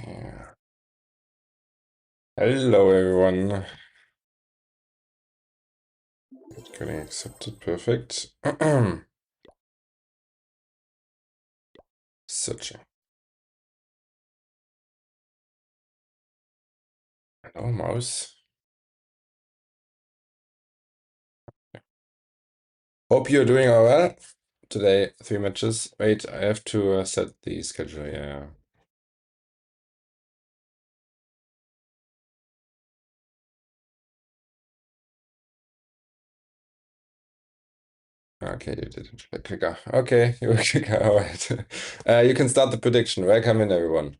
Yeah. Hello, everyone. Getting accepted. Perfect. Searching. Hello, mouse. Hope you're doing all well. Today, 3 matches. Wait, I have to set the schedule. Yeah. Okay, you didn't clicker. Okay, you were clicker. All right. You can start the prediction. Welcome in, everyone.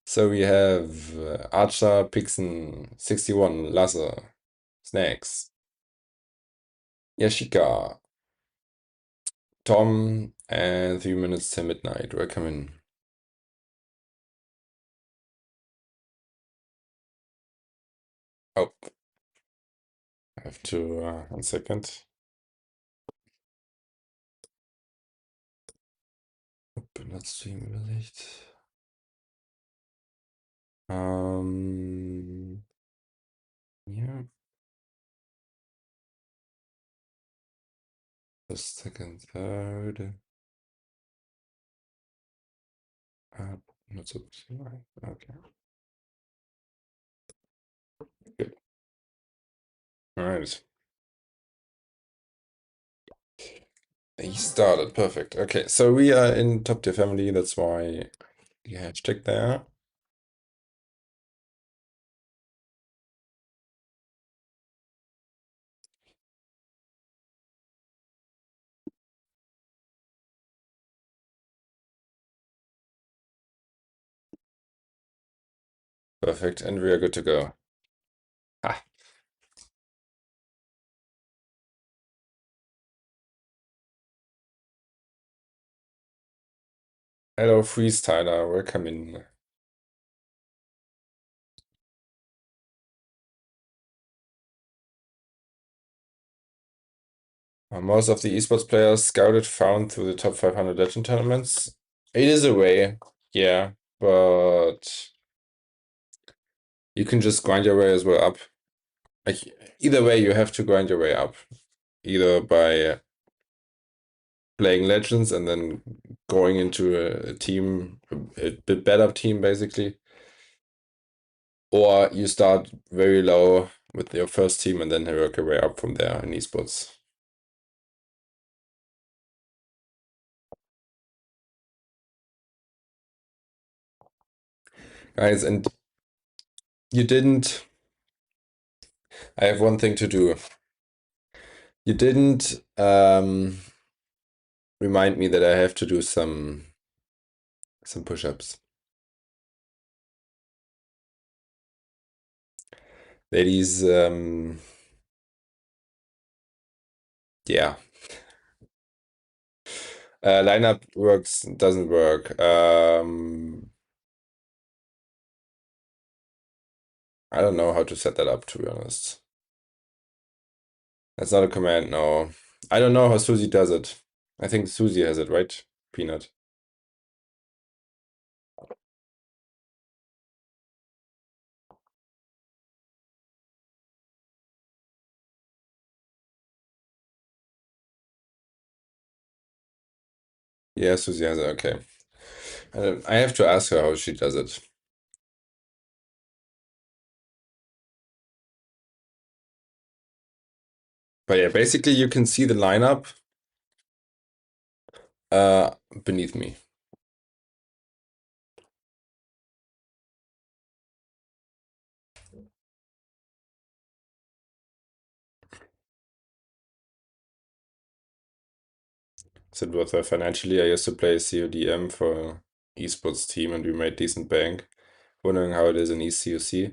So we have Archer, Pixen, 61, Lasse, Snacks, Yashika, Tom, and 3 minutes till midnight. Welcome in. Oh, I have to, 1 second. Open das Streamübersicht. Yeah. First, second, third. Not so okay. Good. All right. He started. Perfect. Okay, so we are in top tier family. That's why the hashtag there. Perfect, and we are good to go. Ah. Hello, Freestyler. Welcome in. Most of the esports players scouted found through the top 500 legend tournaments. It is a way, yeah, but you can just grind your way as well up. Like, either way, you have to grind your way up. Either by playing legends and then going into a team, a bit better team, basically. Or you start very low with your first team and then work your way up from there in esports. Guys, and you didn't. I have one thing to do. You didn't remind me that I have to do some push-ups. Ladies, yeah. Lineup doesn't work. I don't know how to set that up, to be honest. That's not a command, no. I don't know how Susie does it. I think Susie has it, right? Peanut. Yeah, Susie has it, okay. I have to ask her how she does it. But yeah, basically you can see the lineup beneath me. So it was financially, I used to play CODM for esports team and we made decent bank. Wondering how it is in ECUC.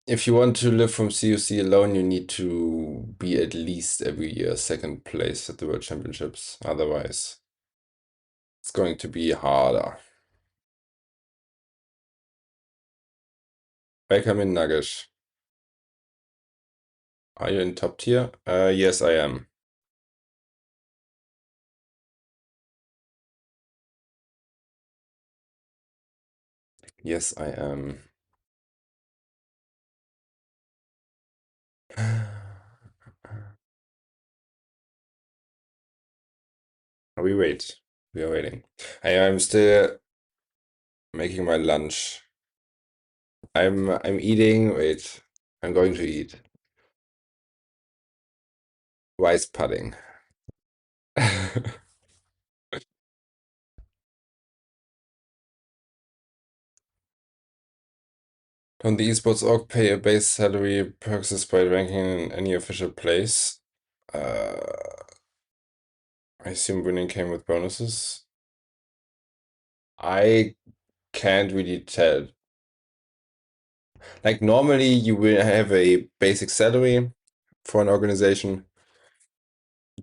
If you want to live from CUC alone, you need to be at least every year second place at the World Championships. Otherwise, it's going to be harder. Welcome in, Nagesh. Are you in top tier? Yes, I am. Yes, I am. We wait. We are waiting. I'm still making my lunch. I'm eating. Wait, I'm going to eat rice pudding. Don't the esports org pay a base salary perks despite ranking in any official place? I assume winning came with bonuses. I can't really tell. Like normally you will have a basic salary for an organization,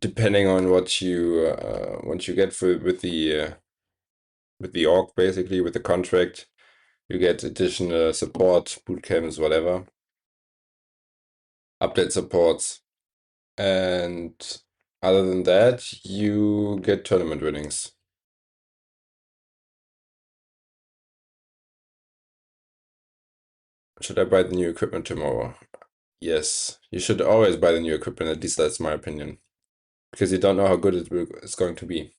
depending on what you get for with the org, basically with the contract. You get additional support, boot camps, whatever, update supports, and other than that, you get tournament winnings. Should I buy the new equipment tomorrow? Yes, you should always buy the new equipment, at least that's my opinion. Because you don't know how good it's going to be.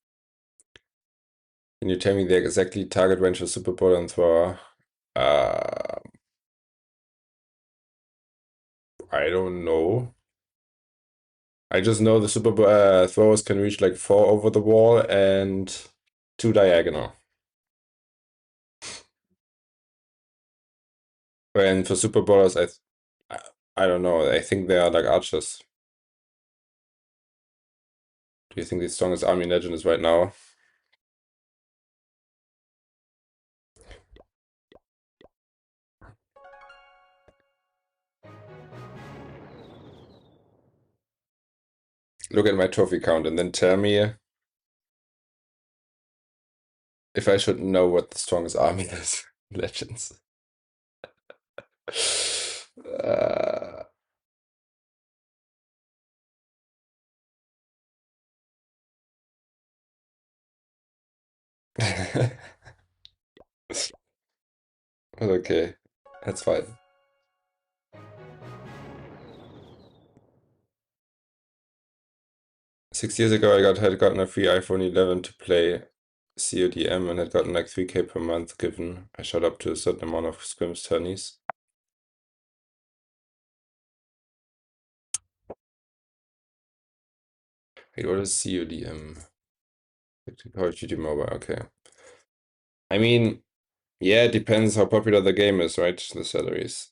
Can you tell me the exactly target range for Super Bowl and Thrower? Uh, I don't know. I just know the Super Bowl throwers can reach like 4 over the wall and 2 diagonal. And for Super Bowlers, I don't know. I think they are like archers. Do you think the strongest army legend is right now? Look at my trophy count and then tell me if I should know what the strongest army is. Legends. Uh, okay, that's fine. 6 years ago, had gotten a free iPhone 11 to play CODM and had gotten like 3K per month given. I showed up to a certain amount of scrims tourneys. Wait, what is CODM? Call of Duty Mobile, okay. I mean, yeah, it depends how popular the game is, right? The salaries.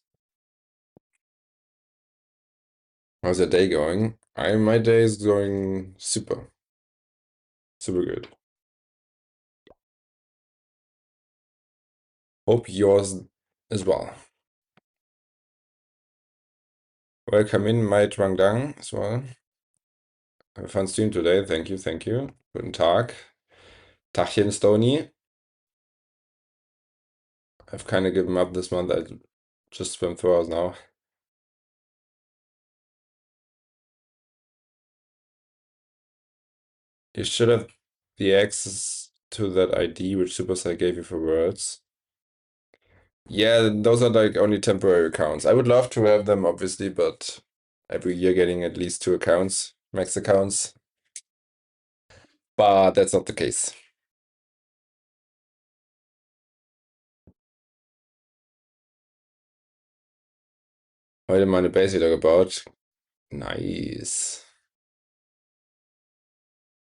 How's your day going? My day is going super. Super good. Hope yours as well. Welcome in, Mai Dang as well. Have a fun stream today. Thank you, thank you. Guten Tag. Tachchen Stony. I've kind of given up this month. I just swim 4 hours now. You should have the access to that ID which Supercell gave you for Worlds. Yeah, those are like only temporary accounts. I would love to have them, obviously, but every year getting at least 2 accounts, max accounts. But that's not the case. Heute meine Base wieder gebaut. Nice.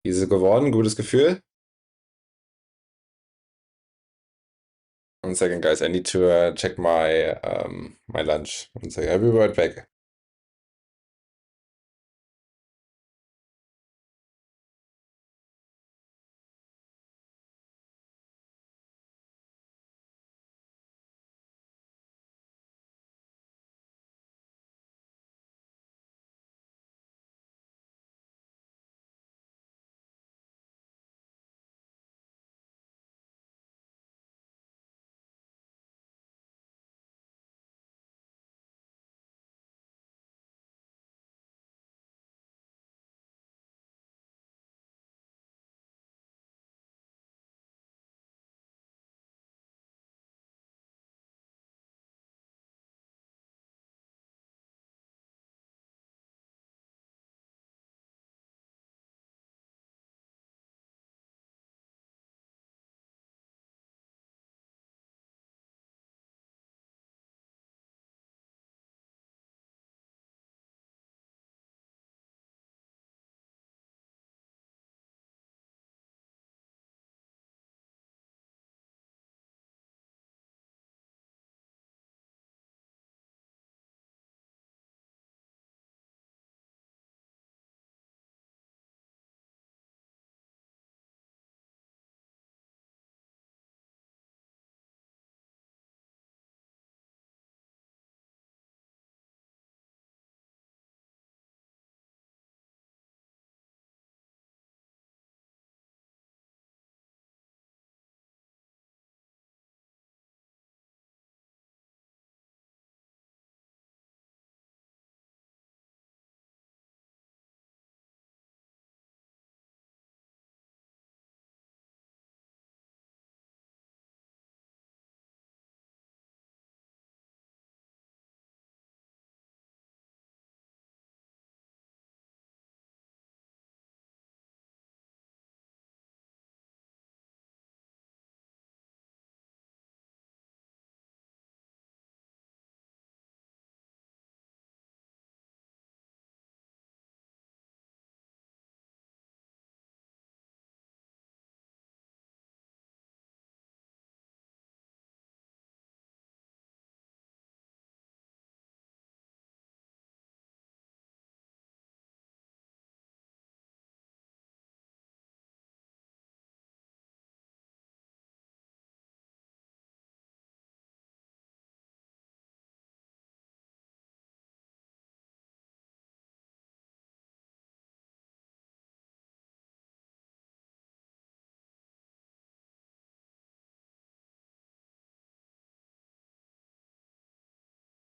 Wie ist es geworden? Gutes Gefühl? 1 second, guys. I need to check my lunch. 1 second. I'll be right back.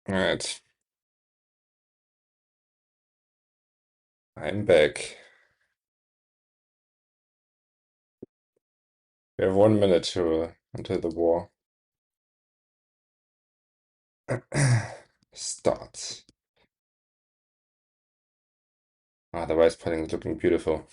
Alright. I'm back. We have 1 minute until the war starts. Ah, the rice pudding is looking beautiful.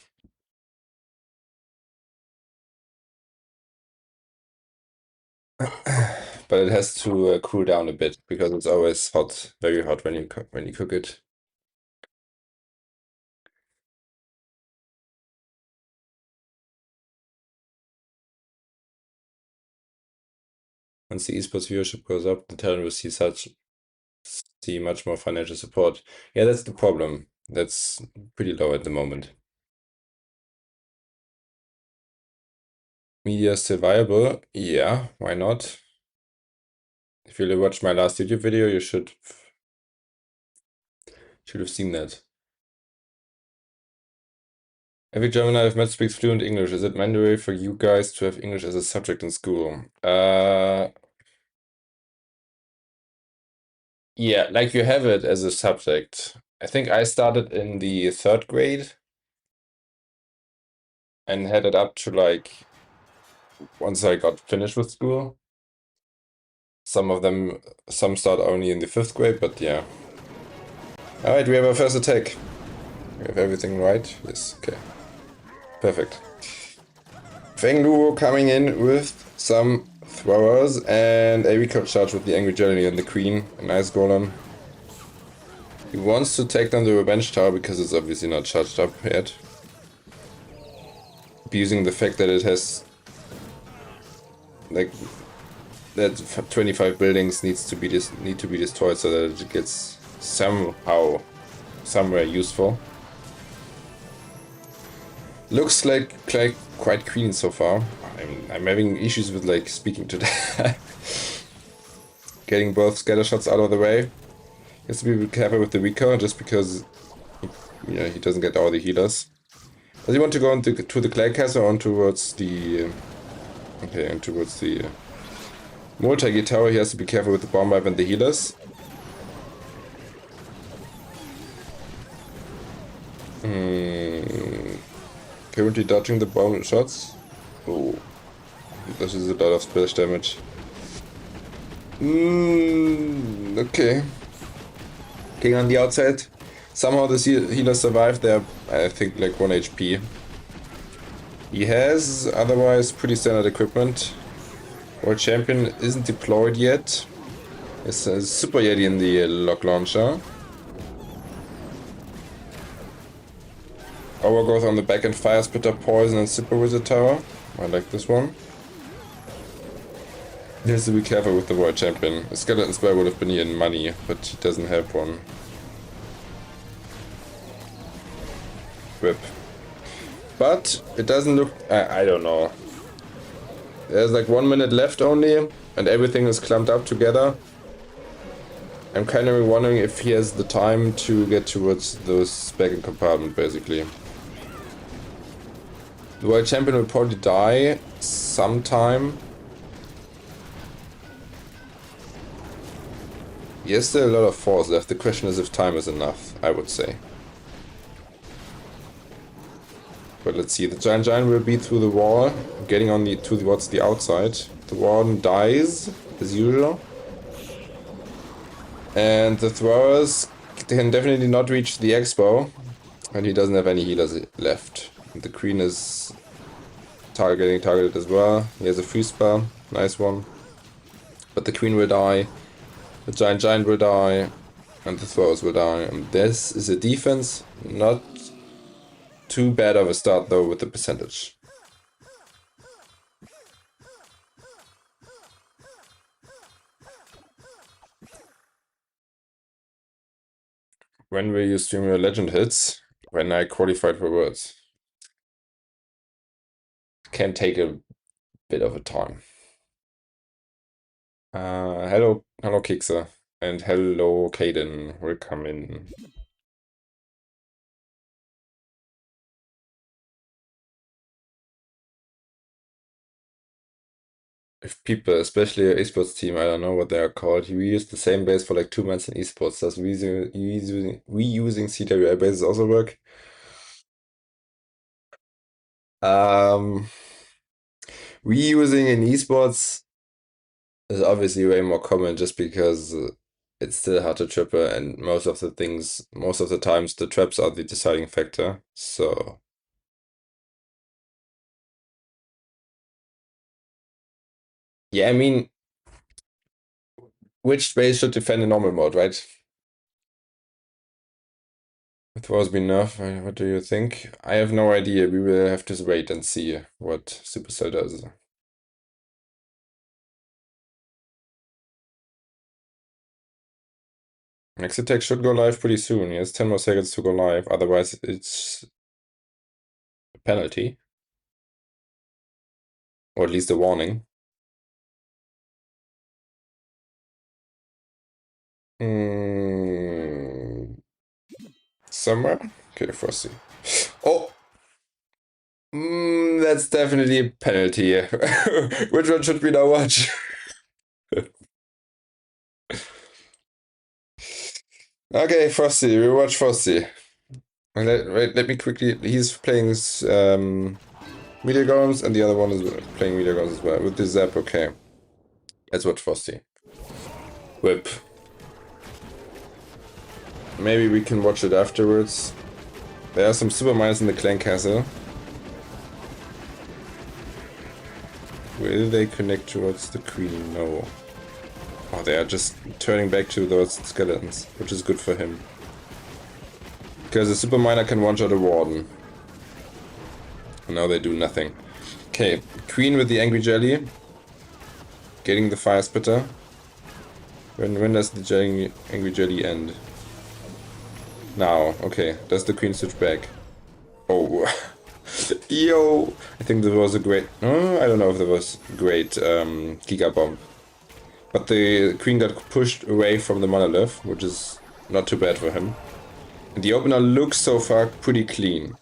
But it has to cool down a bit because it's always hot, very hot when you cook it. Once the esports viewership goes up, the talent will see much more financial support. Yeah, that's the problem. That's pretty low at the moment. Media is still viable? Yeah, why not? If you watched my last YouTube video, you should have seen that. Every German I've met speaks fluent English. Is it mandatory for you guys to have English as a subject in school? Yeah, like you have it as a subject. I think I started in the third grade and had it up to like once I got finished with school. Some start only in the fifth grade, but yeah. All right, we have our first attack. We have everything right. Yes, okay. Perfect. Feng Luo coming in with some throwers and a recap charge with the Angry Jelly and the Queen. A nice golem. He wants to take down the Revenge Tower because it's obviously not charged up yet. Abusing the fact that it has like that 25 buildings need to be destroyed so that it gets somewhere useful. Looks like quite clean so far. I'm having issues with like speaking today. Getting both scatter shots out of the way. He has to be careful with the recall just because he doesn't get all the healers. Does he want to go to the Clay Castle or on towards the towards the multi tower? He has to be careful with the bomb wave and the healers. Currently dodging the bomb shots. Oh, this is a lot of splash damage. Okay. King on the outside. Somehow the healer survived. They're, I think, like 1 HP. He has otherwise pretty standard equipment. World Champion isn't deployed yet. It's a Super Yeti in the lock launcher. Overgrowth on the back and Fire Spitter, Poison and Super Wizard Tower. I like this one. He has to be careful with the World Champion. A Skeleton Spell would have been in money, but he doesn't have one. Whip. But it doesn't look... I don't know. There's like 1 minute left only, and everything is clumped up together. I'm kind of wondering if he has the time to get towards those back-end compartment, basically. The World Champion will probably die sometime. Yes, there are a lot of fours left. The question is if time is enough, I would say. But let's see. The Giant will be through the wall, getting on towards the outside. The Warden dies, as usual. And the throwers can definitely not reach the Expo. And he doesn't have any healers left. And the Queen is getting targeted as well. He has a free spell. Nice one. But the Queen will die. The Giant will die. And the throwers will die. And this is a defense. Not too bad of a start though with the percentage. When will you stream your legend hits? When I qualified for Worlds. Can take a bit of a time. Hello Kixer. And hello Kaden. Welcome in. if people, especially an esports team, I don't know what they are called, we use the same base for like 2 months in esports. Does reusing CWI bases also work? Um, Reusing in esports is obviously way more common just because it's still hard to triple, and most of the times, the traps are the deciding factor. So, yeah, I mean, which base should defend in normal mode, right? It was enough. What do you think? I have no idea. We will have to wait and see what Supercell does. Next attack should go live pretty soon. He has 10 more seconds to go live. Otherwise, it's a penalty. Or at least a warning. Somewhere? Okay, Frosty. Oh! That's definitely a penalty. Which one should we now watch? Okay, Frosty. We watch Frosty. Let me quickly. He's playing video games, and the other one is playing video games as well with the Zap. Okay, let's watch Frosty. Whip. Maybe we can watch it afterwards. There are some super mines in the clan castle. Will they connect towards the queen? No. Oh, they are just turning back to those skeletons, which is good for him. Because a super miner can one-shot a warden. And now they do nothing. Okay, queen with the angry jelly. Getting the fire spitter. When does the angry jelly end? Now, okay. Does the queen switch back? Oh. Yo! I think there was a great... I don't know if there was great Giga Bomb. But the queen got pushed away from the monolith, which is not too bad for him. And the opener looks so far pretty clean.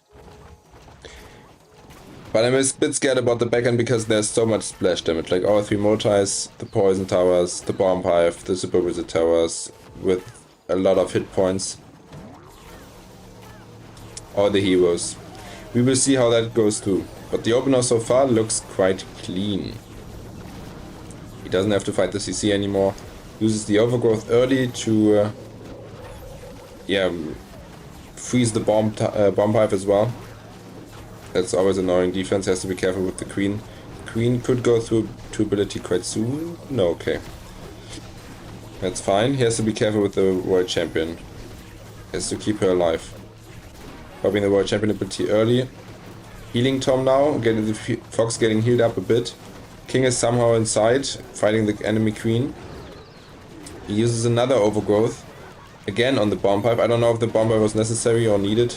But I'm a bit scared about the backhand because there's so much splash damage. Like all three multis, the poison towers, the bomb hive, the super wizard towers with a lot of hit points. All the heroes. We will see how that goes through. But the opener so far looks quite clean. He doesn't have to fight the CC anymore. Uses the overgrowth early to freeze the bomb hive as well. That's always annoying. Defense has to be careful with the queen. Queen could go through to ability quite soon. No, okay. That's fine. He has to be careful with the world champion. He has to keep her alive. Popping the world champion ability early. Healing Tom now. Getting the fox getting healed up a bit. King is somehow inside, fighting the enemy queen. He uses another overgrowth. Again on the bomb pipe. I don't know if the bomb pipe was necessary or needed.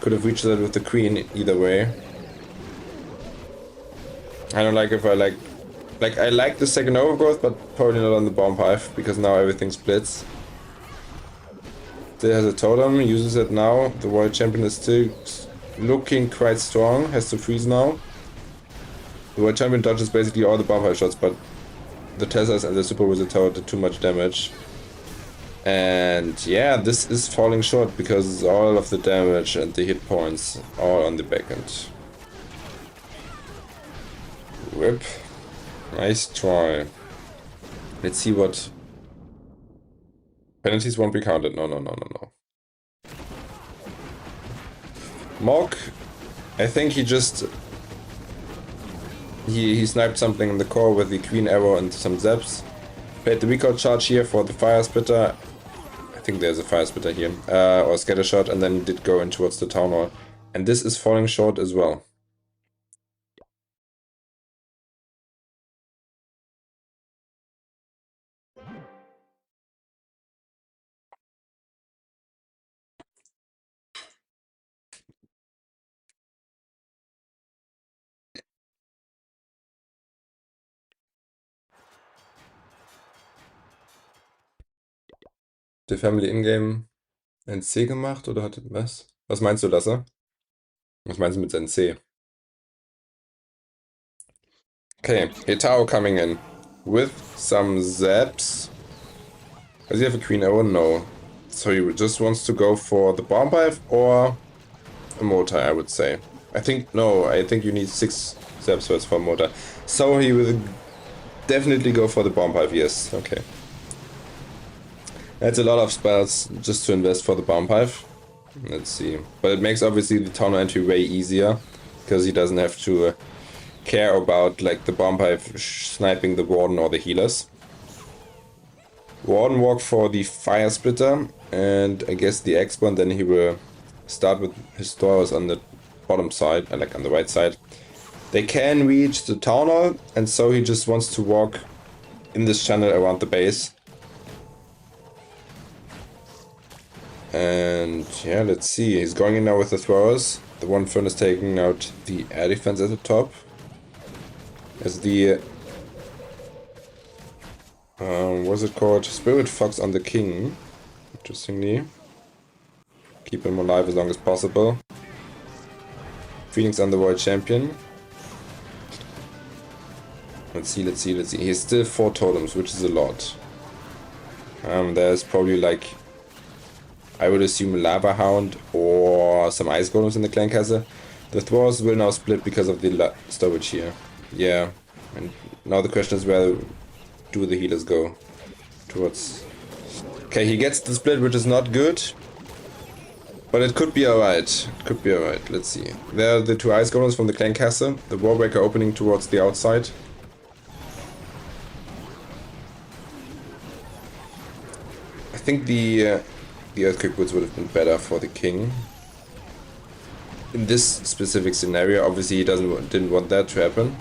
Could have reached that with the queen either way. I don't like if I like I like the second overgrowth, but probably not on the bomb pipe because now everything splits. Still has a totem, uses it now. The world champion is still looking quite strong, has to freeze now. The world champion dodges basically all the bomb pipe shots, but the Tessers and the super wizard tower did too much damage. And yeah, this is falling short because all of the damage and the hit points are on the back end. Rip. Nice try. Let's see what... Penalties won't be counted. No. Mog, I think he just... He sniped something in the core with the queen arrow and some zaps. Played the recall charge here for the fire splitter. I think there's a fire splitter here. Or scatter shot, and then did go in towards the town hall. And this is falling short as well. Die Family Ingame NC gemacht oder hat was? Was meinst du, Lasse? Was meinst du mit NC? Okay, Hitao coming in with some zaps. Does he have a Queen Arrow? No. So he just wants to go for the Bomb Hive or a Mortar, I would say. I think you need 6 zaps first for a Mortar. So he will definitely go for the Bomb Hive, yes. Okay. That's a lot of spells just to invest for the Bomb Hive. Let's see. But it makes obviously the Tono entry way easier, because he doesn't have to care about like the Bomb Hive sniping the Warden or the healers. Warden walk for the Fire Splitter, and I guess the Expo, and then he will start with his Tauros on the bottom side, like on the right side. They can reach the Town Hall, and so he just wants to walk in this channel around the base. And yeah, let's see. He's going in now with the throwers. The one Fern is taking out the air defense at the top. As the what's it called? Spirit Fox on the King. Interestingly. Keep him alive as long as possible. Phoenix on the World Champion. Let's see. He has still 4 totems, which is a lot. There's probably like, I would assume a Lava Hound or some Ice Golems in the Clan Castle. The Thralls will now split because of the storage here. Yeah, and now the question is, where do the healers go? Towards... Okay, he gets the split, which is not good. But it could be alright. Let's see. There are the 2 Ice Golems from the Clan Castle. The Warbreaker opening towards the outside. I think the Earthquake Woods would have been better for the King. In this specific scenario, obviously he didn't want that to happen.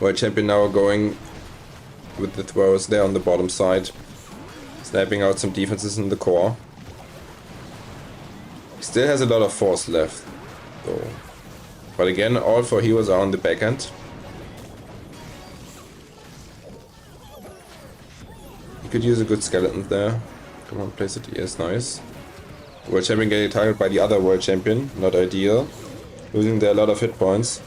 World Champion now going with the throwers there on the bottom side. Sniping out some defenses in the core. He still has a lot of force left, though. But again, all 4 heroes are on the back end. He could use a good skeleton there. Come on, place it. Yes, nice. World Champion getting targeted by the other World Champion. Not ideal. Losing there a lot of hit points.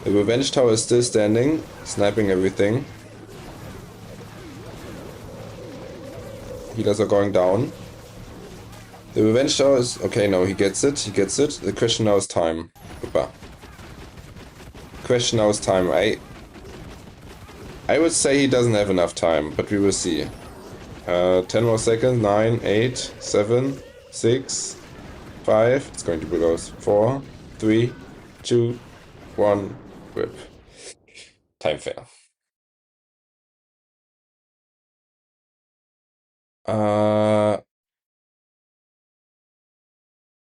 The Revenge Tower is still standing, sniping everything. Healers are going down. The Revenge Tower is... Okay, no, he gets it. The question now is time. Opa. Question now is time. I would say he doesn't have enough time, but we will see. 10 more seconds. 9, 8, 7, 6, 5. It's going to be close. 4, 3, 2, 1. Rip. Time fail.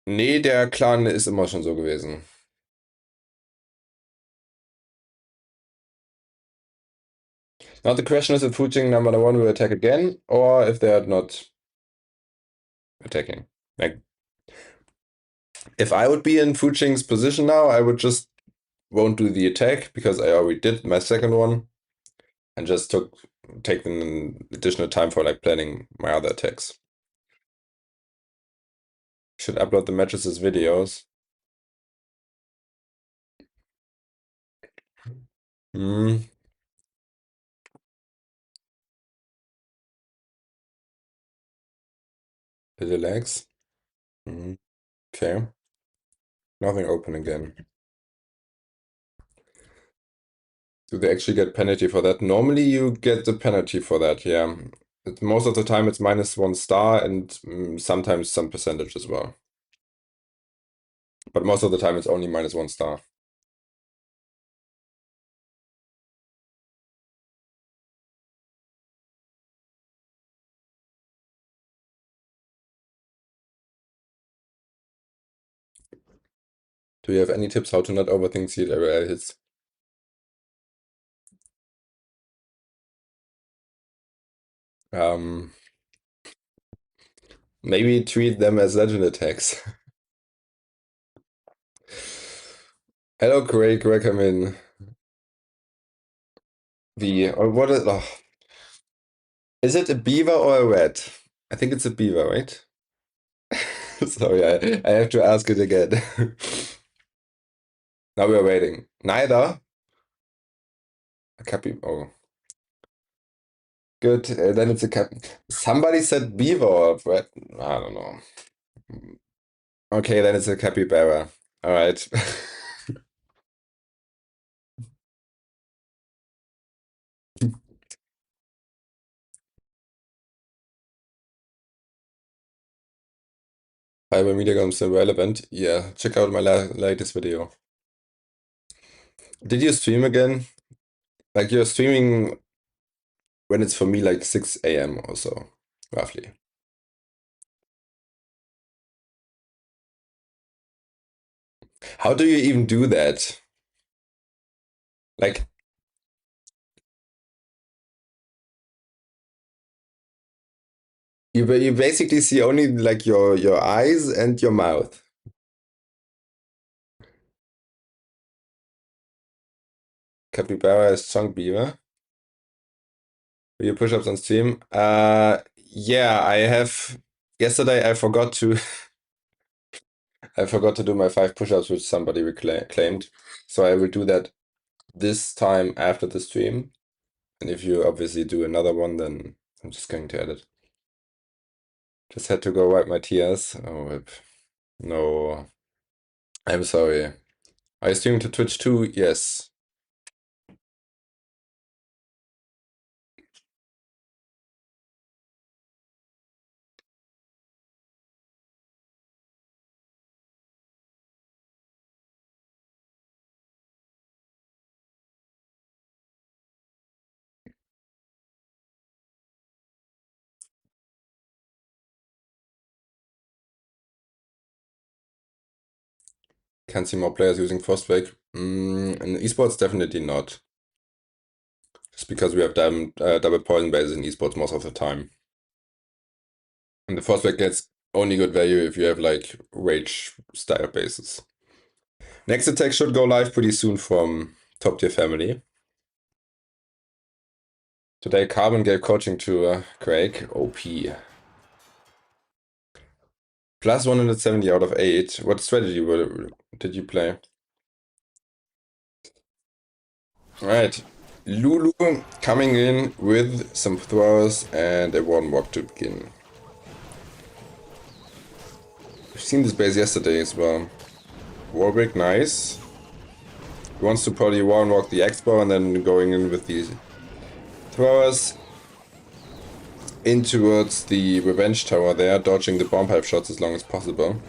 Nee, der Clan ist immer schon so gewesen. Now the question is if FuChing #1 will attack again, or if they are not attacking. Like, if I would be in FuChing's position now, I would just won't do the attack, because I already did my second one, and just take an additional time for like planning my other attacks. Should upload the matches as videos. Hmm. Little legs. Okay. Nothing open again. Do they actually get penalty for that? Normally you get the penalty for that, yeah. Most of the time it's -1 star, and sometimes some percentage as well. But most of the time it's only -1 star. Do you have any tips how to not overthink CLRL hits? Maybe treat them as legend attacks. Hello, Carrie, welcome in. What is it a beaver or a rat? I think it's a beaver, right? Sorry, I have to ask it again. Now we are waiting. Neither? Oh. Good, then it's a cap. Somebody said beaver or rat. I don't know. Okay, then it's a capybara. All right. Fiber media comes irrelevant. Yeah, check out my latest video. Did you stream again? Like you're streaming when it's for me like 6 a.m. or so, roughly. How do you even do that? Like, you basically see only like your eyes and your mouth. Capybara is chunk beaver. Do you push-ups on stream? Yeah, I have. Yesterday I forgot to I forgot to do my 5 push-ups, which somebody claimed. So I will do that this time after the stream. And if you obviously do another one, then I'm just going to edit. Just had to go wipe my tears. Oh, whip. No. I'm sorry. Are you streaming to Twitch too? Yes. Can see more players using Frostbake. In esports, definitely not. Just because we have double poison bases in esports most of the time. And the Frostbake gets only good value if you have like rage style bases. Next attack should go live pretty soon from Top Tier Family. Today, Carbon gave coaching to Craig. OP. Plus 170 out of 8. What strategy did you play? Alright. Lulu coming in with some throwers and a one walk to begin. We've seen this base yesterday as well. Warbrick, nice. He wants to probably one walk the Expo and then going in with these throwers in towards the Revenge Tower there, dodging the bomb pipe shots as long as possible.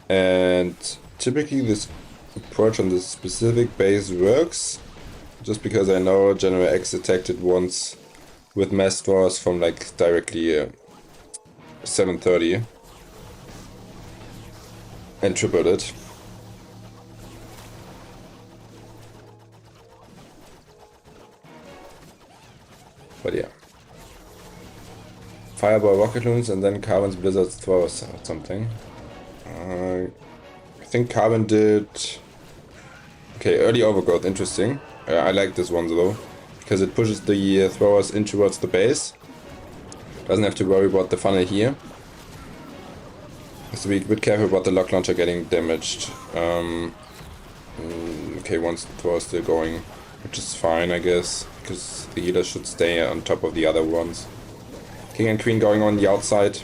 And typically this approach on this specific base works, just because I know General X attacked it once with mass throwers from like directly 730 and tripled it. But yeah. Fireball rocket loons and then Carbon's blizzards throwers or something. I think Carbon did... Okay, early overgrowth, interesting. I like this one though, because it pushes the throwers in towards the base. Doesn't have to worry about the funnel here. Has to be a bit careful about the lock launcher getting damaged. Okay, once the thrower is still going, which is fine, I guess, because the healer should stay on top of the other ones. King and Queen going on the outside.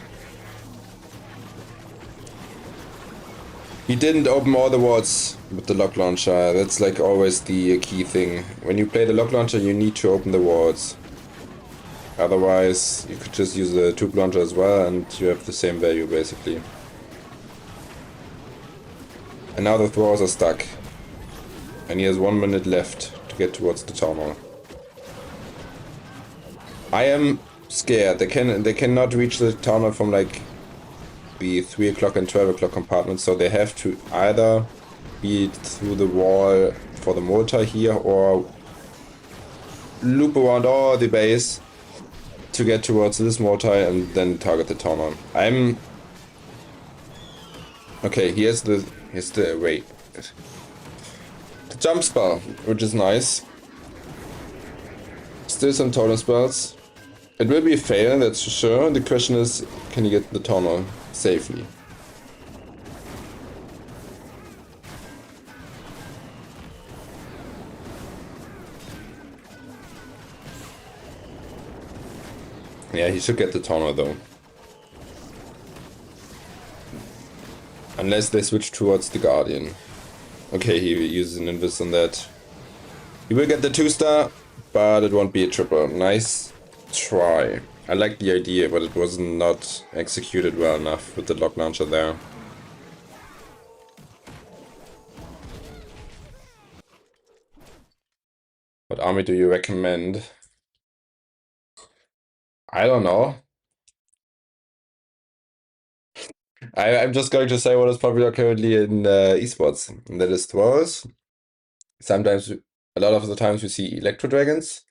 He didn't open all the wards with the lock launcher. That's like always the key thing. When you play the lock launcher, you need to open the wards. Otherwise, you could just use the tube launcher as well and you have the same value basically. And now the throwers are stuck. And he has 1 minute left to get towards the town hall. I am scared. They cannot reach the town hall from like the 3 o'clock and 12 o'clock compartments, so they have to either be through the wall for the mortar here or loop around all the base to get towards this mortar and then target the town hall. Okay, here's the wait. The jump spell, which is nice. Still some totem spells. It will be a fail, that's for sure. The question is, can you get the town safely? Yeah, he should get the Taunt though. Unless they switch towards the Guardian. Okay, he uses an Invis on that. He will get the 2-star, but it won't be a triple. Nice try. I like the idea, but it was not executed well enough with the lock launcher there. What army do you recommend? I don't know. I'm just going to say what is popular currently in esports, and that is throwers. Sometimes, a lot of the times, we see Electro Dragons.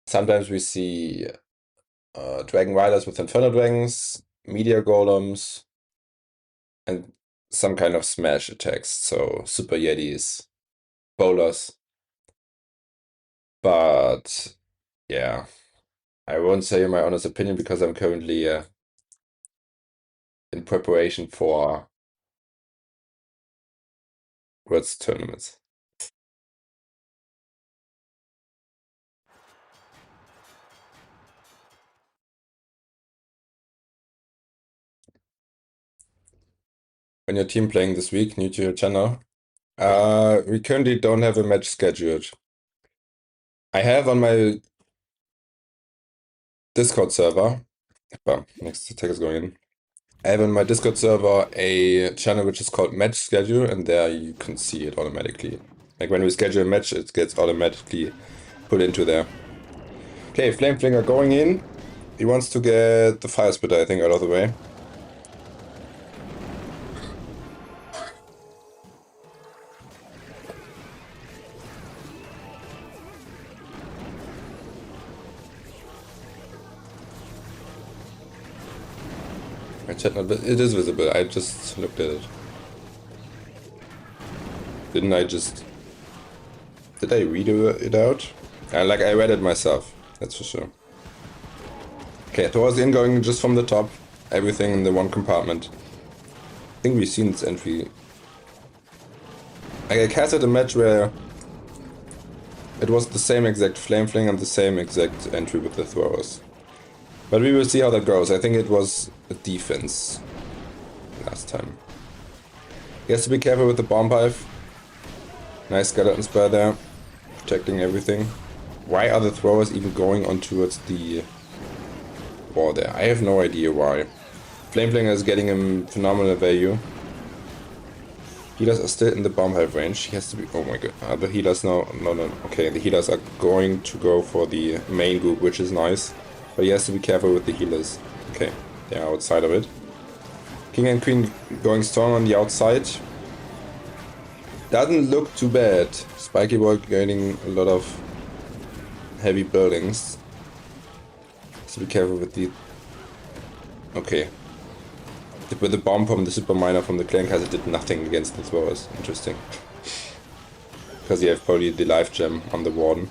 Sometimes we see Dragon Riders with Inferno Dragons, Meteor Golems, and some kind of smash attacks, so Super Yetis, Bowlers. But yeah, I won't say my honest opinion because I'm currently in preparation for Worlds tournaments. When your team playing this week, new to your channel? We currently don't have a match scheduled. I have on my Discord server, next attack is going in. I have on my Discord server a channel which is called Match Schedule, and there you can see it automatically. Like when we schedule a match, it gets automatically put into there. Okay, Flame Flinger going in. He wants to get the Fire Spitter, I think, out of the way. My chat not, it is visible. I just looked at it. Didn't I just... Did I read it out? Like, I read it myself. That's for sure. Okay, towards the going just from the top. Everything in the one compartment. I think we've seen this entry. Like, I casted a match where it was the same exact Flame Fling and the same exact entry with the throwers. But we will see how that goes. I think it was a defense last time. He has to be careful with the bomb pipe. Nice skeleton spell there, protecting everything. Why are the throwers even going on towards the wall there? I have no idea why. Flame Flinger is getting him phenomenal value. Healers are still in the bomb hive range. He has to be... Oh my god. Are the healers now... No. Okay, the healers are going to go for the main group, which is nice. But he has to be careful with the healers. Okay, they're outside of it. King and Queen going strong on the outside. Doesn't look too bad. Spiky Ball gaining a lot of heavy buildings. So be careful with the... Okay. With the bomb from the super miner from the clan castle did nothing against the throwers. Interesting. Because you have probably the life gem on the warden.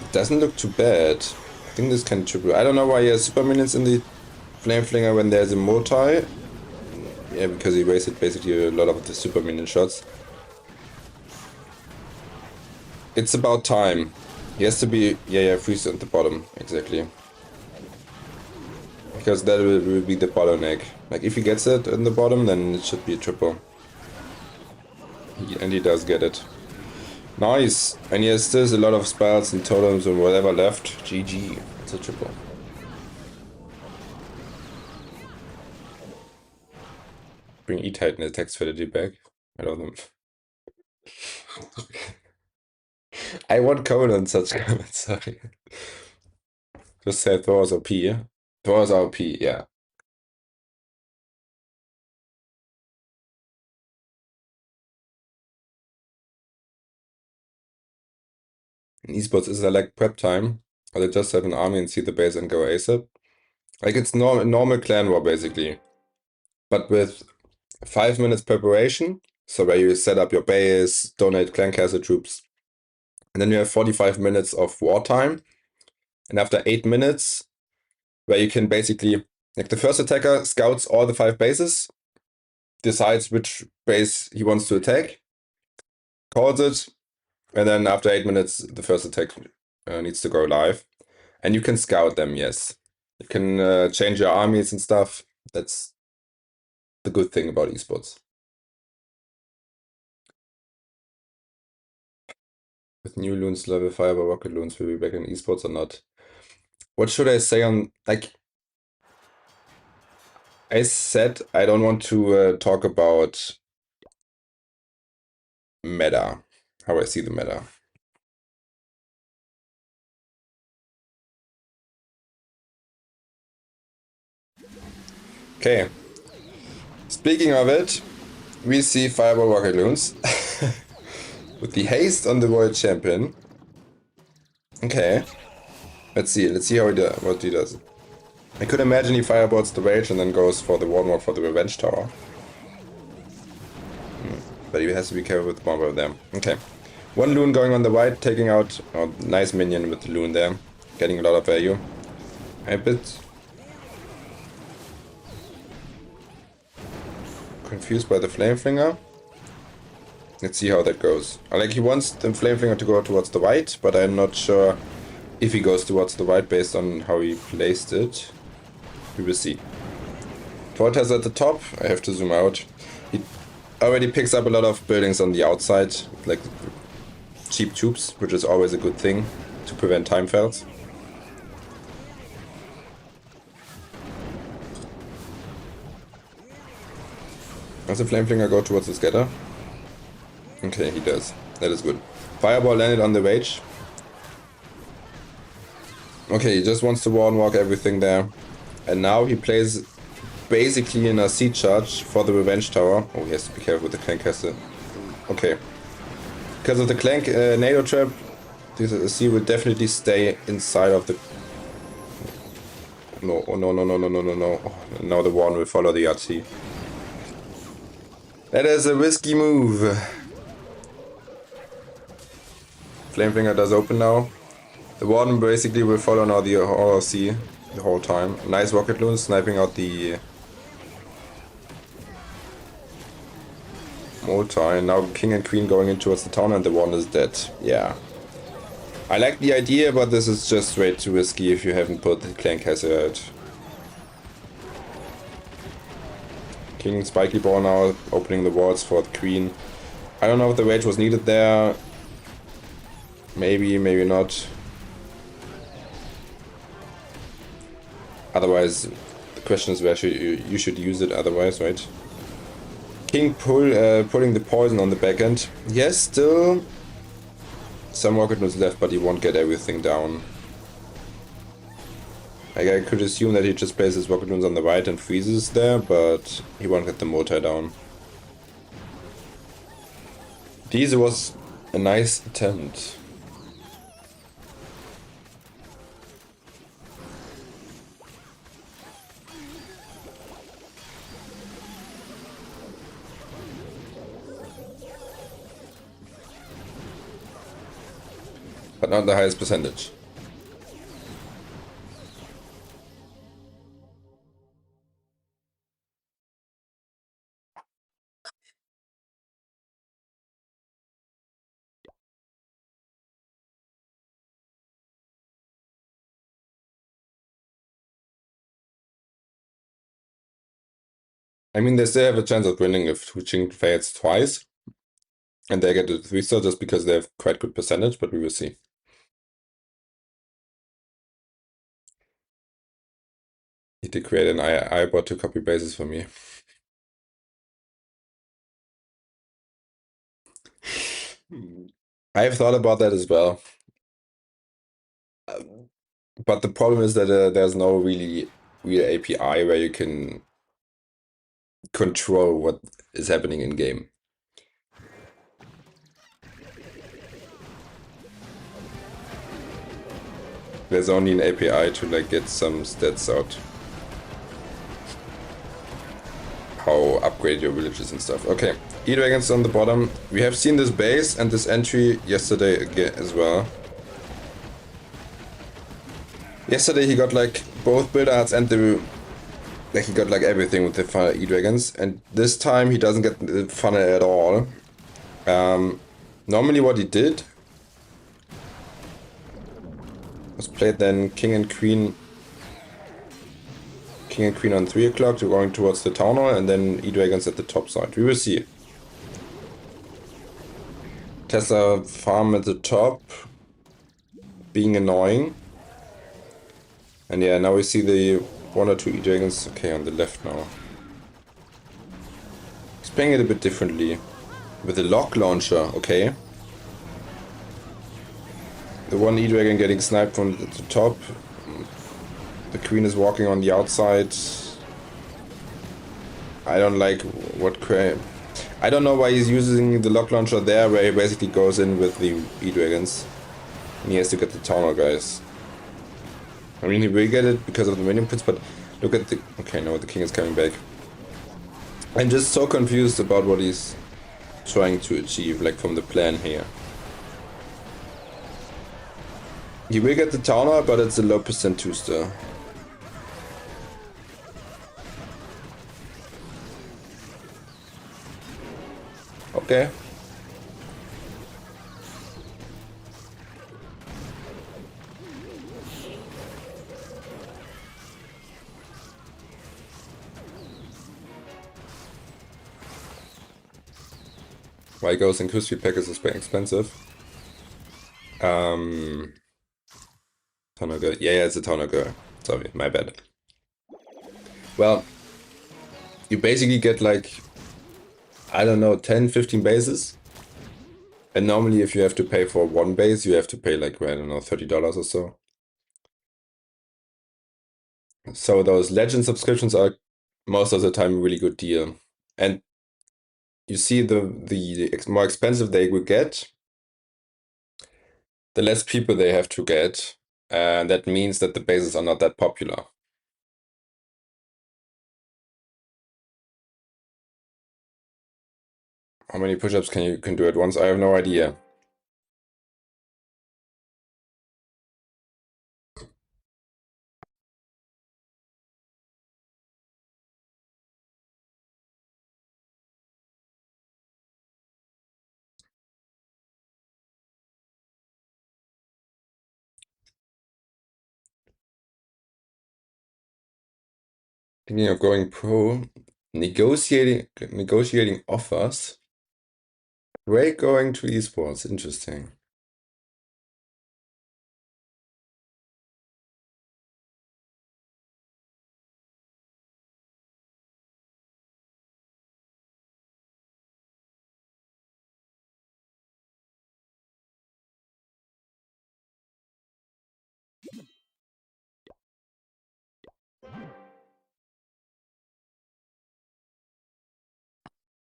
It doesn't look too bad. I think this can triple. I don't know why he has super minions in the Flame Flinger when there's a multi. Yeah, because he wasted basically a lot of the super minion shots. It's about time. He has to be... Yeah, freeze at the bottom. Exactly. Because that will be the bottleneck. Like, if he gets it in the bottom, then it should be a triple. And he does get it. Nice! And he has still a lot of spells and totems and whatever left. GG. It's a triple. Bring E-Titan attacks Fidelity back. I love them. I won't comment on such comments, sorry. Just say Thor's OP. Thor's OP, yeah. In esports, is there like prep time? Or they just have an army and see the base and go ASAP? Like, it's normal clan war, basically. But with 5 minutes preparation, so where you set up your base, donate clan castle troops, and then you have 45 minutes of war time. And after 8 minutes, where you can basically, like the first attacker scouts all the 5 bases, decides which base he wants to attack, calls it, and then after 8 minutes, the first attack needs to go live. And you can scout them, yes. You can change your armies and stuff. That's the good thing about esports. With new loons, level fiber rocket loons will be back in esports or not? What should I say on, like, I said I don't want to talk about meta, how I see the meta. Okay. Speaking of it, we see fireball rocket loons with the haste on the world champion. Okay. Let's see how what he does. I could imagine he fireballs the rage and then goes for the warlock for the revenge tower. But he has to be careful with one of them. Okay. One loon going on the right, taking out a nice minion with the loon there. Getting a lot of value. A bit confused by the Flamefinger. Let's see how that goes. Like, he wants the Flamefinger to go towards the right, but I'm not sure if he goes towards the right based on how he placed it. We will see. Volta's at the top. I have to zoom out. He already picks up a lot of buildings on the outside, like cheap tubes, which is always a good thing to prevent time fails. Does the Flamefinger go towards the scatter? Okay, he does. That is good. Fireball landed on the rage. Okay, he just wants to wall and walk everything there. And now he plays basically in a seed charge for the revenge tower. Oh, he has to be careful with the clank castle. Okay. Because of the clank NATO trap, the C will definitely stay inside of the... No, oh, no, no, no, no, no, no, no. Oh, now the one will follow the RT. That is a risky move. Flamefinger does open now. The Warden basically will follow now the RC the whole time. Nice rocket loon sniping out the multi. Now King and Queen going in towards the town and the Warden is dead. Yeah. I like the idea, but this is just way too risky if you haven't put the Clan Castle out. King Spiky Ball now opening the walls for the Queen. I don't know if the rage was needed there. Maybe, maybe not. Otherwise, the question is where you should use it otherwise, right? King pulling the poison on the back end. Yes, still some rocket loons left, but he won't get everything down. Like, I could assume that he just places rocket loons on the right and freezes there, but he won't get the motor down. This was a nice attempt. But not the highest percentage. I mean, they still have a chance of winning if FuChing fails twice. And they get a 3-star just because they have quite good percentage, but we will see. Need to create an iBot to copy bases for me. I've thought about that as well. But the problem is that there's no real API where you can control what is happening in game. There's only an API to like get some stats out. How upgrade your villages and stuff. Okay, E-Dragons on the bottom. We have seen this base and this entry yesterday again as well. Yesterday he got like both build arts and the... Like he got like everything with the E-Dragons. And this time he doesn't get the funnel at all. Normally what he did was played then king and queen on 3 o'clock, to going towards the town hall, and then e-dragons at the top side. We will see. Tesla farm at the top, being annoying. And yeah, now we see the 1 or 2 e-dragons, okay, on the left now. He's playing it a bit differently. With the lock launcher, okay. The 1 e-dragon getting sniped from the top. The queen is walking on the outside. I don't like what I don't know why he's using the lock launcher there, where he basically goes in with the e-dragons. And he has to get the town hall, guys. I mean, he will get it because of the minion puts, but look at the... Okay, no, the king is coming back. I'm just so confused about what he's trying to achieve, like, from the plan here. He will get the town hall, but it's a low percent 2-star. Okay. Why goes in Q3 package is very expensive. Toner girl. Yeah, it's a toner girl. Sorry, my bad. Well, you basically get like, I don't know, 10, 15 bases. And normally if you have to pay for 1 base, you have to pay like, I don't know, $30 or so. So those legend subscriptions are most of the time a really good deal. And you see the more expensive they will get, the less people they have to get. And that means that the bases are not that popular. How many push-ups can you do at once? I have no idea. Thinking of going pro, negotiating offers. Great, going to esports, interesting.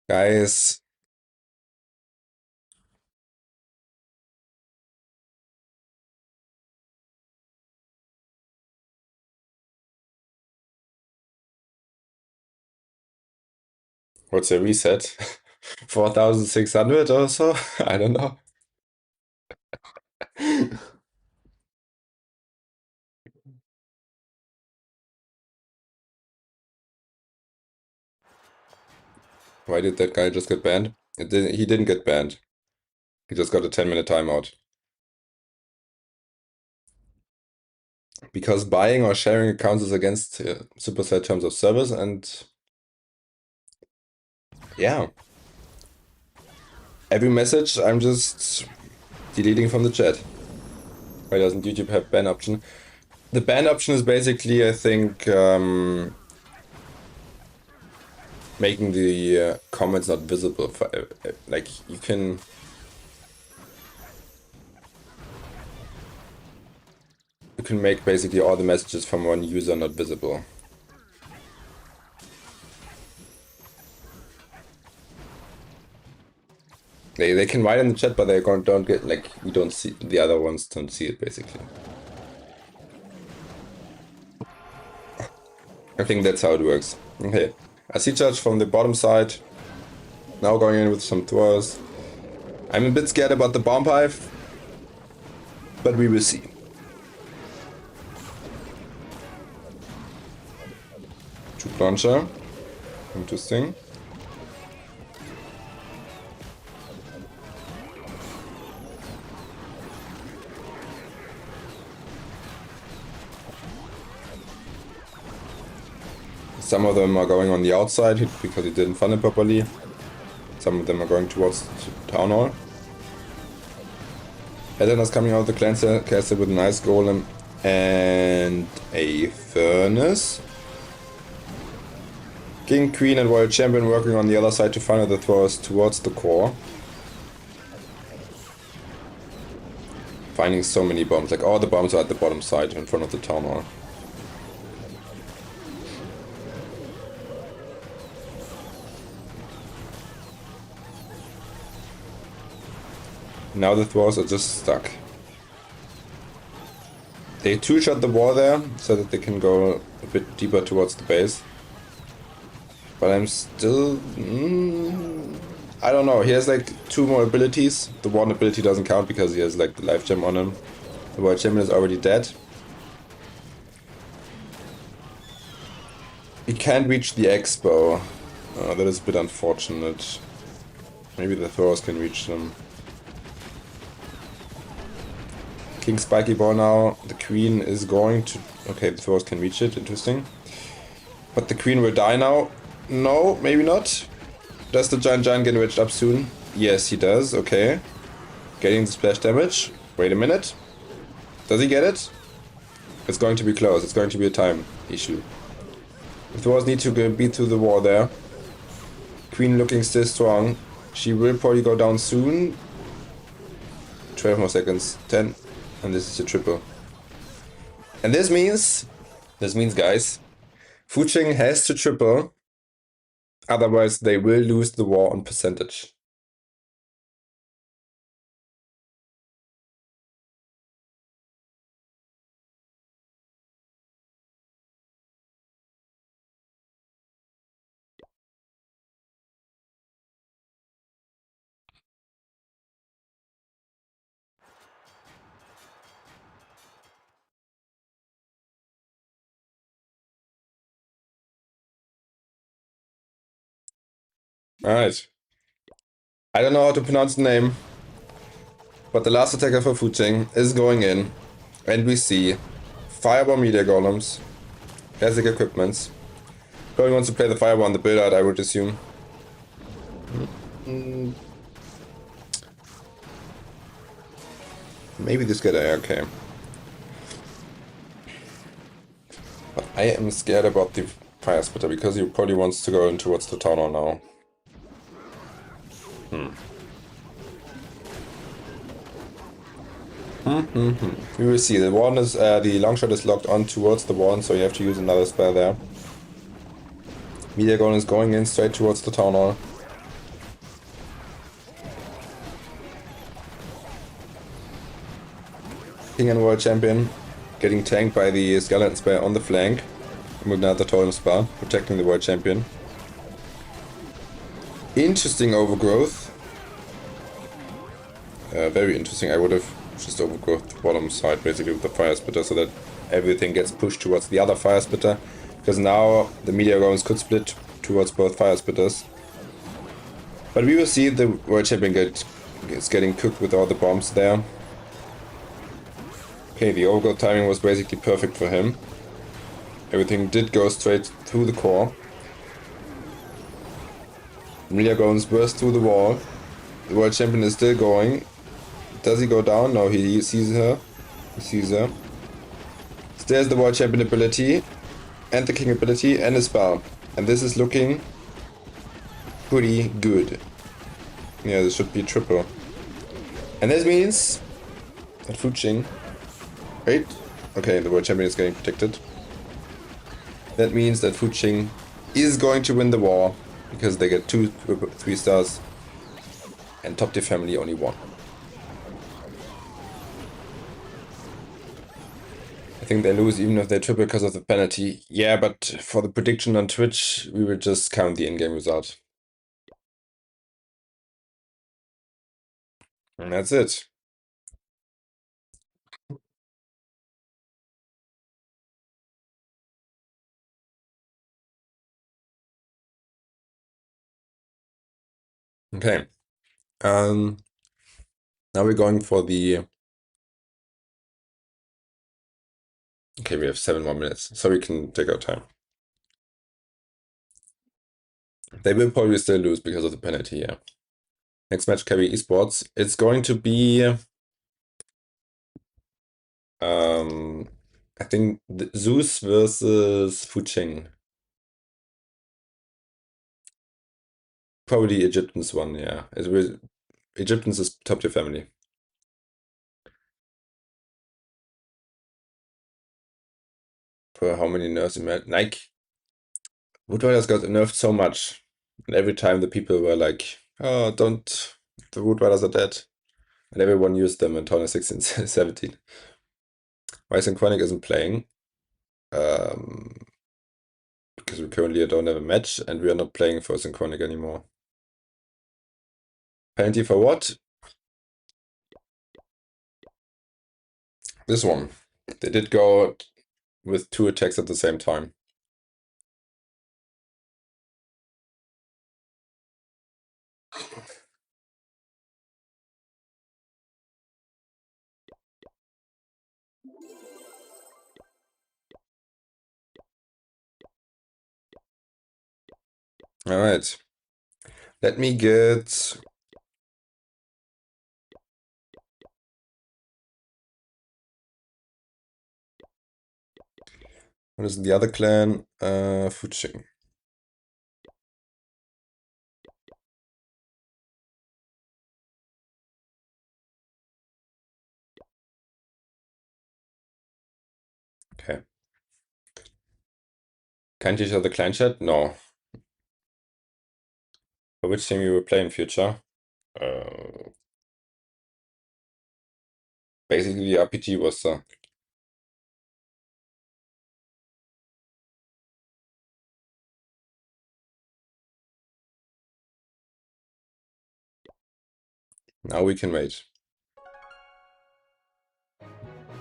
Guys, what's a reset? 4,600 or so? I don't know. Why did that guy just get banned? He didn't get banned. He just got a 10-minute timeout. Because buying or sharing accounts is against Supercell terms of service, and yeah. Every message I'm just deleting from the chat. Why doesn't YouTube have ban option? The ban option is basically, I think, making the comments not visible. For, like, you can make basically all the messages from one user not visible. They can write in the chat, but they don't get, like, we don't see, the other ones don't see it basically. I think that's how it works. Okay, I see charge from the bottom side. Now going in with some throwers. I'm a bit scared about the bomb hive, but we will see. Juke launcher, interesting. Some of them are going on the outside because he didn't fund it properly. Some of them are going towards Town Hall. Headhunter's coming out of the clan castle with an ice golem and a furnace. King, Queen, and Royal Champion working on the other side to funnel the throwers towards the core. Finding so many bombs, like all the bombs are at the bottom side in front of the Town Hall. Now the throwers are just stuck. They two-shot the wall there so that they can go a bit deeper towards the base. But I'm still... I don't know, he has like 2 more abilities. The one ability doesn't count because he has like the life gem on him. The World Champion is already dead. He can't reach the Expo. That is a bit unfortunate. Maybe the throwers can reach them. King Spiky Ball now. The Queen is going to... Okay, the throwers can reach it. Interesting. But the Queen will die now. No, maybe not. Does the Giant get reached up soon? Yes, he does. Okay. Getting the splash damage. Wait a minute. Does he get it? It's going to be close. It's going to be a time issue. The throwers need to beat through the wall there. Queen looking still strong. She will probably go down soon. 12 more seconds. 10. And this is a triple. And this means, guys, FuChing has to triple. Otherwise, they will lose the war on percentage. Alright. I don't know how to pronounce the name. But the last attacker for FuChing is going in. And we see Fireball Meteor Golems. Classic equipments. Probably wants to play the Fireball on the build out, I would assume. Maybe this guy, okay. But I am scared about the Fire Spitter because he probably wants to go in towards the Town Hall now. We will see. The one is the long shot is locked on towards the one, so you have to use another spell there. Meteor Golem is going in straight towards the Town Hall. King and World Champion getting tanked by the Skeleton spell on the flank with another Totem spell, protecting the World Champion. Interesting overgrowth. Very interesting. I would have just overgrowth the bottom side basically with the Fire Spitter so that everything gets pushed towards the other Fire Spitter. Because now the Meteor Golems could split towards both Fire Spitters. But we will see the World Champion is getting cooked with all the bombs there. Okay, the overgrowth timing was basically perfect for him. Everything did go straight through the core. Meteor Golems burst through the wall. The World Champion is still going. Does he go down? No, he sees her. He sees her. There's the World Champion ability. And the King ability and a spell. And this is looking pretty good. Yeah, this should be triple. And this means that FuChing... Wait. Okay, the World Champion is getting protected. That means that FuChing is going to win the war. Because they get 2 3 stars. And top tier family only 1. I think they lose even if they triple because of the penalty. Yeah, but for the prediction on Twitch, we will just count the in-game result. And that's it. Okay. Now we're going for the... Okay, we have 7 more minutes, so we can take our time. They will probably still lose because of the penalty, yeah. Next match, Carrie Esports. It's going to be, I think, the ZOOS versus FuChing. Probably Egyptians won, yeah. Egyptians is top tier family. For how many nerfs in Nike? Woodriders got nerfed so much. And every time the people were like, oh, don't, the Woodriders are dead. And everyone used them in tournament 16, 17. Why Synchronic isn't playing? Because we currently don't have a match and we are not playing for Synchronic anymore. Penalty for what? This one. They did go with 2 attacks at the same time. Alright. Let me get... What is the other clan? FuChing. Okay. Can't you show the clan chat? No. For which team you will play in future? Basically, the RPG was now we can wait.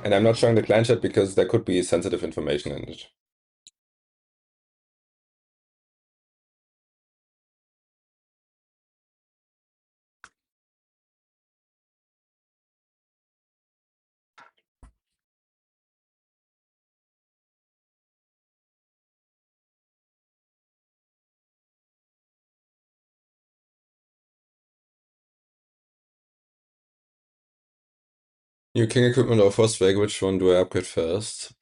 And I'm not showing the clan chat because there could be sensitive information in it. New king equipment or Frostwag, which one do I upgrade first?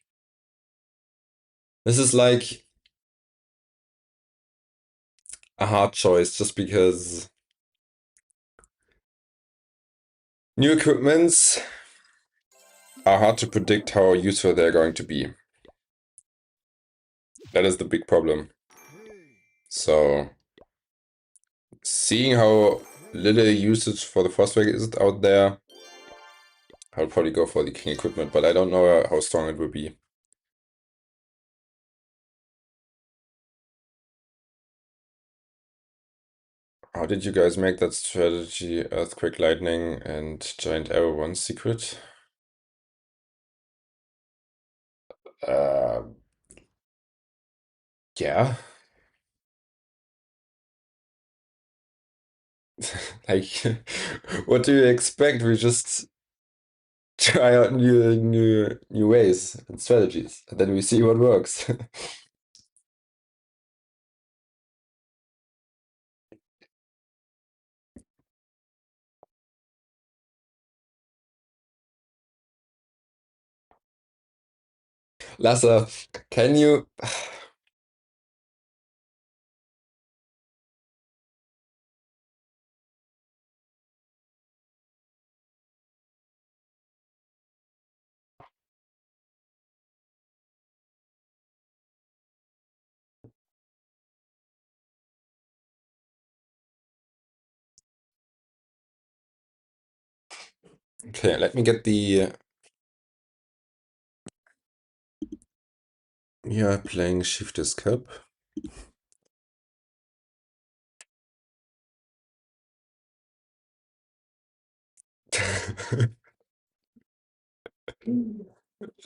This is like a hard choice just because new equipments are hard to predict how useful they're going to be. That is the big problem. So seeing how little usage for the Frostwag is out there, I'll probably go for the king equipment, but I don't know how strong it will be. How did you guys make that strategy, Earthquake, Lightning, and Giant Arrow one secret? Uh, yeah. Like, what do you expect? We just try out new ways and strategies, and then we see what works. Lasse, can you? Okay, let me get the. Yeah, playing Shifters Cup.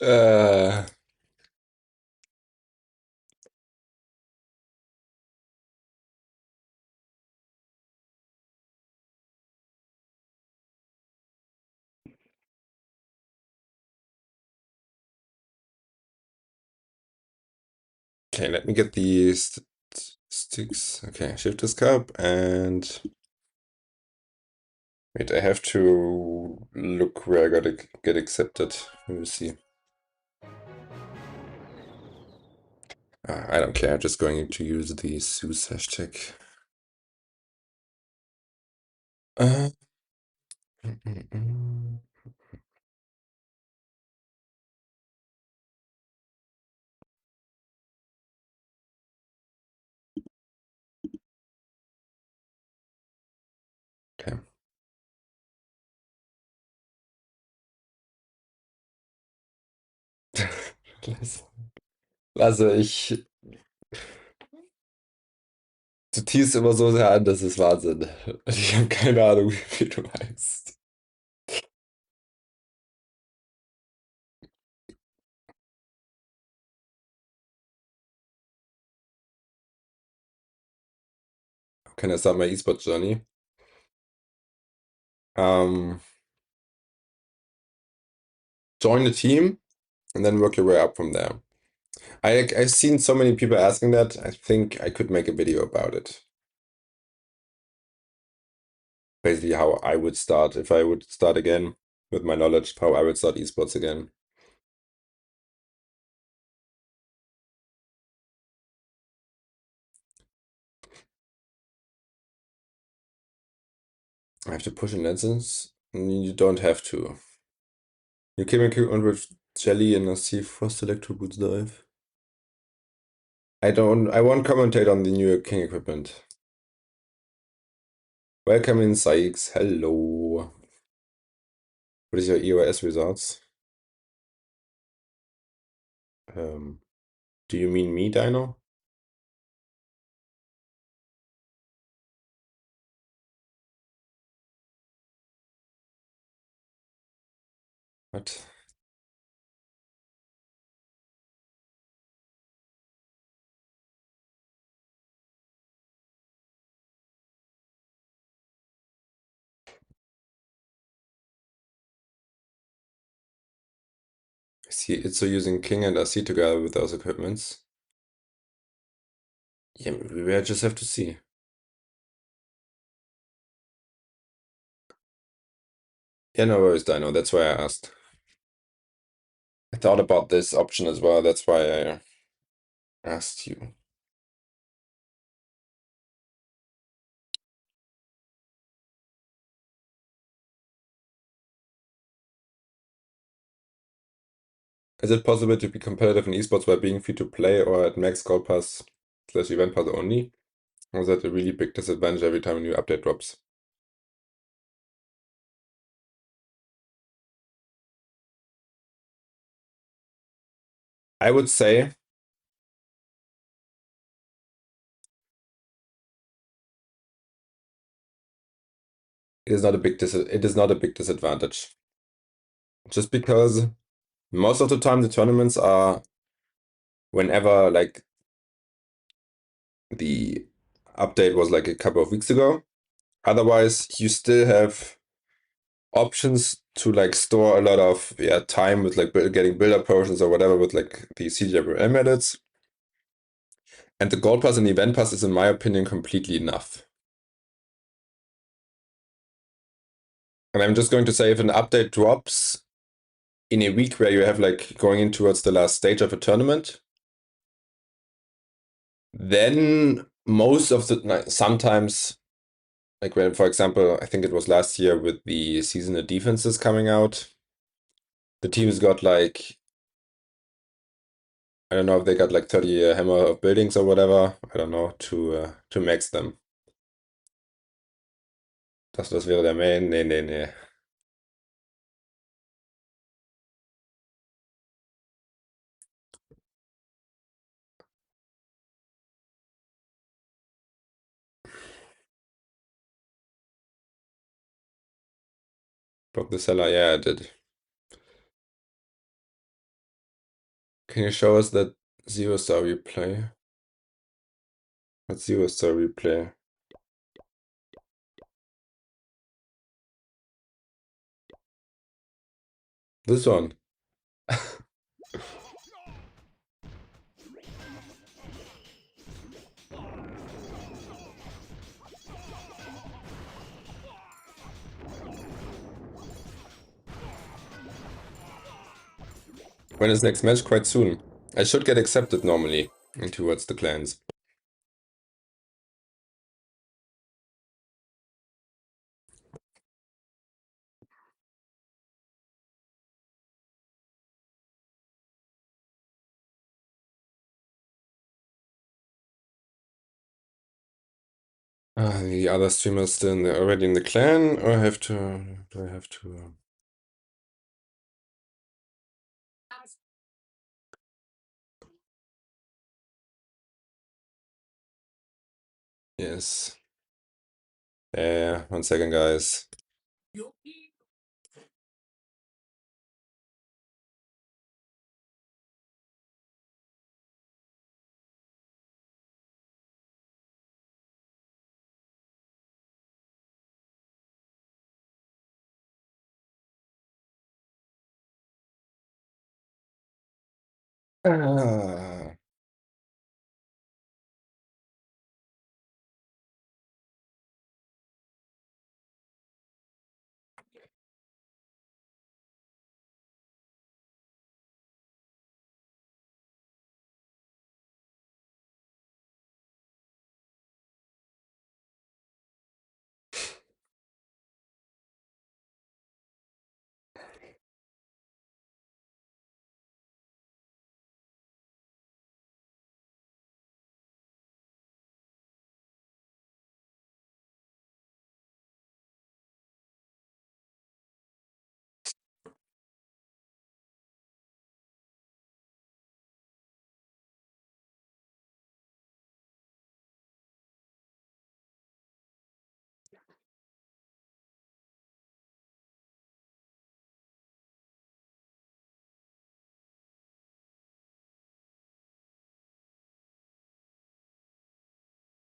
uh, okay, let me get the Sticks. Okay, shift this cup and wait, I have to look where I gotta get accepted. Let me see. I don't care, I'm just going to use the ZOOS hashtag. Uh, mm, mm, mm. Okay. Also du teast immer so sehr an, das ist Wahnsinn. Ich habe keine Ahnung, wie viel du meinst. Can I start my esports journey? Um, join the team and then work your way up from there. I've seen so many people asking that. I think I could make a video about it. Basically, how I would start if I would start again with my knowledge, how I would start esports again. I have to push in lessons. You don't have to. You came in with Jelly and a C Frost Electro Boots dive. I won't commentate on the new King equipment. Welcome in Sykes. Hello. What is your EOS results? Do you mean me, Dino? What? See, it's so using King and RC together with those equipments. Yeah, we just have to see. Yeah, no worries, Dino. That's why I asked. I thought about this option as well. That's why I asked you. Is it possible to be competitive in esports by being free to play or at max gold pass / event pass only? Or is that a really big disadvantage every time a new update drops? I would say it is not a big disadvantage. Just because most of the time the tournaments are whenever like the update was like a couple of weeks ago. Otherwise, you still have options to like store a lot of time with like getting builder potions or whatever with like the CWM edits. And the gold pass and event pass is, in my opinion, completely enough. And I'm just going to say if an update drops in a week where you have like going in towards the last stage of a tournament, then most of the sometimes like when, for example, I think it was last year with the seasonal defenses coming out, the teams got like I don't know if they got like 30 hammer of buildings or whatever. I don't know to max them. Das wäre der Main. Nee, nee, nee. Broke the cellar. Yeah, I did. Can you show us that zero star replay? What zero star replay? This one. When is next match? Quite soon. I should get accepted normally towards the clans. The other streamers still already in the clan, or do I have to? Yes. Yeah, 1 second, guys. Ah.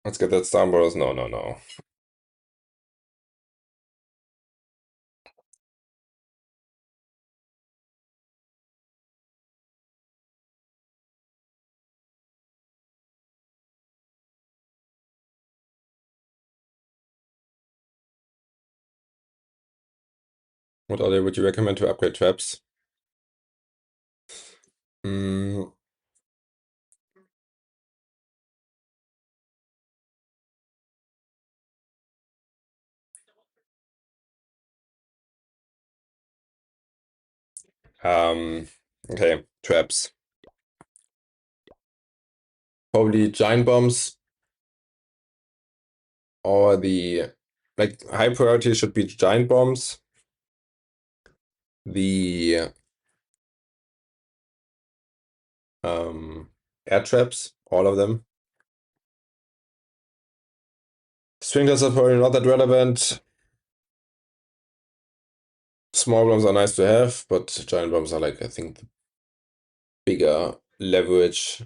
Let's get that Star Wars. No, no, no. What order would you recommend to upgrade traps? Mm, um, okay, traps. Probably giant bombs, or the like high priority should be giant bombs. The air traps, all of them. Sprinklers are probably not that relevant. Small bombs are nice to have, but giant bombs are like, I think, the bigger leverage.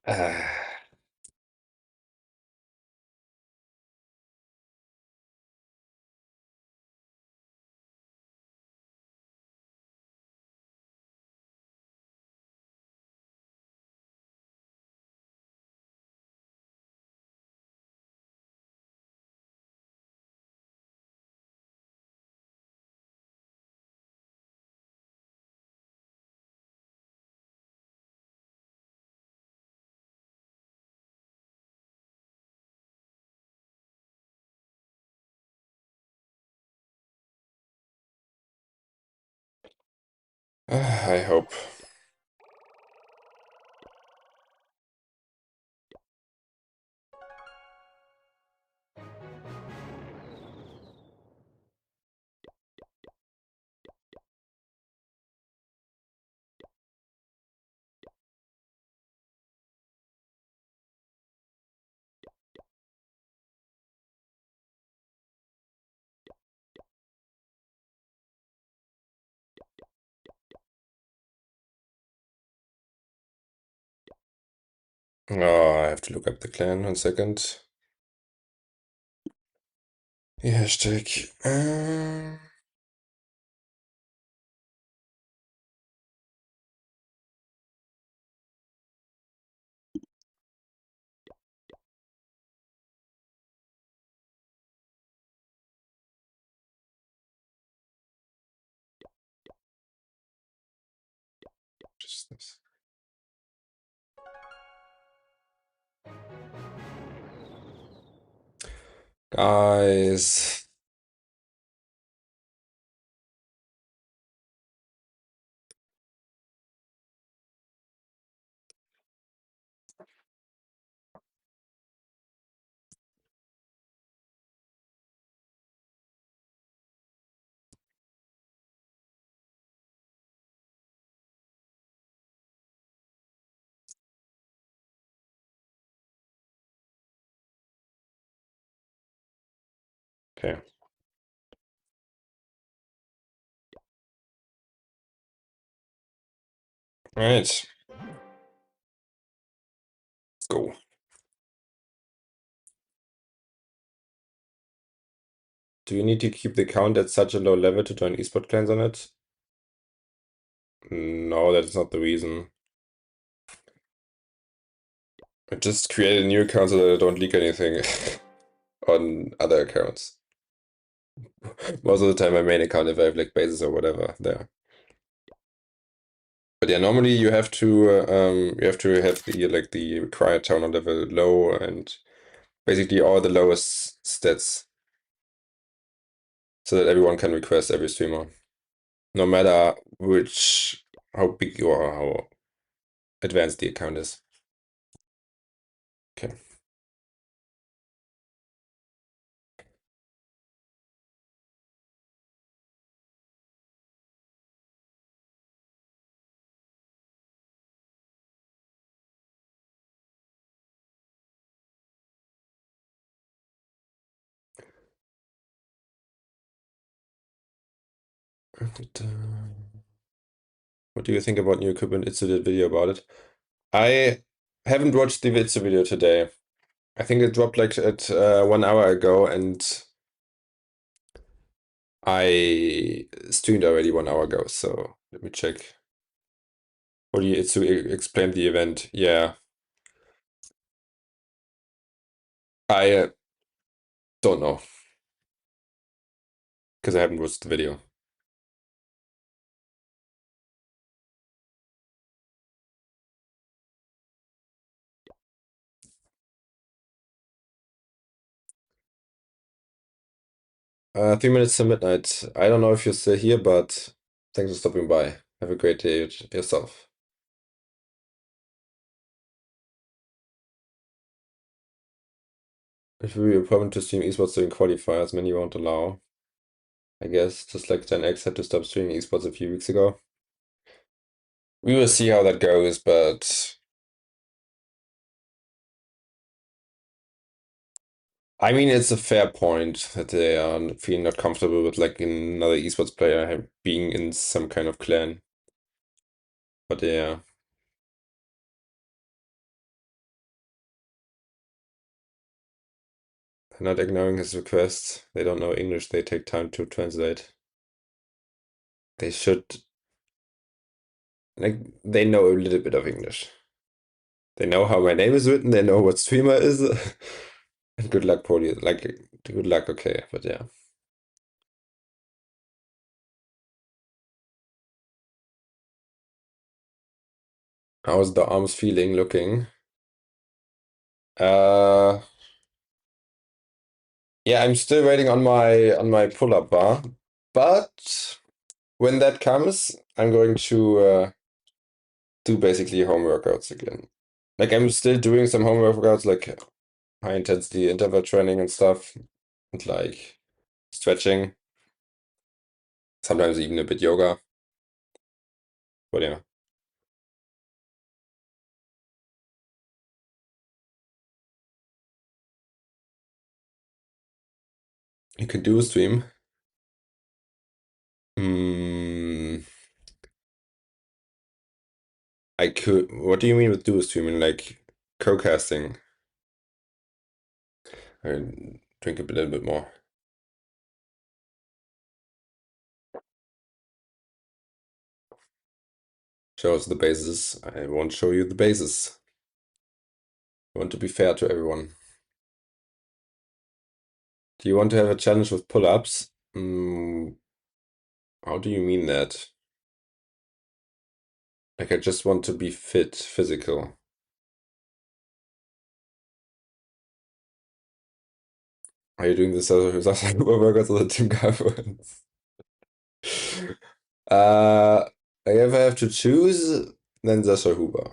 Ah. I hope. Oh, I have to look up the clan. 1 second. The hashtag. Just this. Guys. Okay. All right. Let's go. Do you need to keep the count at such a low level to join esport clans on it? No, that's not the reason. I just create a new account so that I don't leak anything on other accounts. Most of the time, my main account, if I have like bases or whatever, there. But yeah, normally you have to have the required town level low and basically all the lowest stats, so that everyone can request every streamer, no matter how big or how advanced the account is. Okay. What do you think about new equipment? Itsu did video about it. I haven't watched the Itsu video today. I think it dropped like at 1 hour ago, and I streamed already 1 hour ago. So let me check. What do you Itsu explain the event? Yeah, I don't know because I haven't watched the video. Three minutes to midnight. I don't know if you're still here, but thanks for stopping by. Have a great day yourself. It will be a problem to stream esports during qualifiers. Many won't allow. I guess just like Gen X had to stop streaming esports a few weeks ago. We will see how that goes, but I mean, it's a fair point that they are feeling not comfortable with like another esports player being in some kind of clan. But yeah, they're not ignoring his requests. They don't know English. They take time to translate. They should, like, they know a little bit of English. They know how my name is written. They know what streamer is. And good luck, Poli. Like, good luck, okay. But yeah. How's the arms feeling looking? Uh, yeah, I'm still waiting on my pull-up bar, but when that comes, I'm going to do basically home workouts again. Like I'm still doing some home workouts, like high intensity interval training and stuff, and like stretching. Sometimes even a bit yoga. But yeah, you can do a stream. Hmm, I could. What do you mean with do a streaming? Like co-casting. I drink a little bit more. Show us the bases. I won't show you the bases. I want to be fair to everyone. Do you want to have a challenge with pull-ups? How do you mean that? Like, I just want to be fit, physical. Are you doing this as workouts or the team conference? If I have to choose, then Sascha Huber.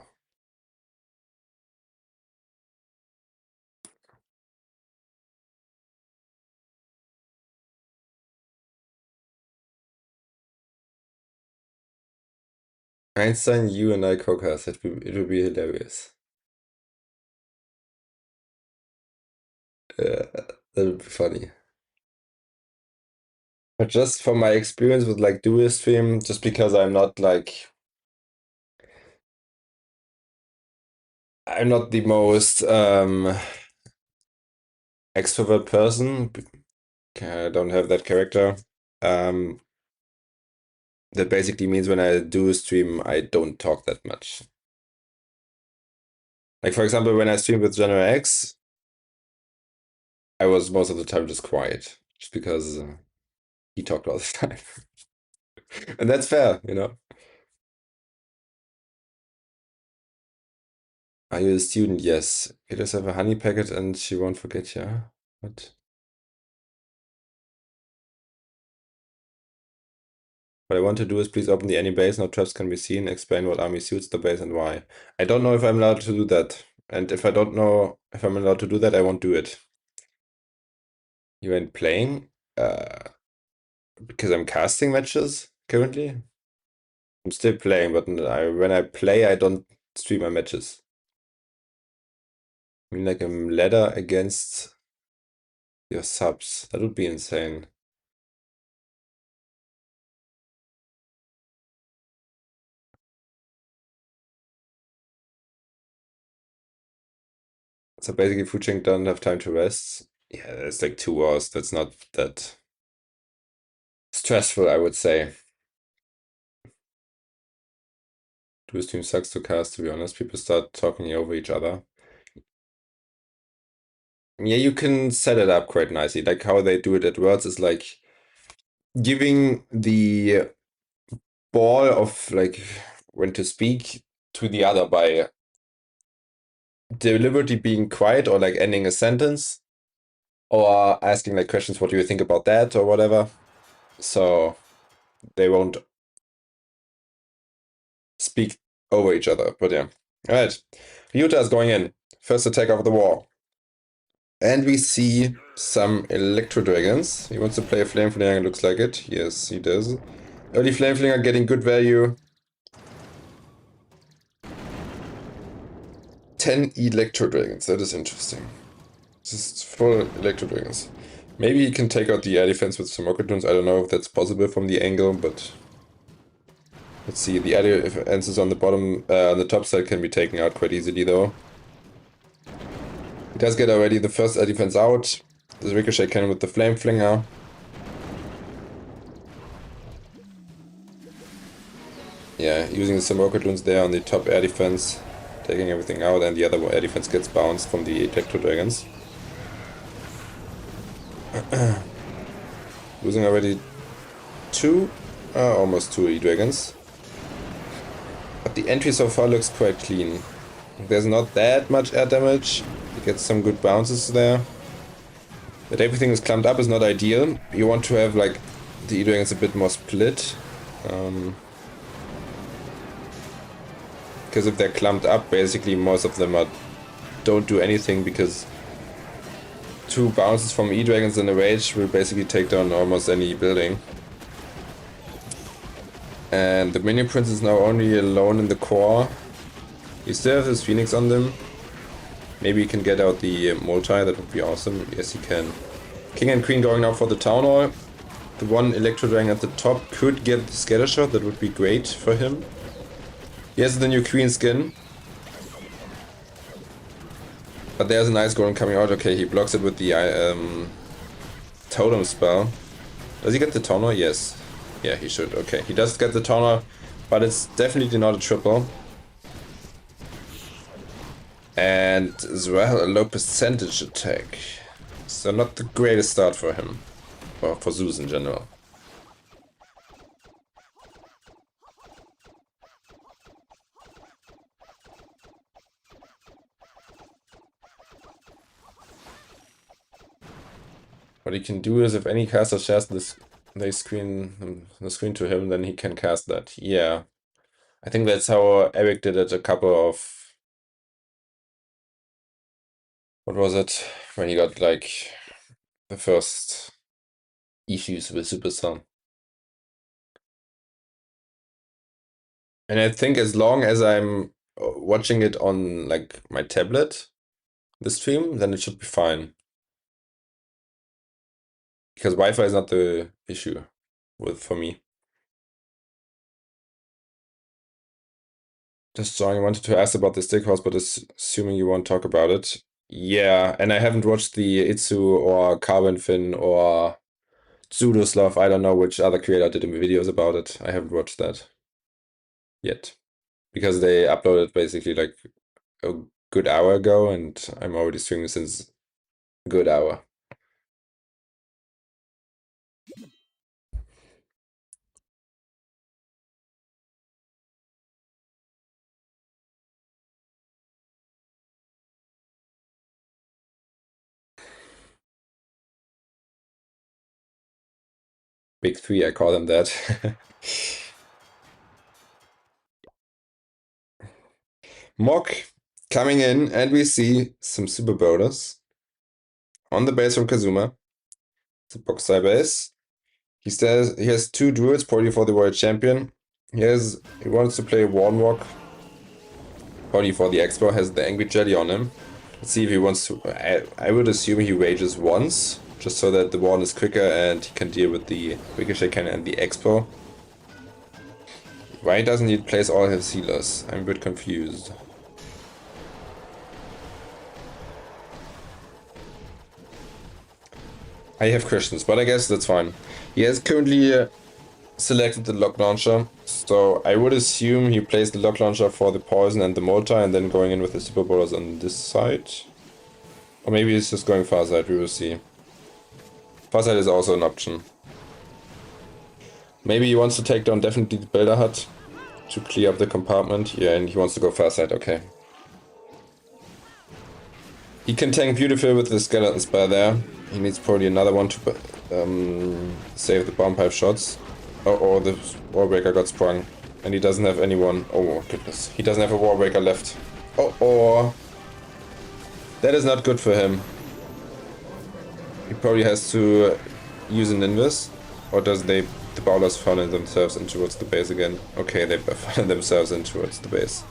Einstein, you and I co-cast. It would be hilarious. That would be funny. But just from my experience with like dual stream, just because I'm not the most extrovert person. I don't have that character. That basically means when I do a stream, I don't talk that much. Like, for example, when I streamed with General X, I was most of the time just quiet, just because he talked all the time. And that's fair, you know? Are you a student? Yes. You just have a honey packet and she won't forget you. What? What I want to do is please open the any base, no traps can be seen, explain what army suits the base and why. I don't know if I'm allowed to do that. And if I don't know if I'm allowed to do that, I won't do it. You ain't playing? Because I'm casting matches currently? I'm still playing, but when I play, I don't stream my matches. I mean, like a ladder against your subs. That would be insane. So basically, FuChing doesn't have time to rest. Yeah, it's like 2 hours. That's not that stressful, I would say. Dual stream sucks to cast, to be honest. People start talking over each other. Yeah, you can set it up quite nicely. Like how they do it at Worlds is like giving the ball of like when to speak to the other by deliberately being quiet or like ending a sentence or asking like questions, what do you think about that or whatever. So they won't speak over each other. But yeah. Alright. Ryuta is going in. First attack of the war. And we see some Electro Dragons. He wants to play a Flame Flinger, looks like it. Yes, he does. Early Flame Flinger getting good value. 10 Electro Dragons, that is interesting. This is full Electro Dragons. Maybe he can take out the air defense with some Rocket Drones. I don't know if that's possible from the angle, but let's see. The air defenses on the bottom, on the top side can be taken out quite easily though. He does get already the first air defense out. The Ricochet cannon with the Flame Flinger. Yeah, using some Rocket Drones there on the top air defense, taking everything out, and the other air defense gets bounced from the Electro Dragons. Losing already almost 2 E-Dragons. But the entry so far looks quite clean. There's not that much air damage. You get some good bounces there. That everything is clumped up is not ideal. You want to have like the E-Dragons a bit more split. Because if they're clumped up, basically most of them don't do anything, because 2 bounces from E-Dragons in a rage will basically take down almost any building. And the Minion Prince is now only alone in the core. He still has his Phoenix on them. Maybe he can get out the multi, that would be awesome. Yes, he can. King and Queen going now for the Town Hall. The one Electro Dragon at the top could get the Scatter Shot, that would be great for him. He has the new Queen skin. But there's an Ice Golem coming out. Okay, he blocks it with the Totem spell. Does he get the Toner? Yes. Yeah, he should. Okay, he does get the Toner, but it's definitely not a triple. And as well, a low percentage attack. So not the greatest start for him. Or for ZOOS in general. What he can do is if any caster shares this, they screen the screen to him, then he can cast that. Yeah. I think that's how Eric did it a couple of... What was it? When he got like the first issues with Supercell. And I think as long as I'm watching it on like my tablet, the stream, then it should be fine. Because Wi-Fi is not the issue for me. Just so I wanted to ask about the Steakhouse, but assuming you won't talk about it. Yeah, and I haven't watched the Itsu or Carbon Fin or Pseudoslav. I don't know which other creator did videos about it. I haven't watched that yet. Because they uploaded basically like a good hour ago, and I'm already streaming since a good hour. Big three, I call them that. Mock coming in, and we see some super bowlers on the base from Kazuma. It's a Boxai base. He says he has two druids, probably for the world champion. He wants to play Warnwalk, probably for the expo, has the Angry Jelly on him. Let's see if he wants to. I would assume he rages once, just so that the Warn is quicker and he can deal with the Ricochet Cannon and the expo. Why doesn't he place all his healers? I'm a bit confused. I have questions, but I guess that's fine. He has currently selected the lock launcher, so I would assume he plays the lock launcher for the poison and the mortar, and then going in with the super bowlers on this side. Or maybe he's just going far side, we will see. Far side is also an option. Maybe he wants to take down definitely the builder hut to clear up the compartment. Yeah, and he wants to go far side, okay. He can tank beautiful with the skeleton spell there. He needs probably another one to save the bomb pipe shots. Oh, the warbreaker got sprung. And he doesn't have anyone. Oh goodness. He doesn't have a warbreaker left. Oh. That is not good for him. He probably has to use an invis. Or does the bowlers funnel themselves in towards the base again? Okay, they funnel themselves in towards the base.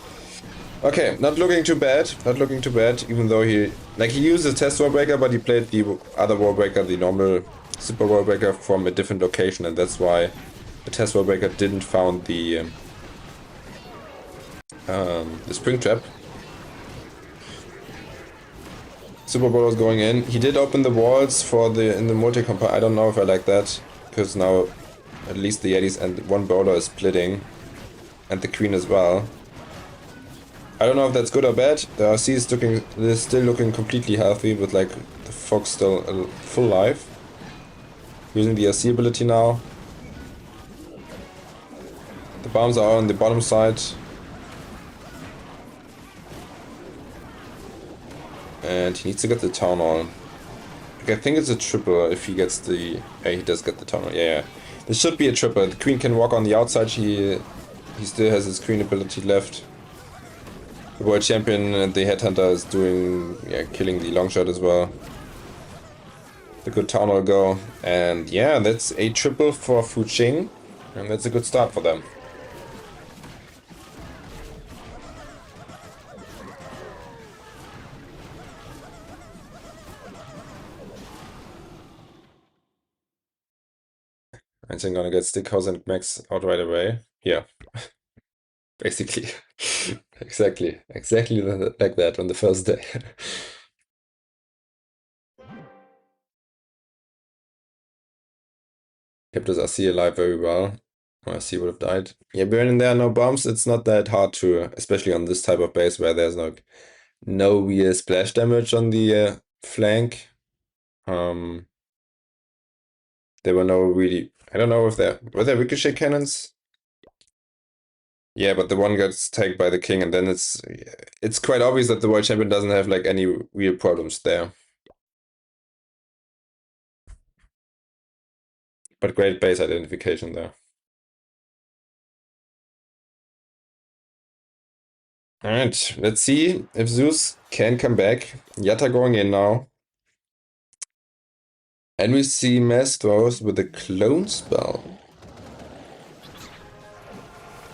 Okay, not looking too bad. Not looking too bad, even though he used a test warbreaker, but he played the other warbreaker, the normal super warbreaker, from a different location, and that's why the test warbreaker didn't found the spring trap. Super bowlers going in. He did open the walls for in the multi-compa. I don't know if I like that, because now at least the Yetis and one bowler is splitting, and the queen as well. I don't know if that's good or bad. The RC is still looking completely healthy, with like the Fox still full life. Using the RC ability now. The bombs are on the bottom side. And he needs to get the town hall. I think it's a triple if he gets the... Yeah, he does get the town hall. Yeah. This should be a triple. The queen can walk on the outside. He still has his queen ability left. The world champion and the headhunter is killing the long shot as well. The good town hall go. And yeah, that's a triple for FuChing. And that's a good start for them. I think I'm gonna get Stickhouse and Max out right away. Yeah. Basically. Exactly like that on the first day. Kept his RC alive very well. Or RC would have died. Yeah, when there are no bombs, it's not that hard to, especially on this type of base where there's no real splash damage on the flank. There were no really. I don't know if were there ricochet cannons. Yeah, but the one gets tagged by the king, and then it's quite obvious that the world champion doesn't have like any real problems there. But great base identification there. Alright, let's see if ZOOS can come back. Yatta going in now. And we see mass throws with a clone spell.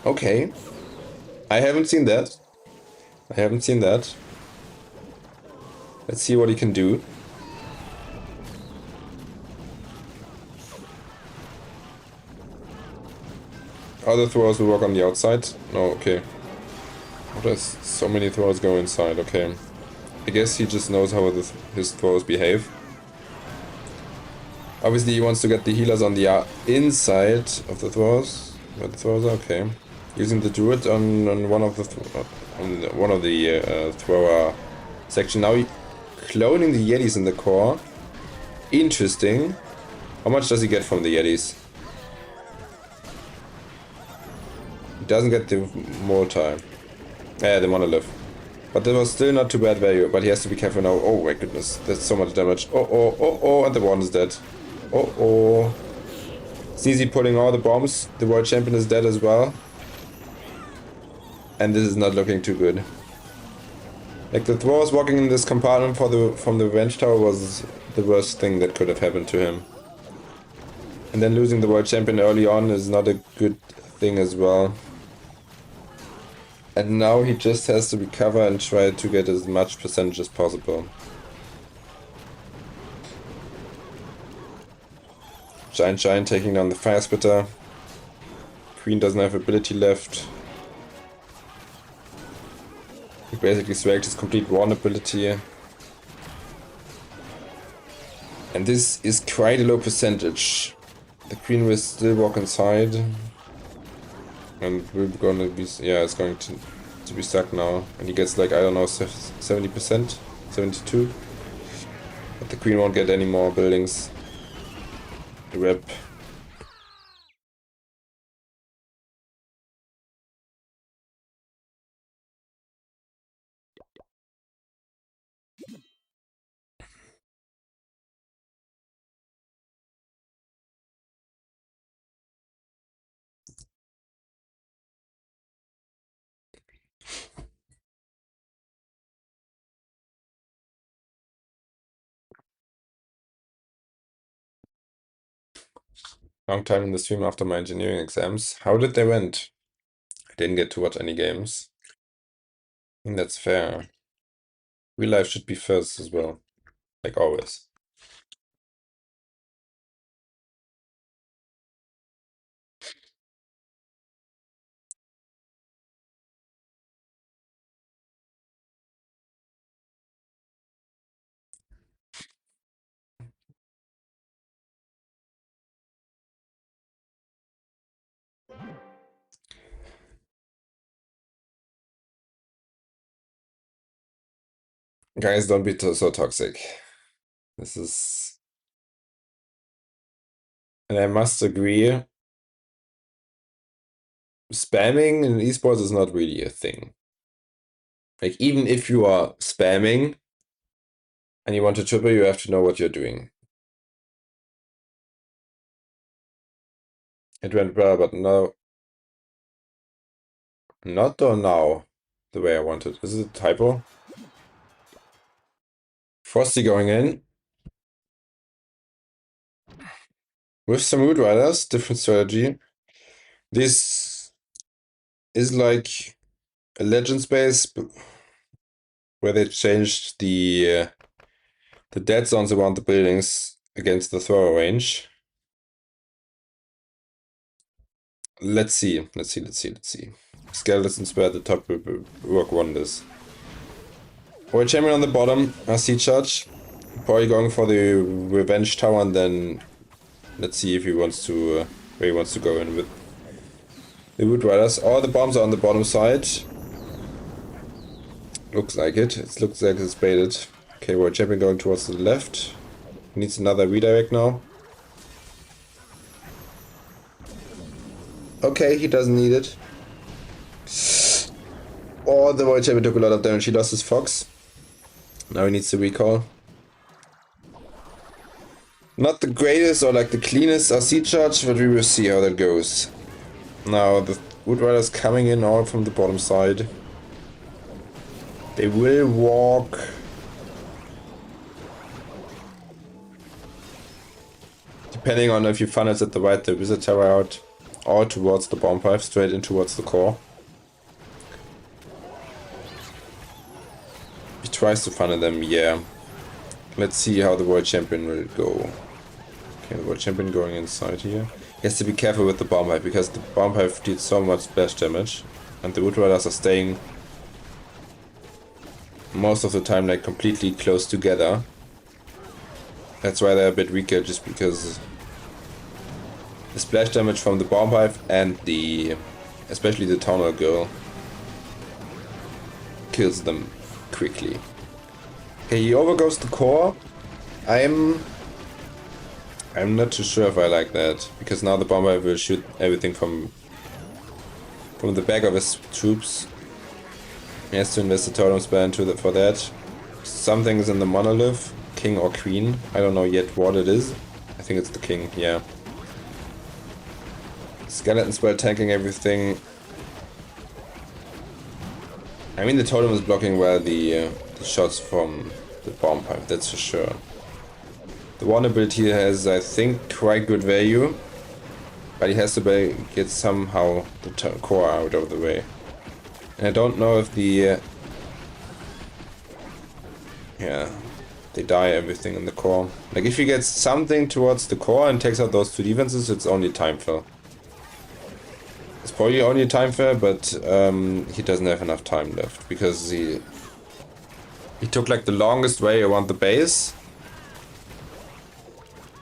Okay. I haven't seen that. I haven't seen that. Let's see what he can do. Other throwers will work on the outside. No, okay. There's so many throwers go inside, okay. I guess he just knows how his throwers behave. Obviously he wants to get the healers on the inside of the throwers. Where the throwers are, okay. Using the druid on one of the thrower section. Now he cloning the Yetis in the core. Interesting. How much does he get from the Yetis? He doesn't get the multi. Yeah, the monolith. But that was still not too bad value, but he has to be careful now. Oh my goodness, that's so much damage. Oh, and the one is dead. Oh. Sneezy pulling all the bombs. The world champion is dead as well. And this is not looking too good. Like, the throwers walking in this compartment from the revenge tower was the worst thing that could have happened to him. And then losing the world champion early on is not a good thing as well. And now he just has to recover and try to get as much percentage as possible. Giant taking down the fire spitter. Queen doesn't have ability left. He basically swagged his complete one ability. And this is quite a low percentage. The queen will still walk inside. And we're gonna be, yeah, it's going to be stuck now. And he gets like, I don't know, 70%? 72%? But the queen won't get any more buildings. Rip. Long time in the stream after my engineering exams. How did they went? I didn't get to watch any games. I think that's fair. Real life should be first as well. Like always. Guys, don't be so toxic. This is... And I must agree, spamming in esports is not really a thing. Like, even if you are spamming and you want to triple, you have to know what you're doing. It went well, but no. Not or now, the way I wanted. Is it a typo? Frosty going in. With some Root Riders, different strategy. This is like a legend space where they changed the dead zones around the buildings against the thrower range. Let's see. Skeletons were at the top will work wonders. World champion on the bottom, RC charge. Probably going for the revenge tower and then Let's see if he wants to, where he wants to go in with the Wood Riders. All the bombs are on the bottom side. Looks like it. It looks like it's baited. Okay, World Champion going towards the left. Needs another redirect now. Okay, he doesn't need it. Oh, the World Champion took a lot of damage. He lost his Fox. Now he needs to recall. Not the greatest or like the cleanest RC charge, but we will see how that goes. Now the Wood Riders coming in all from the bottom side. They will walk. Depending on if you funnel at the right, the Wizard Tower out, or towards the bomb pipe, straight in towards the core. He tries to funnel them, yeah. Let's see how the World Champion will go. Okay, the World Champion going inside here. He has to be careful with the bomb pipe, because the bomb pipe deals so much splash damage. And the Wood Riders are staying most of the time like completely close together. That's why they're a bit weaker, just because the splash damage from the bomb pipe and the, especially the Tunnel Girl, kills them quickly. Okay, he overgoes the core. I'm not too sure if I like that, because now the bomb pipe will shoot everything from the back of his troops. He has to invest the totem spell into for that. Something's in the monolith. King or queen. I don't know yet what it is. I think it's the king, yeah. Skeleton spell tanking everything. I mean, the totem is blocking well the shots from the bomb pipe, that's for sure. The one ability has, I think, quite good value. But he has to get somehow the core out of the way. And I don't know if the... yeah, they die everything in the core. Like, if he gets something towards the core and takes out those two defenses, it's only time fill. It's probably only a time fill, but he doesn't have enough time left. Because he took, like, the longest way around the base.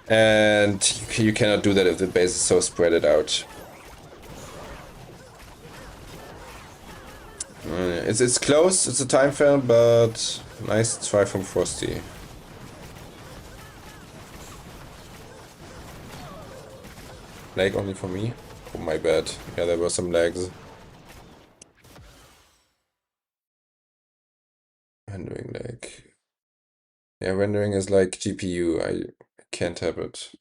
And you cannot do that if the base is so spread out. It's close, it's a time fail, but nice try from Frosty. Lag only for me? Oh, my bad. Yeah, there were some lags. Rendering lag. Yeah, rendering is like GPU. I can't have it.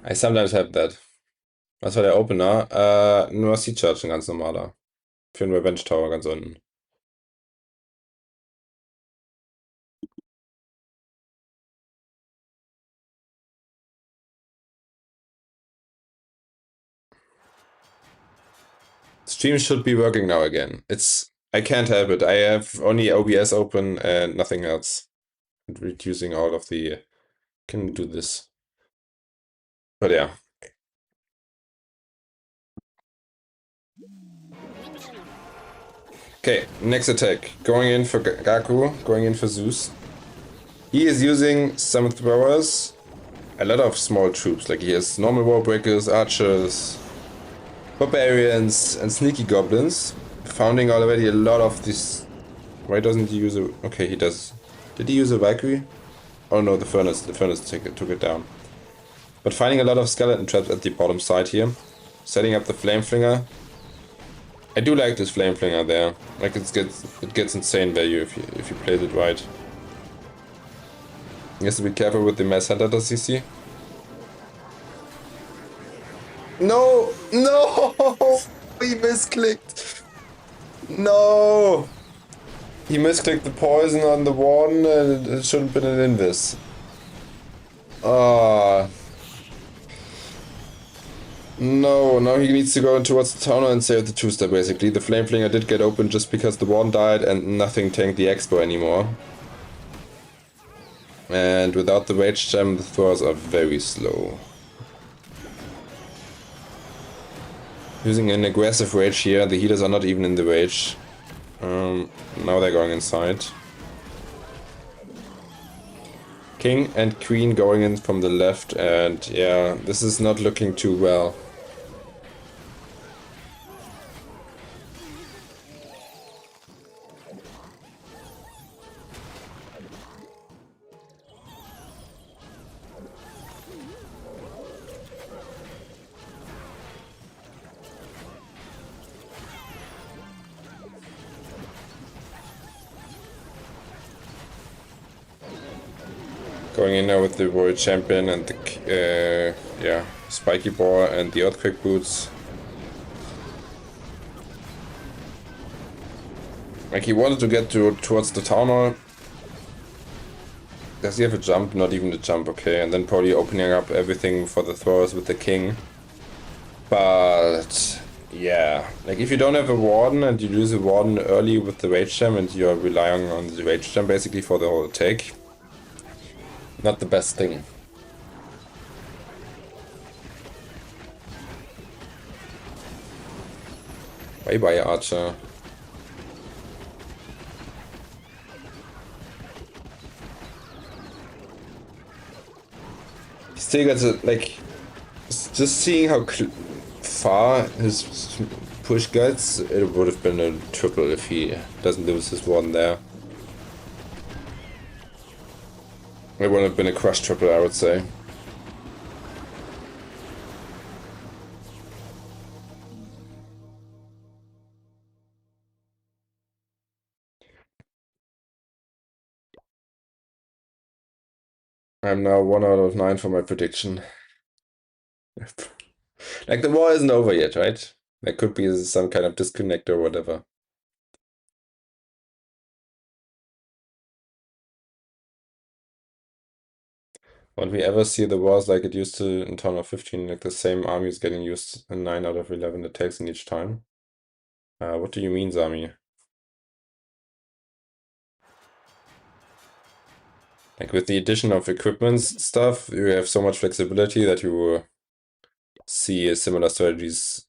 I sometimes have that. Was war der Opener? Nur Sea Charge, ein ganz normaler. Für den Revenge Tower ganz unten. Stream should be working now again. I can't help it. I have only OBS open and nothing else. And reducing all of the... Can do this. But yeah. Okay, next attack. Going in for Gaku, going in for ZOOS. He is using some throwers. A lot of small troops. Like he has normal wall breakers, archers, barbarians, and sneaky goblins. Founding already a lot of these. Why doesn't he use a... Okay, he does. Did he use a Valkyrie? Oh no, the furnace. The furnace took it down. But finding a lot of skeleton traps at the bottom side here. Setting up the flame flinger. I do like this flame flinger there. Like it gets insane value if you played it right. He has to be careful with the mass hunter, does he see? No! No! He misclicked! No! He misclicked the poison on the one and it shouldn't have been an invis. Ah. No, now he needs to go towards the tower and save the 2-star basically. The Flame Flinger did get open just because the one died and nothing tanked the Expo anymore. And without the Rage Gem, the Thors are very slow. Using an aggressive Rage here, the healers are not even in the Rage. Now they're going inside. King and Queen going in from the left, and yeah, this is not looking too well. Going in now with the World Champion and the yeah, Spiky Boar and the Earthquake Boots. Like he wanted to get towards the town hall. Does he have a jump? Not even a jump, okay. And then probably opening up everything for the throwers with the king. But yeah, like if you don't have a warden and you lose a warden early with the rage gem and you're relying on the rage gem basically for the whole attack, not the best thing. Bye bye, Archer. He still gets it, like, just seeing how far his push gets, it would have been a triple if he doesn't lose his one there. It would have been a crush triple, I would say. I'm now 1 out of 9 for my prediction. Like, the war isn't over yet, right? There could be some kind of disconnect or whatever. Won't we ever see the wars like it used to in Town of 15, like the same armies getting used in 9 out of 11 attacks in each time? What do you mean, Zami? Like with the addition of equipment stuff, you have so much flexibility that you see similar strategies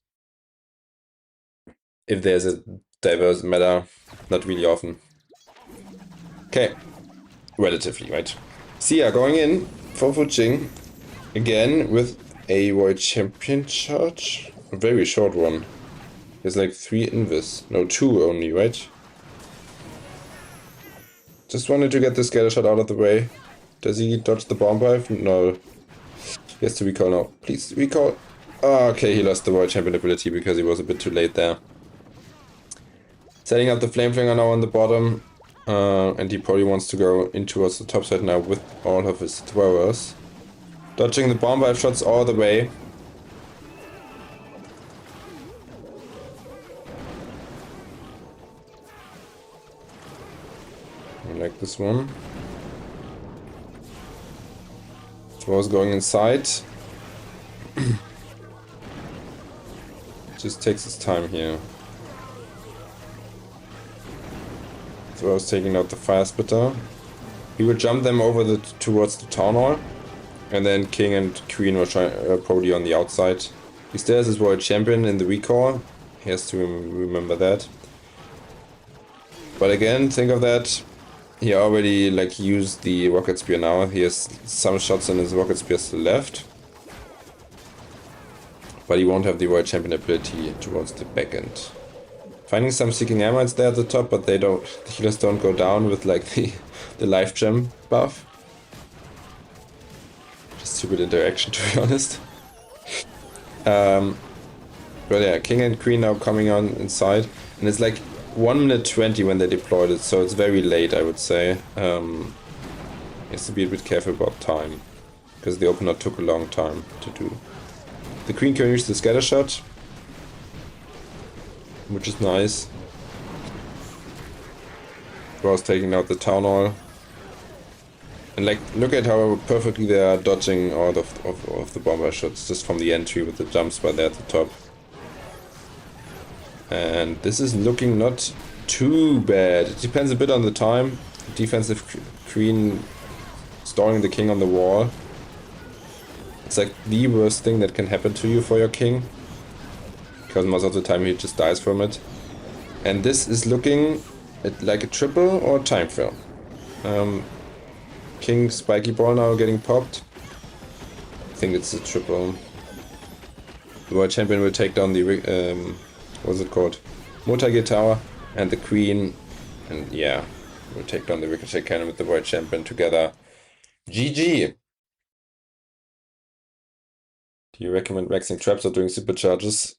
if there's a diverse meta, not really often. Okay, relatively, right? Sia going in for FuChing again with a World Champion charge. A very short one. There's like 3 invis. No, 2 only, right? Just wanted to get the scatter shot out of the way. Does he dodge the bomb dive? No. He has to recall now. Please recall. Oh, okay, he lost the World Champion ability because he was a bit too late there. Setting up the Flame Flinger now on the bottom. And he probably wants to go in towards the top side now with all of his throwers. Dodging the bomb dive shots all the way. I like this one. Throwers going inside. Just takes his time here. Throwers taking out the fire spitter. He would jump them over towards the town hall. And then King and Queen were probably on the outside. He still has his World Champion in the recall. He has to remember that. But again, think of that. He already like used the Rocket Spear now. He has some shots in his Rocket Spear still left. But he won't have the World Champion ability towards the back end. Finding some Seeking Ammonites there at the top, but they don't. The healers don't go down with like the life gem buff. Just stupid interaction, to be honest. But yeah, King and Queen now coming on inside, and it's like 1 minute 20 when they deployed it, so it's very late, I would say. He has to be a bit careful about time, because the opener took a long time to do. The Queen can use the scatter shot, which is nice. Was taking out the town hall. And like, look at how perfectly they are dodging out of the bomber shots just from the entry with the jump spot there at the top. And this is looking not too bad. It depends a bit on the time. Defensive queen stalling the king on the wall. It's like the worst thing that can happen to you for your king, because most of the time he just dies from it. And this is looking like a triple or time fill. King spiky ball now getting popped. I think it's a triple. The world champion will take down the what's it called? Motage tower and the queen, and yeah, we'll take down the ricochet cannon with the world champion together. GG. Do you recommend maxing traps or doing supercharges?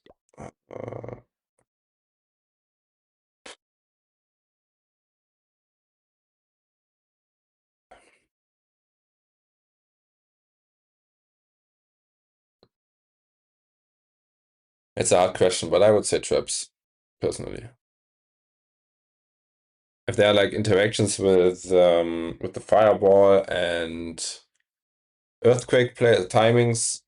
It's a hard question, but I would say traps, personally. If there are like interactions with the fireball and earthquake play timings,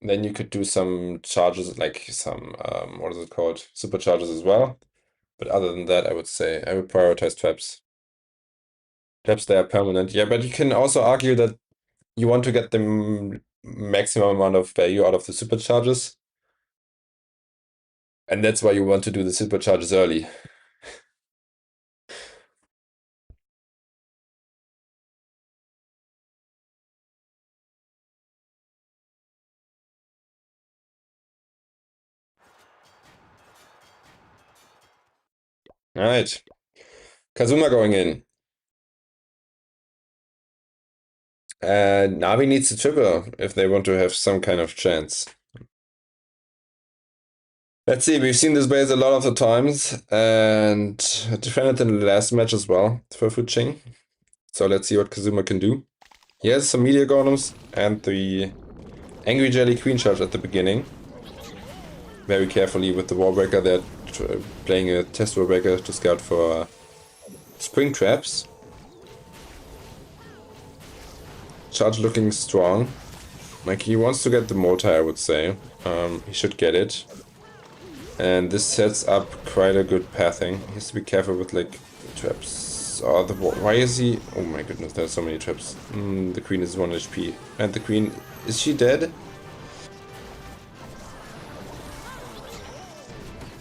then you could do some charges, like some what is it called, supercharges as well. But other than that, I would say I would prioritize traps. Traps, they are permanent. Yeah, but you can also argue that you want to get the maximum amount of value out of the supercharges, and that's why you want to do the supercharges early. All right, Kazuma going in. Navi needs to triple if they want to have some kind of chance. Let's see, we've seen this base a lot of the times, and defended in the last match as well for FuChing. So let's see what Kazuma can do. He has some meteor golems and the Angry Jelly Queen charge at the beginning. Very carefully with the Warbreaker, they're playing a test Warbreaker to scout for spring traps. Charge looking strong. Like, he wants to get the mortar, I would say. He should get it. And this sets up quite a good pathing. He has to be careful with, like, traps. Oh, why is he... Oh my goodness, there's so many traps. The queen is 1 HP. And the queen... Is she dead?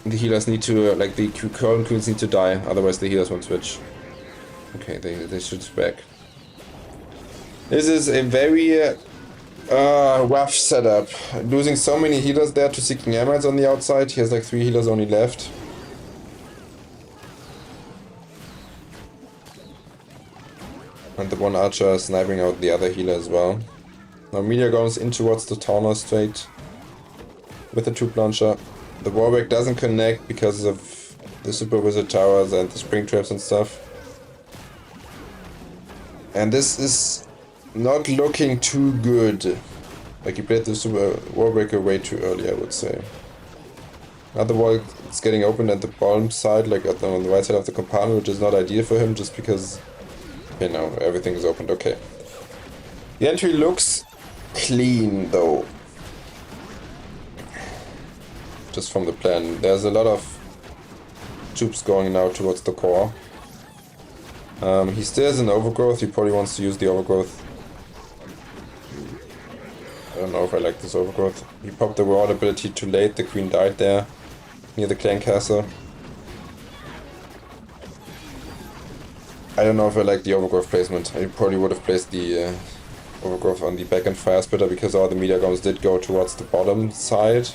The healers need to... like, the current queens need to die. Otherwise the healers won't switch. Okay, they should back. This is a very... rough setup. Losing so many healers there to Seeking Emeralds on the outside. He has like 3 healers only left. And the one archer sniping out the other healer as well. Now Meteor goes in towards the Tauner straight with the tube launcher. The Warwick doesn't connect because of the Super Wizard towers and the spring traps and stuff. And this is not looking too good. Like, he played the Super Warbreaker way too early, I would say. Now the wall is getting opened at the bottom side, like on the right side of the compartment, which is not ideal for him, just because... Okay, now everything is opened, okay. The entry looks clean, though. Just from the plan. There's a lot of tubes going now towards the core. He still has an overgrowth, he probably wants to use the overgrowth. I don't know if I like this overgrowth. He popped the ward ability too late, the queen died there, near the clan castle. I don't know if I like the overgrowth placement. I probably would have placed the overgrowth on the back-end fire splitter, because all the meteor guns did go towards the bottom side.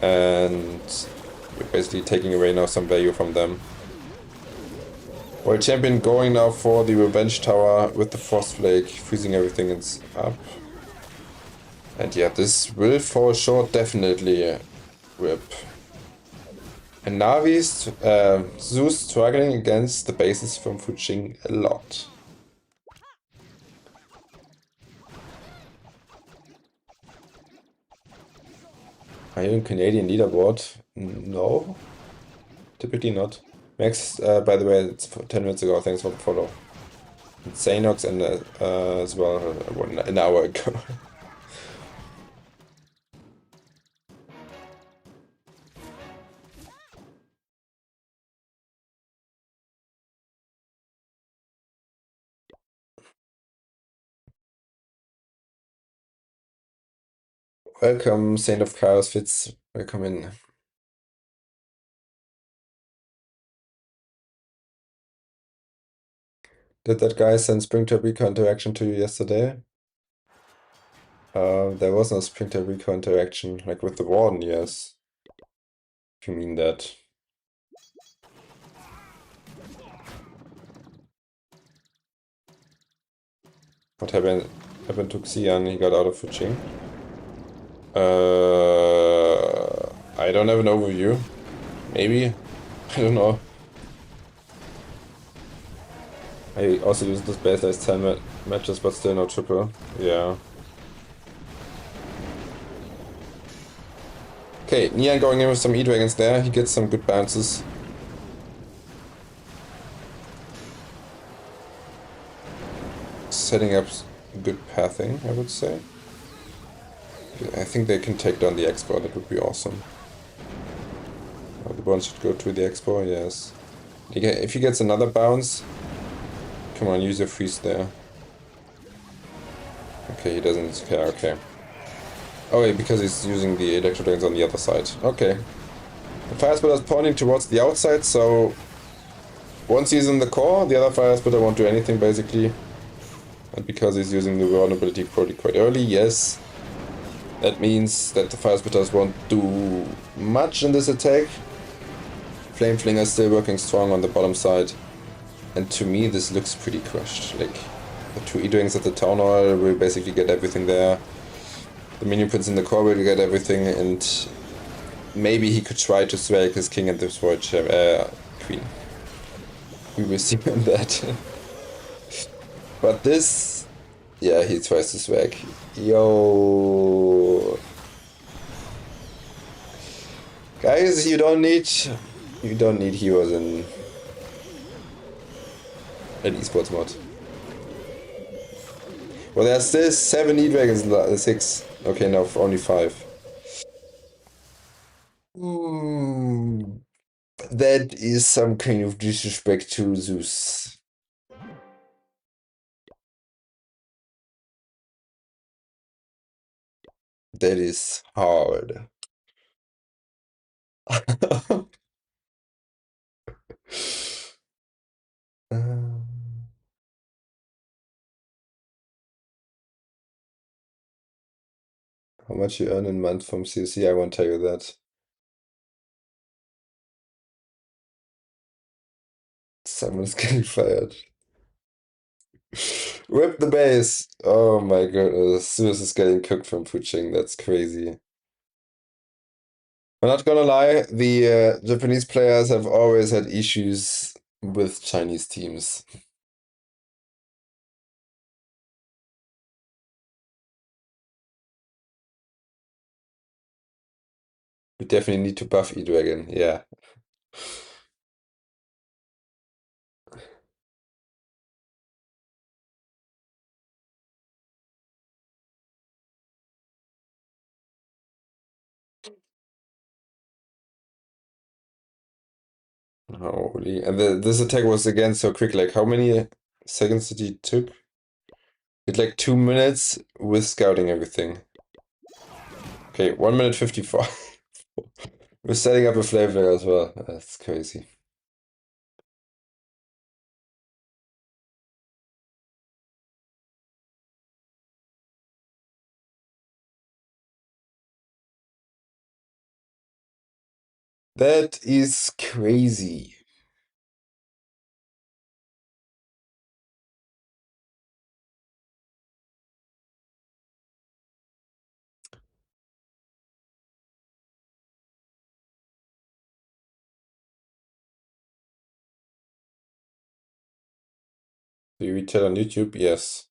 And we're basically taking away now some value from them. World champion going now for the revenge tower with the frost flake, freezing everything is up. And yeah, this will fall short, definitely. Rip. And Navi's ZOOS struggling against the bases from FuChing a lot. Are you in Canadian leaderboard? No. Typically not. Max, by the way, it's 10 minutes ago. Thanks for the follow. Xanox and as well an hour ago. Welcome, Saint of Chaos Fitz. Welcome in. Did that guy send Spring Reco interaction to you yesterday? There was no Spring Reco interaction, like with the Warden, yes. If you mean that. What happened to Xian? He got out of FuChing. I don't have an overview. Maybe. I don't know. I also used this base as 10 matches, but still no triple. Yeah. Okay, Nian going in with some E-Dragons there. He gets some good bounces. Setting up good pathing, I would say. I think they can take down the Expo. That would be awesome. Oh, the one should go to the Expo, yes. If he gets another bounce... Come on, use your freeze there. Okay, he doesn't care, okay. Oh wait, because he's using the Electro Dragons on the other side. Okay. The Fire Splitter is pointing towards the outside, so... Once he's in the core, the other Fire Splitter won't do anything, basically. And because he's using the vulnerability probably quite early, yes. That means that the Fire Spitters won't do much in this attack. Flame Flinger is still working strong on the bottom side. And to me, this looks pretty crushed. Like, the two E-Dragons at the Town Hall will basically get everything there. The Minion Prince in the core will get everything, and maybe he could try to swag his king and destroy queen. We will see on that. But this... Yeah, he tries to swag. Yo... Guys, you don't need heroes in an esports mod. Well, there's still 7 E-Dragons, 6. Okay, no, only 5. Ooh, that is some kind of disrespect to ZOOS. That is hard. Um, how much you earn in a month from CSC, I won't tell you that. Someone's getting fired. Rip the base! Oh my goodness, ZOOS is getting cooked from FuChing, that's crazy. I'm not gonna lie, the Japanese players have always had issues with Chinese teams. We definitely need to buff E-Dragon, yeah. Holy, and this attack was again so quick, like how many seconds did he took? It like 2 minutes with scouting everything. Okay, 1 minute 54. We're setting up a flavor as well. That's crazy. That is crazy. Do you retell on YouTube? Yes.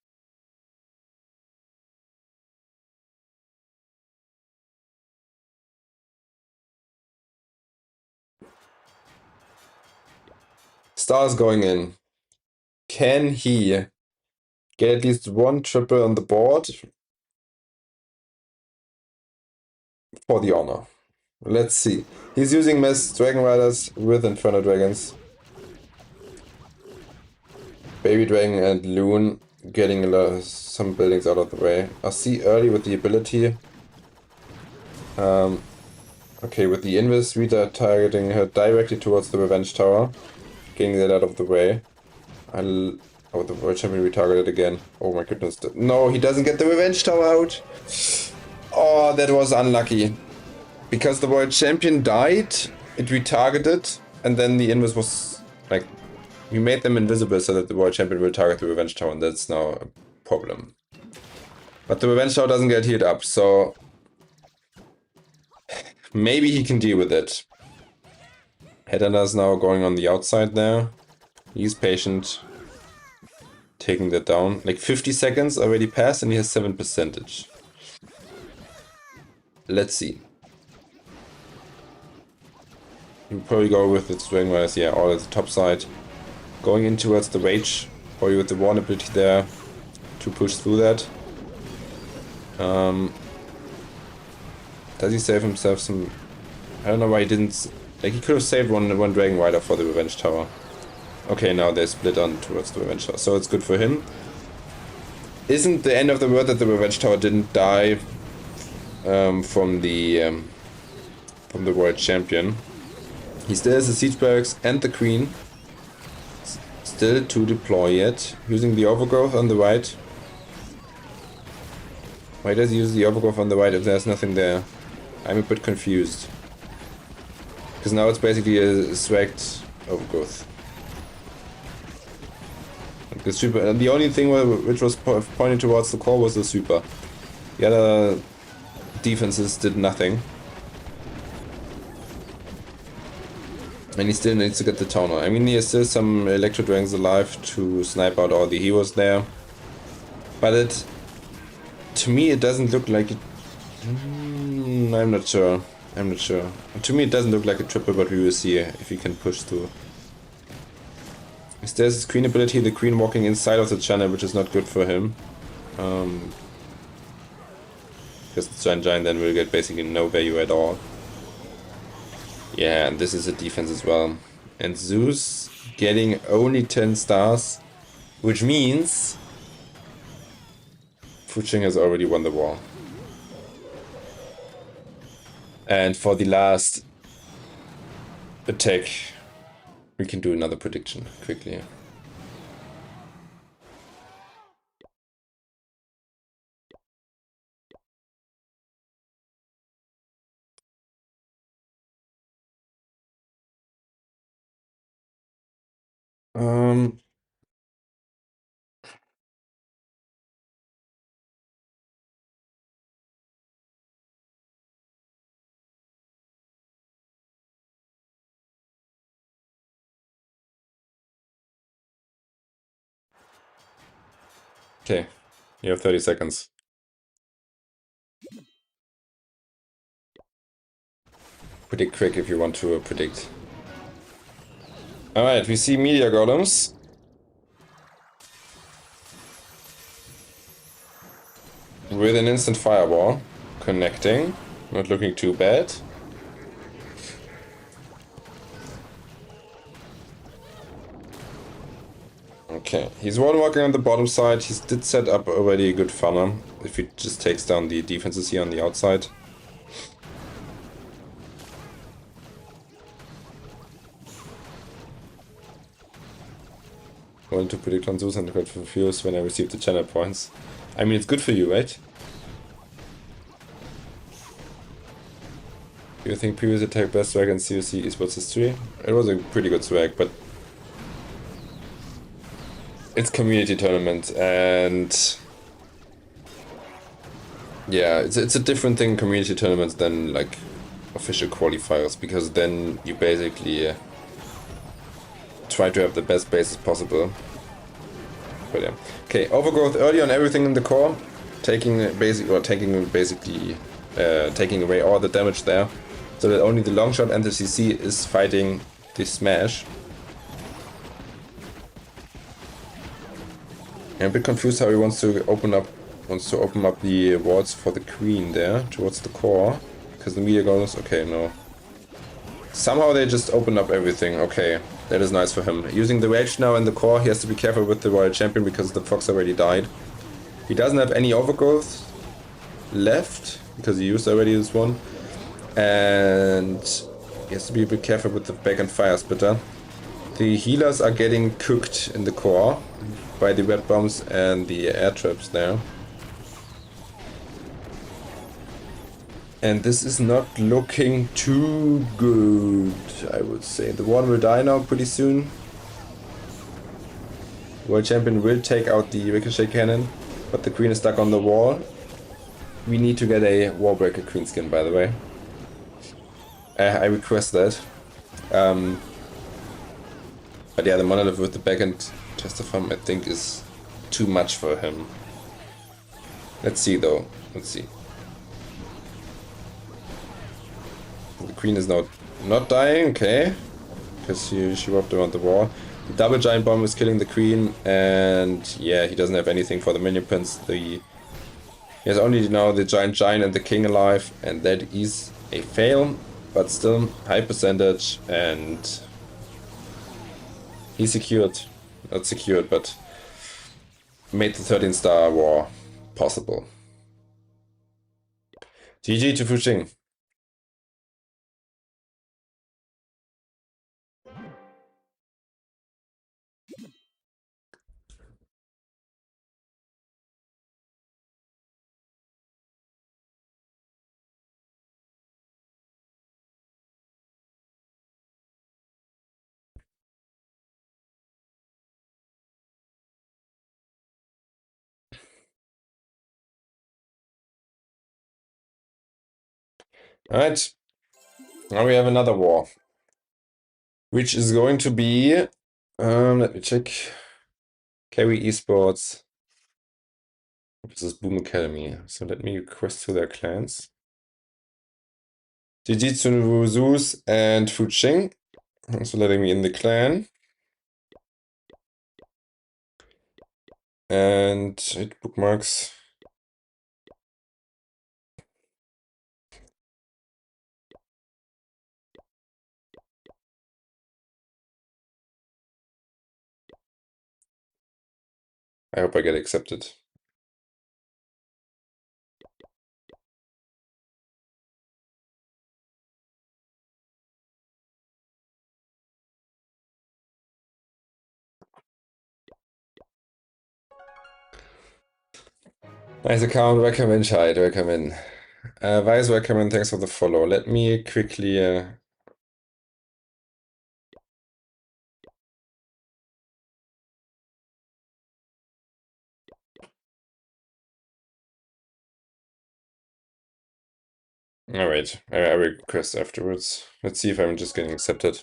Stars going in. Can he Get at least one triple on the board for the honor. Let's see. He's using Mass Dragon Riders with Inferno Dragons. Baby Dragon and Loon getting some buildings out of the way. I see early with the ability. Okay, with the Invis, we are targeting her directly towards the Revenge Tower. Getting that out of the way. Oh, the World Champion retargeted again. Oh my goodness. No, he doesn't get the Revenge Tower out. Oh, that was unlucky. Because the World Champion died, it retargeted, and then the Invis was like... We made them invisible so that the World Champion will target the Revenge Tower, and that's now a problem. But the Revenge Tower doesn't get healed up, so... Maybe he can deal with it. Headhunter's now going on the outside there. He's patient. Taking that down. Like 50 seconds already passed and he has 7%. Let's see. He'll probably go with its Dragon Riders, yeah, all at the top side. Going in towards the Rage, probably with the Warn ability there to push through that. Does he save himself some... I don't know why he didn't... Like, he could have saved one Dragon Rider for the Revenge Tower. Okay, now they split on towards the Revenge Tower, so it's good for him. Isn't the end of the world that the Revenge Tower didn't die from the World Champion. He still has the Siege Barracks and the Queen. Still to deploy yet. Using the Overgrowth on the right. Why does he use the Overgrowth on the right if there's nothing there? I'm a bit confused. Because now it's basically a swagged Overgrowth. The super, the only thing which was pointing towards the core was the super. The other defenses did nothing. And he still needs to get the Toner. I mean, he has still some Electro Dragons alive to snipe out all the heroes there. But to me it doesn't look like it... I'm not sure. To me it doesn't look like a triple, but we will see if he can push through. There's his Queen ability, the Queen walking inside of the channel, which is not good for him. Because the Giant then will get basically no value at all. Yeah, and this is a defense as well. And ZOOS getting only 10 stars, which means FuChing has already won the war. And for the last attack, we can do another prediction quickly. Okay, you have 30 seconds. Predict quick if you want to predict. Alright, we see Meteor Golems. With an instant fireball. Connecting. Not looking too bad. Okay, he's one walking on the bottom side. He did set up already a good funnel. If he just takes down the defenses here on the outside. Going to predict on ZOOS and got confused when I received the channel points. I mean, it's good for you, right? Do you think previous attack best swag in COC Esports history? It was a pretty good swag, but it's community tournament, and yeah, it's a different thing, community tournaments, than like official qualifiers, because then you basically try to have the best bases possible. But yeah, okay, Overgrowth early on everything in the core, taking away all the damage there, so that only the Longshot and the CC is fighting the Smash. I'm a bit confused how he wants to open up the walls for the queen there towards the core. Because the meteor goes, okay, no. Somehow they just opened up everything. Okay, that is nice for him. Using the rage now in the core, he has to be careful with the royal champion because the fox already died. He doesn't have any overgrowth left because he used already this one. And he has to be a bit careful with the back and fire spitter. The healers are getting cooked in the core by the red bombs and the air traps there. And this is not looking too good, I would say. The one will die now pretty soon. World Champion will take out the Ricochet Cannon, but the Queen is stuck on the wall. We need to get a Warbreaker Queen skin, by the way. I request that. But yeah, the Monolith with the backend Chesterfarm, I think, is too much for him. Let's see, though. Let's see. The Queen is now not dying, okay. Because she walked around the wall. The double giant bomb is killing the Queen, and yeah, he doesn't have anything for the minion pins. He has only now the giant and the king alive, and that is a fail, but still high percentage, and he secured, not secured, but made the 13-star war possible. GG to FuChing. Alright, now we have another war, which is going to be, let me check, Carrie Esports versus Boom Academy. So let me request to their clans. GG to ZOOS and FuChing. So letting me in the clan. And hit bookmarks. I hope I get accepted. Nice account, welcome in, Scheid, welcome in. Vice, welcome in, thanks for the follow. Let me quickly... Alright, I request afterwards. Let's see if I'm just getting accepted.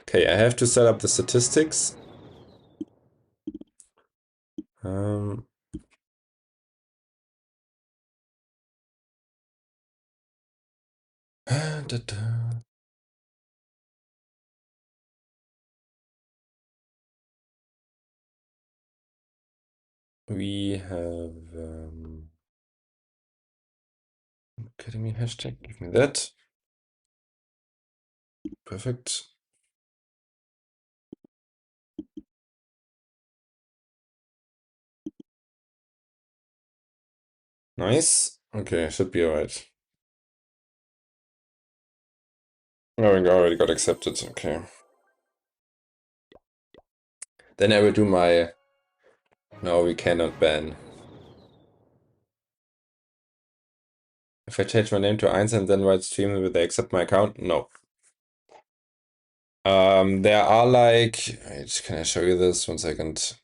Okay, I have to set up the statistics. We have Academy hashtag, give me that. Perfect. Nice. Okay, should be alright. Oh, we already got accepted, okay. Then I will do my... No, we cannot ban. If I change my name to 1 and then write stream, will they accept my account? No. There are like... Wait, can I show you this? 1 second.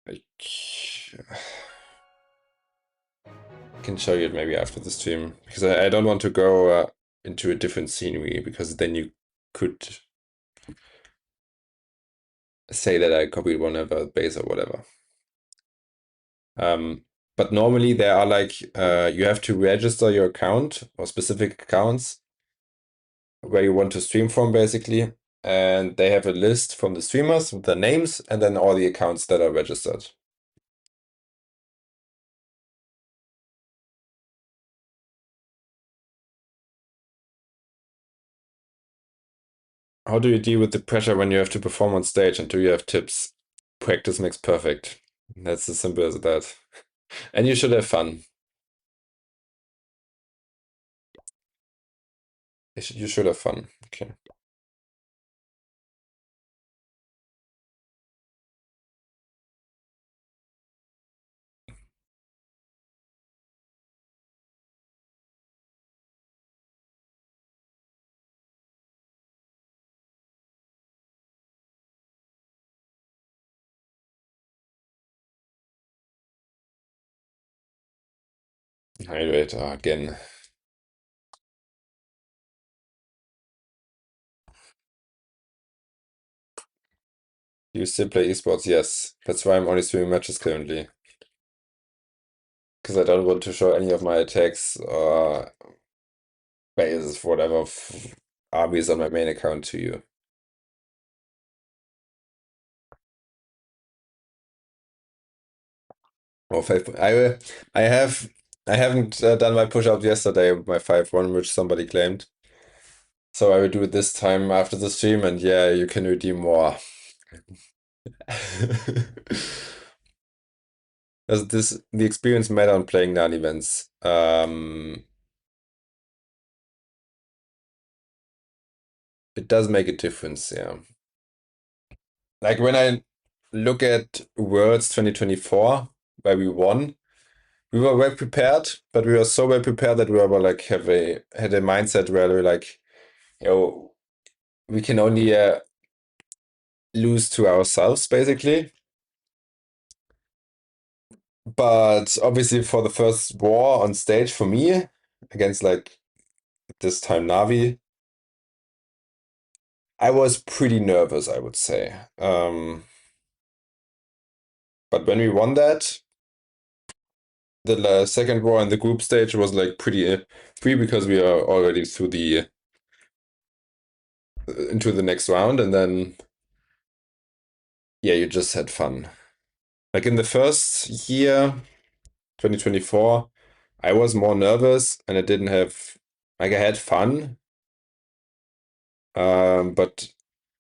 I can show you it maybe after the stream, because I don't want to go into a different scenery, because then you could say that I copied one of a base or whatever. But normally there are like, you have to register your account or specific accounts where you want to stream from, basically. And they have a list from the streamers with their names and then all the accounts that are registered. How do you deal with the pressure when you have to perform on stage, and do you have tips? Practice makes perfect. That's as simple as that. And you should have fun. You should have fun. Okay. Hydrate again. You still play esports? Yes. That's why I'm only streaming matches currently. Because I don't want to show any of my attacks or bases, whatever, armies on my main account to you. Oh, I haven't done my push-up yesterday, my 5-1, which somebody claimed. So I will do it this time after the stream, and yeah, you can redeem more. Does the experience matter on playing LAN events? It does make a difference, yeah. Like when I look at Worlds 2024, where we won, we were well prepared, but we were so well prepared that we were like had a mindset where we were like, we can only lose to ourselves, basically. But obviously, for the first war on stage for me against like this time Navi, I was pretty nervous, I would say. But when we won that, the second war in the group stage was like pretty free because we are already through the into the next round, and then yeah, you just had fun. Like in the first year, 2024, I was more nervous and I didn't have like I had fun, but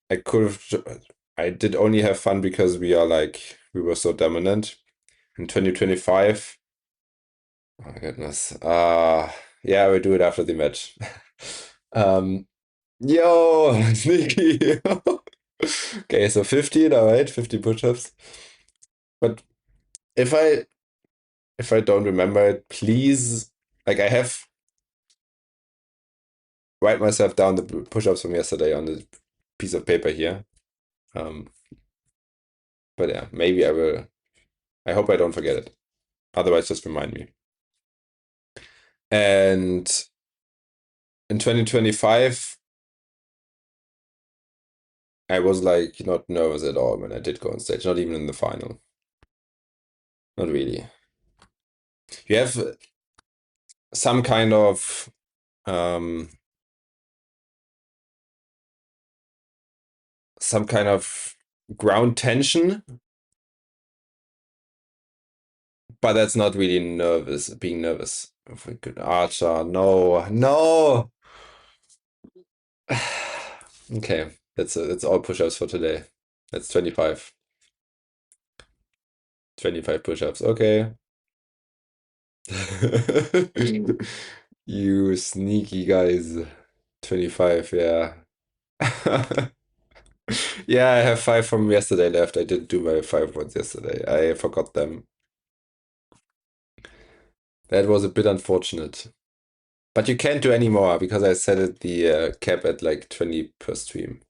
I did only have fun because we were so dominant. In 2025, oh my goodness. Yeah, we'll do it after the match. um, yo, sneaky. Okay, so 15, all right, 50 push-ups. But if I don't remember it, please, like I have write myself down the push-ups from yesterday on the piece of paper here. Um, but yeah, maybe I will. I hope I don't forget it. Otherwise, just remind me. And in 2025, I was like not nervous at all when I did go on stage, not even in the final. Not really. You have some kind of um, ground tension, but that's not really being nervous. If we could Archer, no, no. Okay, that's all push-ups for today. That's 25. 25 push-ups. Okay. You sneaky guys. 25, yeah. Yeah, I have 5 from yesterday left. I didn't do my 5 ones yesterday. I forgot them. That was a bit unfortunate. But you can't do any more because I set it the cap at like 20 per stream.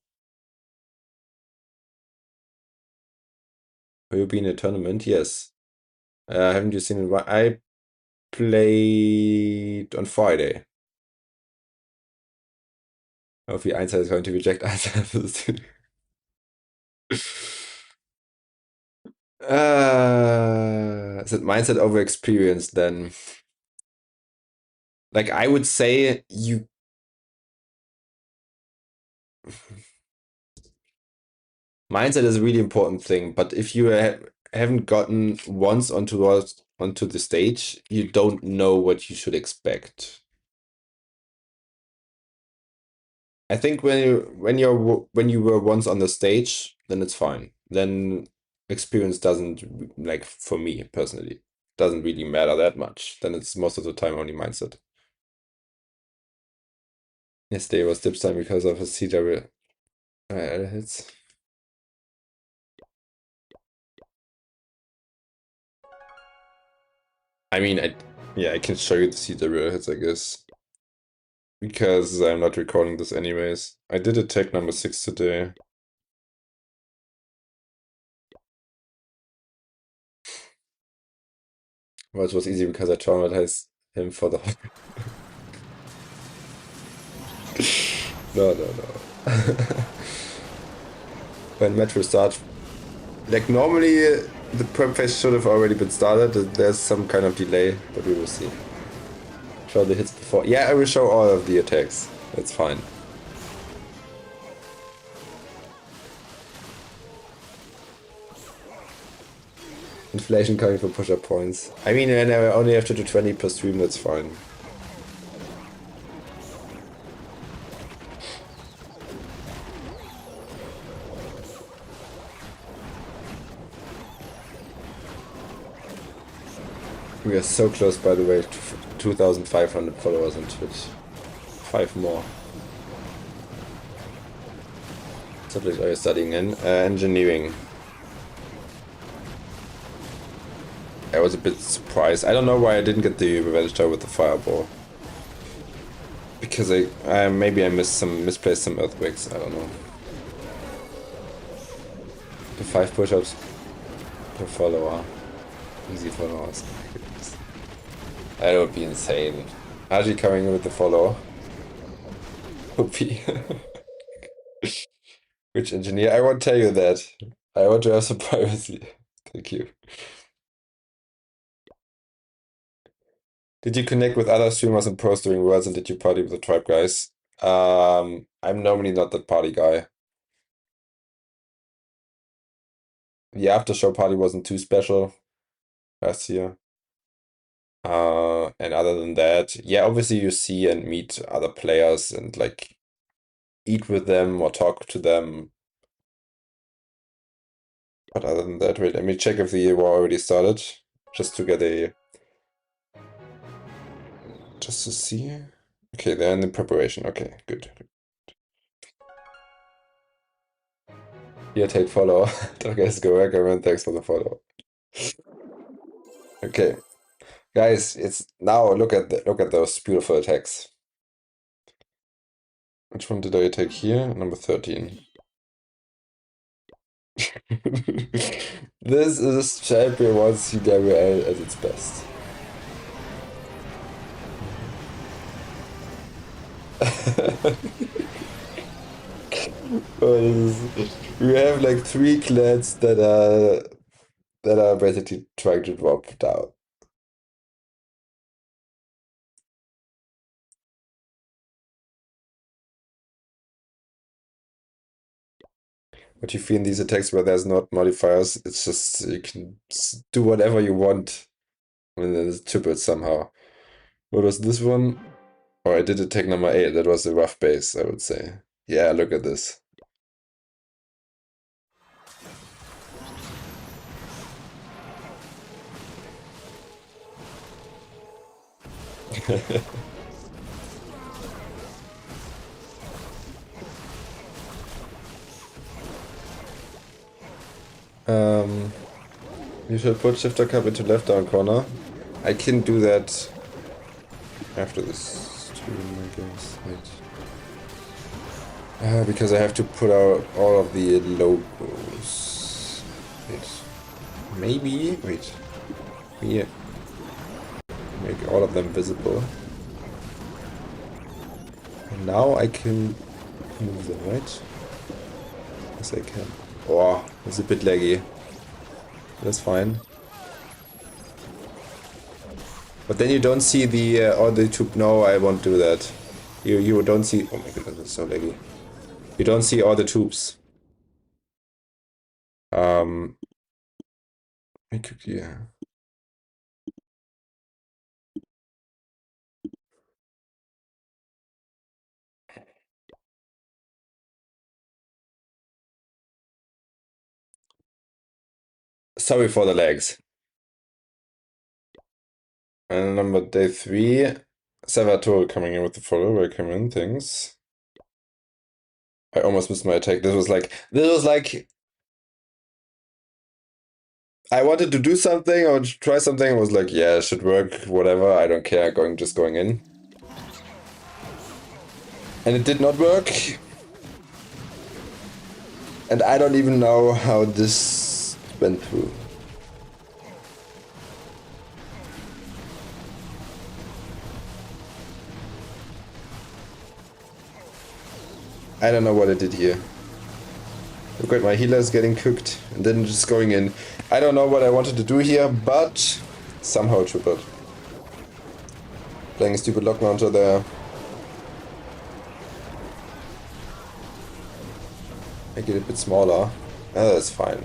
Will you be in a tournament? Yes. Haven't you seen it? I played on Friday. Hopefully Einstein is going to reject Einstein. Is it mindset over experience then? Like I would say Mindset is a really important thing, but if you haven't gotten once onto the stage, you don't know what you should expect. I think when you were once on the stage, then it's fine. Then experience doesn't, like, for me personally, doesn't really matter that much. Then it's most of the time only mindset. Yesterday was dips time because of a CW hits. I mean, I can show you the CW hits, I guess. Because I'm not recording this anyways. I did attack number 6 today. Well, it was easy because I traumatized him for the... No. When match will start... Like, normally the prep phase should have already been started. There's some kind of delay, but we will see. Show the hits before. Yeah, I will show all of the attacks. That's fine. Inflation coming for push-up points. I mean, when I only have to do 20 per stream, that's fine. We are so close, by the way, to 2,500 followers on Twitch. 5 more. What subject are you studying in? Engineering. I was a bit surprised. I don't know why I didn't get the revenge tower with the fireball. Because maybe I misplaced some earthquakes. I don't know. The 5 push-ups per follower. Easy followers. That would be insane. Haji coming in with the follow. OP. Which engineer? I won't tell you that. I want to have some privacy. Thank you. Did you connect with other streamers and pros during Worlds, and did you party with the tribe guys? I'm normally not that party guy. The after show party wasn't too special last year. And other than that, yeah, obviously you see and meet other players and like eat with them or talk to them. But other than that, wait, let me check if the war already started, just to get just to see. Okay, they're in the preparation. Okay, good. Yeah, take follow. Okay, let's go back, everyone. Thanks for the follow. Okay, guys, it's now look at those beautiful attacks. Which one did I take here? Number 13. This is Champion 1 CWL at its best. We have like 3 clans that are basically trying to drop down. What you feel in these attacks where there's not modifiers, it's just you can do whatever you want when there's triples somehow. What was this one? Oh, I did attack number 8. That was a rough base, I would say. Yeah, look at this. You should put shifter cup into left down corner. I can do that after this stream, I guess. Wait. Because I have to put out all of the logos. Wait. Maybe. Wait. Yeah. Make all of them visible. And now I can move them, right? Yes, I can. Oh, it's a bit laggy. That's fine. But then you don't see the all the tube. No, I won't do that. You don't see. Oh my goodness, it's so laggy. You don't see all the tubes. Yeah. Sorry for the legs. And number day 3, Salvatore coming in with the follow. Welcome in, thanks. I almost missed my attack. This was like I wanted to do something or try something. I was like, yeah, it should work, whatever. I don't care. Just going in. And it did not work. And I don't even know how this went through. I don't know what I did here. Look at my healers getting cooked and then just going in. I don't know what I wanted to do here, but somehow tripled. Playing a stupid lock launcher there. Make it a bit smaller. That's fine.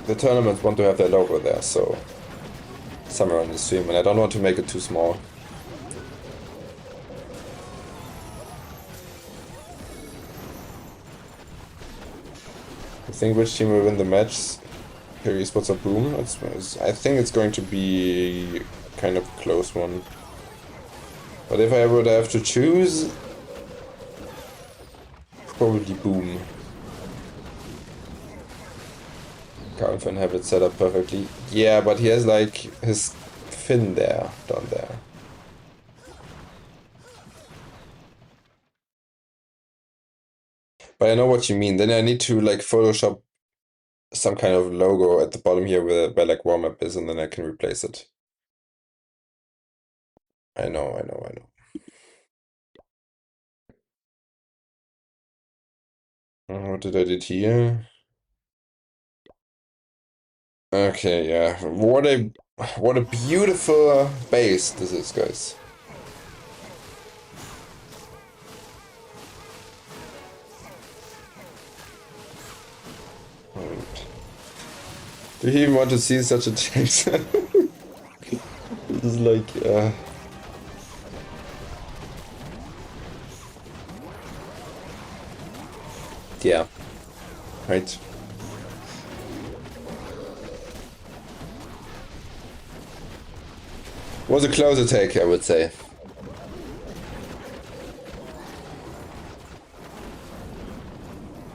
The tournaments want to have their logo there, so somewhere on the stream, and I don't want to make it too small. I think which team will win the match? Carrie, Esports or Boom? I think it's going to be kind of a close one. But if I would have to choose, probably Boom. Can't have it set up perfectly. Yeah, but he has like his fin there, down there. But I know what you mean. Then I need to like Photoshop some kind of logo at the bottom here where like warm-up is, and then I can replace it. I know. What did I do here? Okay, yeah. What a beautiful base this is, guys. Alright. Do you even want to see such a change? This is like, yeah. Right. Was a close attack, I would say.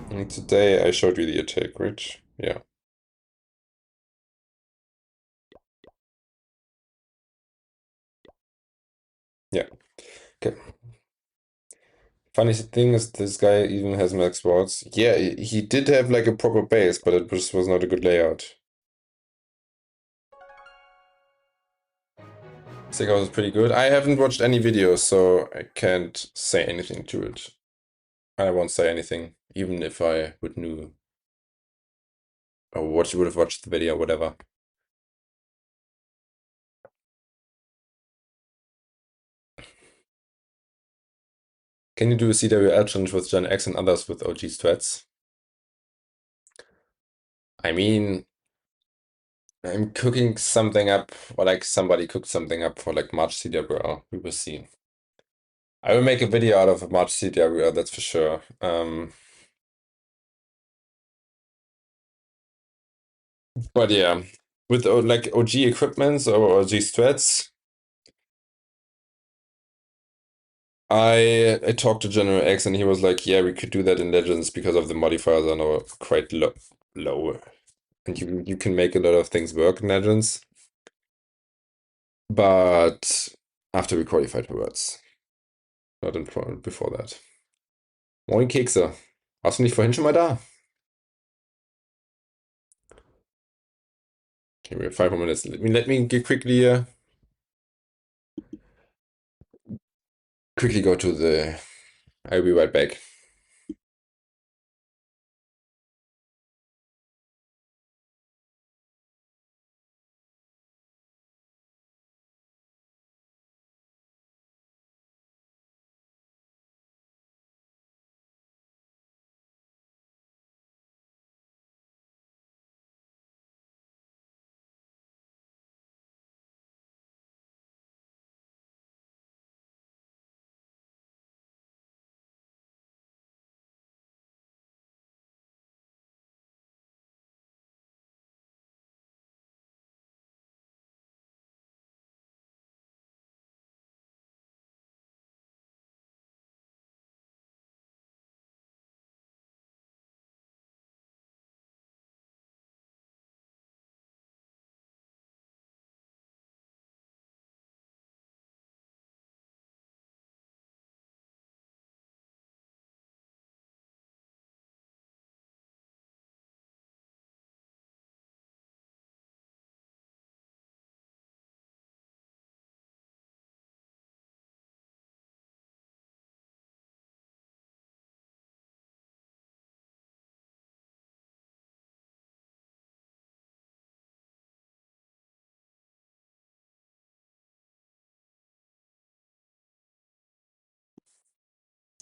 And today I showed you the attack, right? Yeah. Yeah. Okay. Funny thing is, this guy even has max wards. Yeah, he did have like a proper base, but it just was not a good layout. Sigurd was pretty good. I haven't watched any videos, so I can't say anything to it. I won't say anything, even if I would know or would have watched the video, whatever. Can you do a CWL challenge with Gen X and others with OG strats? I mean, I'm cooking something up, or like somebody cooked something up for like March CWL. We will see. I will make a video out of a March CWL, that's for sure. But yeah, with like OG equipments or OG strats, I talked to General X and he was like, yeah, we could do that in Legends because of the modifiers are now quite low. And you can make a lot of things work in Legends. But after we qualified for Worlds. Not before that. Moin Kekse. Warst du nicht vorhin schon mal da? Okay, we have 5 more minutes. Let me quickly go to the. I'll be right back.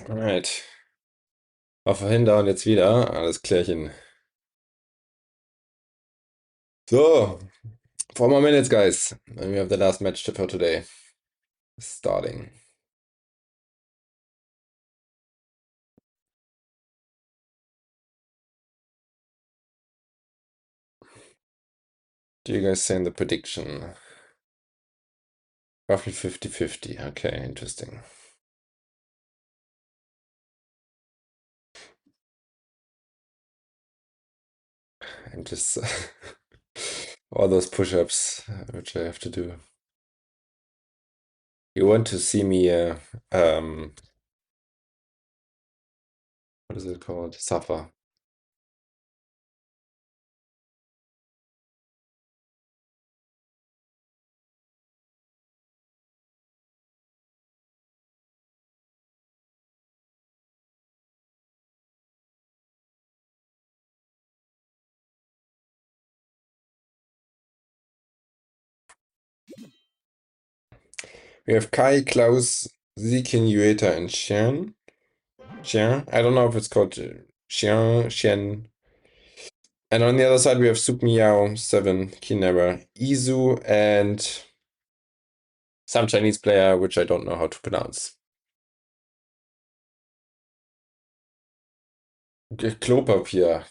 Alright. Auf Hinter und jetzt wieder. Alles klärchen. So. 4 more minutes, guys. And we have the last match for today. Starting. Do you guys say in the prediction? Roughly 50-50. Okay, interesting. And just all those push-ups, which I have to do. You want to see me, what is it called? Suffer. We have Kai, Klaus, Zikin, Yueta, and Xian. Xian? I don't know if it's called Xian, Xian. And on the other side, we have Soup Miao, 7, Kinera, Izu, and some Chinese player, which I don't know how to pronounce. Klopapier.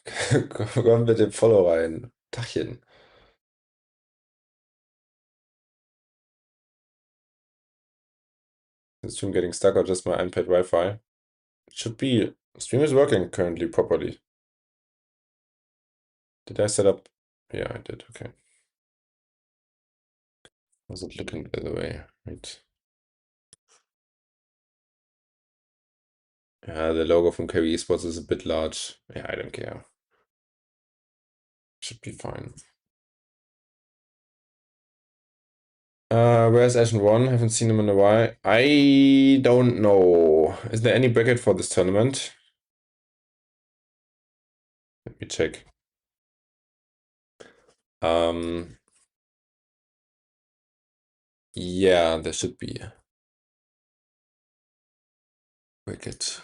Kommen wir dem Follow rein. Tachchen. Is stream getting stuck or just my iPad Wi-Fi? It should be. Stream is working currently properly. Did I set up? Yeah, I did. Okay. How's it looking, by the way? Right. Yeah, the logo from Carrie Esports is a bit large. Yeah, I don't care. Should be fine. Where's N.O.1? Haven't seen him in a while. I don't know. Is there any bracket for this tournament? Let me check. Yeah, there should be a bracket.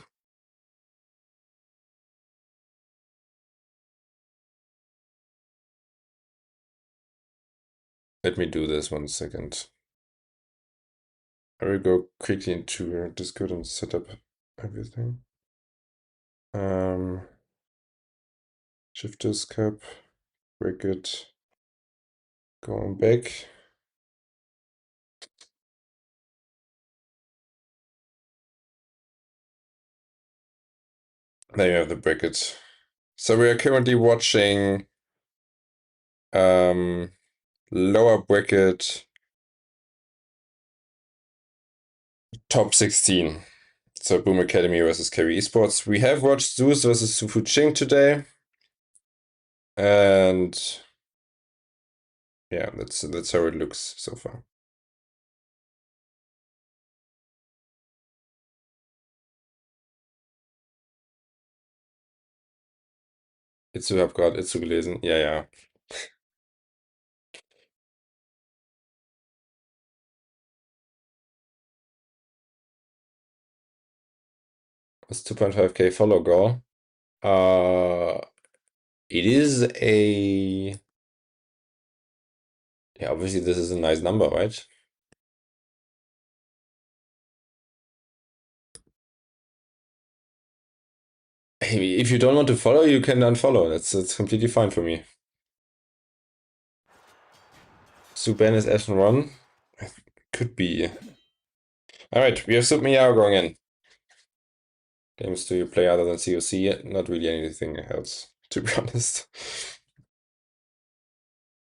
Let me do this 1 second. I will go quickly into Discord and set up everything. Shifters cap, bracket, going back. There you have the bracket. So we are currently watching lower bracket top 16. So Boom Academy versus Carrie Esports. We have watched ZOOS versus FuChing today. And yeah, that's how it looks so far. Itzu, hab gerade Itzu gelesen. Ja, ja. What's 2.5k follow goal? It is a... Yeah, obviously this is a nice number, right? If you don't want to follow, you can unfollow. That's completely fine for me. Suban is F1. Could be. Alright, we have Soup Miao going in. Games do you play other than COC? Not really anything else, to be honest.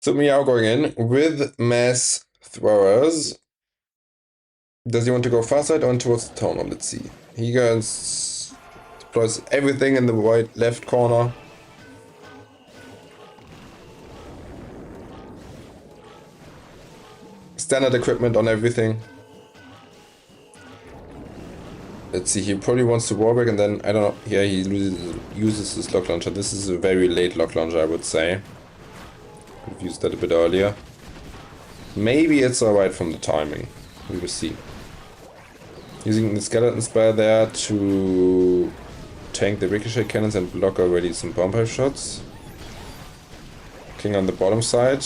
Soup Miao going in with mass throwers. Does he want to go far side or towards the tunnel? Let's see. He goes, deploys everything in the right left corner. Standard equipment on everything. Let's see, he probably wants to warbreak and then, I don't know, yeah, he uses his lock launcher. This is a very late lock launcher, I would say. Could have used that a bit earlier. Maybe it's alright from the timing. We will see. Using the skeleton spire there to tank the ricochet cannons and block already some bomb shots. King on the bottom side.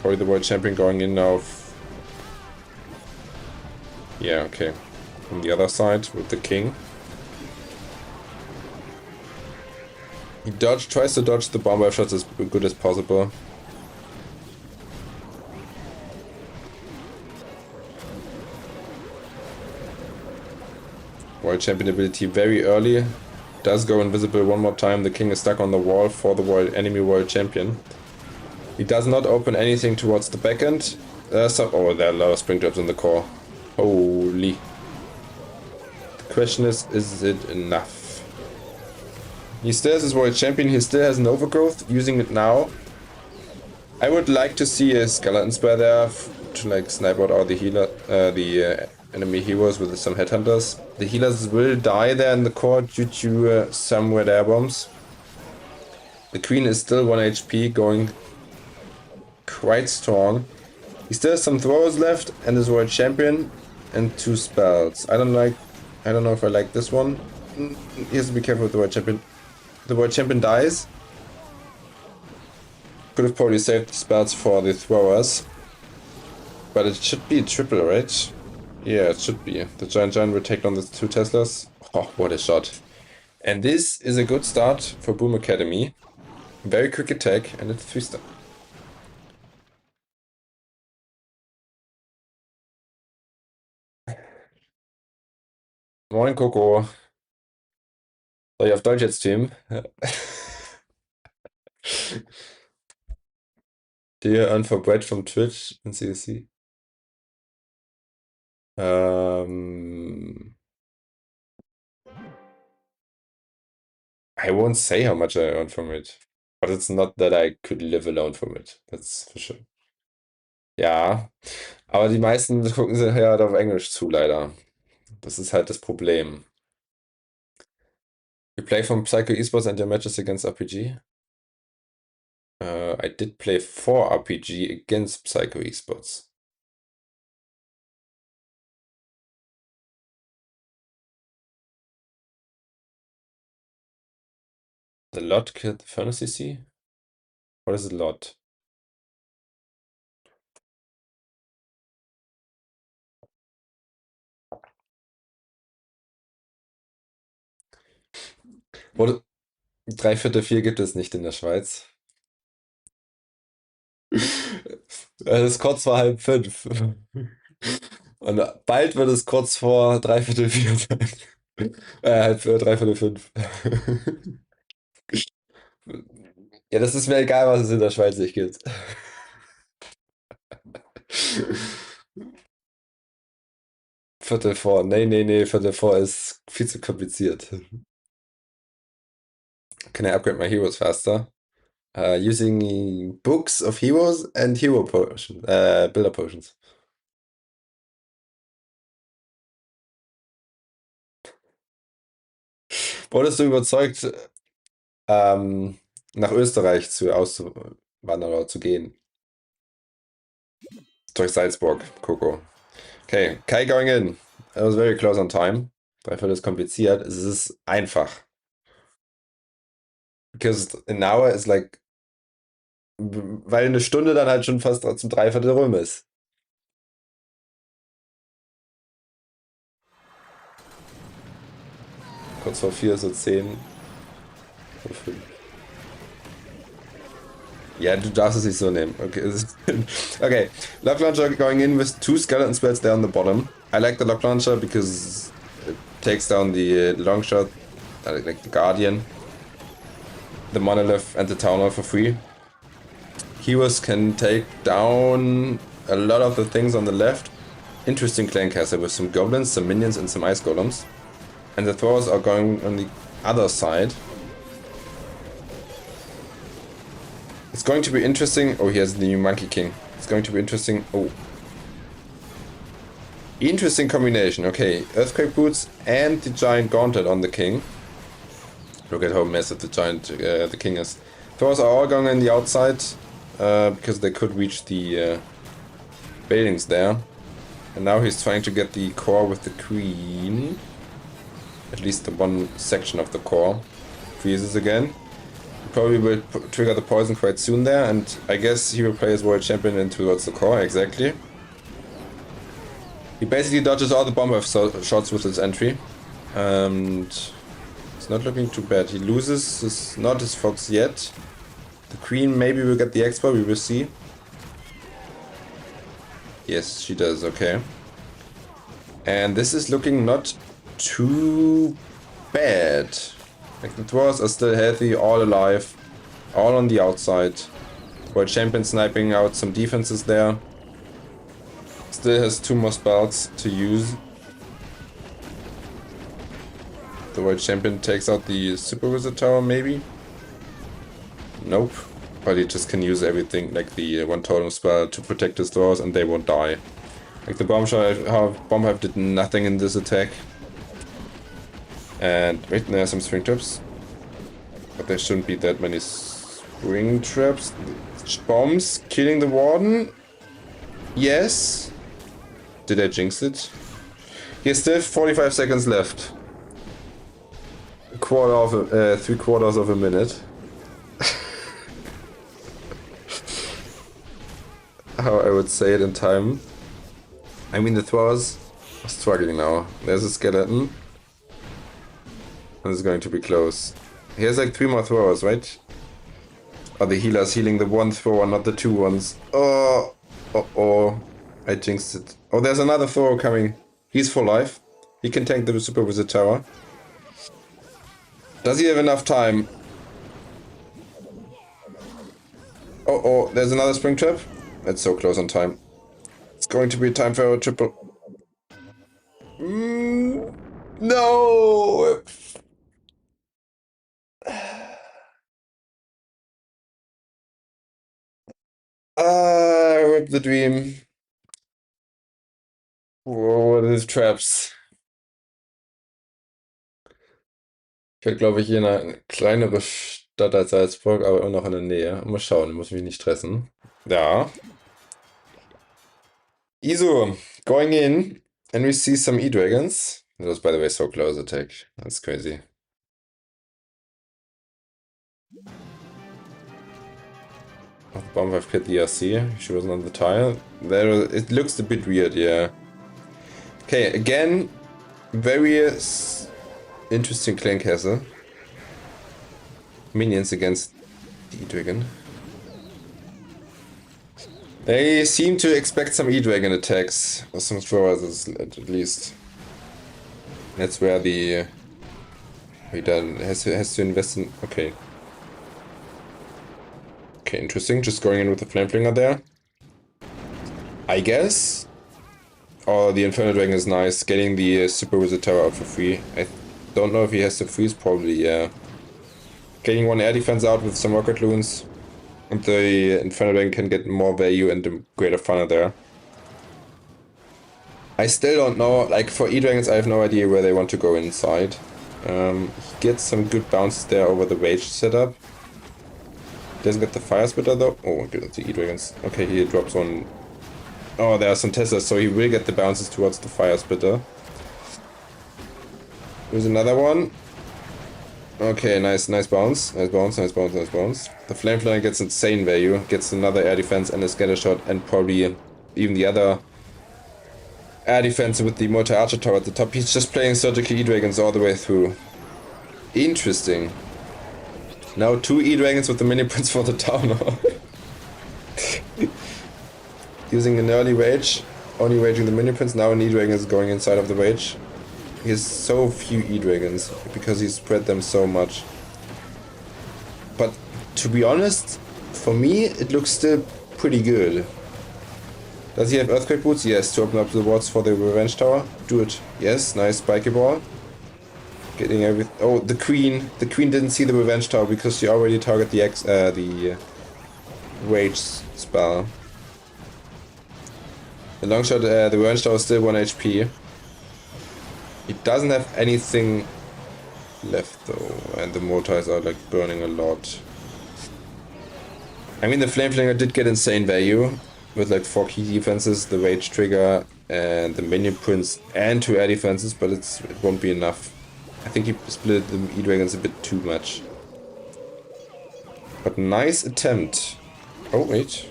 Probably the world champion going in now. Yeah, okay. On the other side with the king. He tries to dodge the bomb shots as good as possible. World champion ability very early. Does go invisible one more time. The king is stuck on the wall for the enemy world champion. He does not open anything towards the back end. Oh, there are a lot of spring traps in the core. Holy. The question is it enough? He still has his world champion. He still has an overgrowth. Using it now. I would like to see a skeleton spare there to like snipe out all the healer, enemy heroes with some headhunters. The healers will die there in the core due to some red air bombs. The queen is still 1 HP, going quite strong. He still has some throwers left and his world champion and 2 spells. I don't know if I like this one. He has to be careful with the world champion. The world champion dies. Could have probably saved the spells for the throwers. But it should be a triple, right? Yeah, it should be. The giant will take on the 2 Teslas. Oh, what a shot. And this is a good start for Boom Academy. Very quick attack and it's 3-star. Moin Coco. Soll ich auf Deutsch jetzt streamen? Do you earn for bread from Twitch and CSC? I won't say how much I earn from it. But it's not that I could live alone from it. That's for sure. Ja, aber die meisten gucken sich halt auf Englisch zu, leider. Das ist halt das Problem. You play from Psycho Esports and your matches against RPG? I did play for RPG against Psycho Esports. The lot killed the Furnace CC? What is a lot? Wurde 3/4 gibt es nicht in der Schweiz. Es ist kurz vor 4:30. Und bald wird es kurz vor 3/4 sein. 3/4. Ja, das ist mir egal, was es in der Schweiz nicht gibt. Viertel vor. Nee, Viertel vor ist viel zu kompliziert. Can I upgrade my heroes faster? Using books of heroes and hero potions, builder potions. Wurdest du überzeugt, nach Österreich auszuwandern oder zu gehen? Durch Salzburg, Coco. Okay, Kai going in. It was very close on time. 3/4 ist kompliziert. Es ist einfach. Because an hour is like. Weil eine Stunde dann halt schon fast zum 3/4 rum ist. Kurz vor 4, so 10. Oder 5. Ja, du darfst es nicht so nehmen. Okay. Okay. Lock Launcher going in with 2 skeleton spells there on the bottom. I like the Lock Launcher because it takes down the long shot, like the Guardian, the Monolith and the Town Hall for free. Heroes can take down a lot of the things on the left. Interesting clan castle with some goblins, some minions and some ice golems. And the throwers are going on the other side. It's going to be interesting. Oh, here's the new Monkey King. It's going to be interesting. Oh. Interesting combination. Okay, Earthquake Boots and the Giant Gauntlet on the King. Look at how massive the King is. Throwers are all going on the outside because they could reach the buildings there. And now he's trying to get the core with the queen. At least the one section of the core. Freezes again. He probably will trigger the poison quite soon there, and I guess he will play his world champion in towards the core, exactly. He basically dodges all the bomb shots with his entry. And it's not looking too bad. He loses not his fox yet. The queen maybe will get the expert, we will see. Yes, she does, okay. And this is looking not too bad. Like the dwarves are still healthy, all alive, all on the outside. World champion sniping out some defenses there. Still has 2 more spells to use. The world champion takes out the super wizard tower maybe? Nope. But he just can use everything, like the 1 totem spell to protect his dwarves and they won't die. Like the bomb hive did nothing in this attack. And wait, there are some spring traps. But there shouldn't be that many spring traps. Bombs killing the warden. Yes. Did I jinx it? He has still 45 seconds left. A quarter of a, 3/4 of a minute. How I would say it in time. I mean, the throwers are struggling now. There's a skeleton. And it's going to be close. He has like 3 more throwers, right? Oh, the healer's healing the 1 thrower, not the 2 ones. Oh, oh, I jinxed it. Oh, there's another thrower coming. He's for life. He can tank the super wizard tower. Does he have enough time? Oh, there's another spring trap. That's so close on time. It's going to be time for a triple. No! Rip the dream. Oh, these traps. Ich werde, glaube ich, hier eine kleinere Stadt als Salzburg, aber immer noch in der Nähe. Mal schauen, muss mich nicht stressen. Ja. Iso, going in, and we see some E-Dragons. That was, by the way, so close attack. That's crazy. Oh, the bomb have hit the RC. She wasn't on the tile. There, it looks a bit weird, yeah. Okay, again, very interesting clan castle. Minions against the E-Dragon. They seem to expect some E-Dragon attacks, or some throwers at least. That's where the... he has to invest in... Okay. Okay, interesting. Just going in with the Flameflinger there. I guess. Oh, the Inferno Dragon is nice. Getting the Super Wizard Tower out for free. I don't know if he has to freeze, probably, yeah. Getting 1 air defense out with some rocket loons. And the Inferno Dragon can get more value and the greater funnel there. I still don't know, like for E-Dragons I have no idea where they want to go inside. He gets some good bounces there over the Rage setup. Doesn't get the Fire Spitter though. Oh, good, the E-Dragons. Okay, he drops one. Oh, there are some Teslas, so he will get the bounces towards the Fire Spitter. Here's another one. Okay, nice bounce. Nice bounce. The Flameflinger gets insane value. Gets another air defense and a scatter shot, and probably even the other air defense with the multi-archer tower at the top. He's just playing surgical E-Dragons all the way through. Interesting. Now 2 E-Dragons with the mini prince for the town. Using an early rage, only raging the mini prince. Now an E-Dragon is going inside of the rage. He has so few E-Dragons because he spread them so much. But to be honest, for me it looks still pretty good. Does he have Earthquake Boots? Yes, to open up the wards for the Revenge Tower. Do it. Yes, nice spiky ball. Getting everything. Oh, the Queen. The Queen didn't see the Revenge Tower because she already targeted the Rage spell. The long shot, the Revenge Tower is still 1 HP. He doesn't have anything left though, and the mortars are like burning a lot. I mean, the Flameflinger did get insane value with like 4 key defenses, the Rage trigger, and the minion prince and 2 air defenses, but it won't be enough. I think he split the E-Dragons a bit too much. But nice attempt. Oh, wait.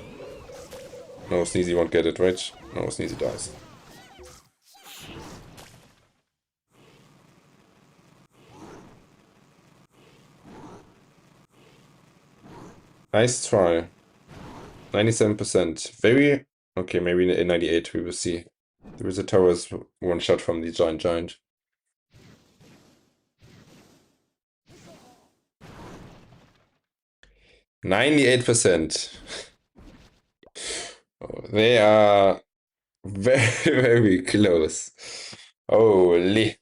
No, Sneezy won't get it, right? No, Sneezy dies. Nice try. 97%. Very... Okay, maybe in 98 we will see. There is a tower's one shot from the giant. 98%. Oh, they are very, very close. Holy.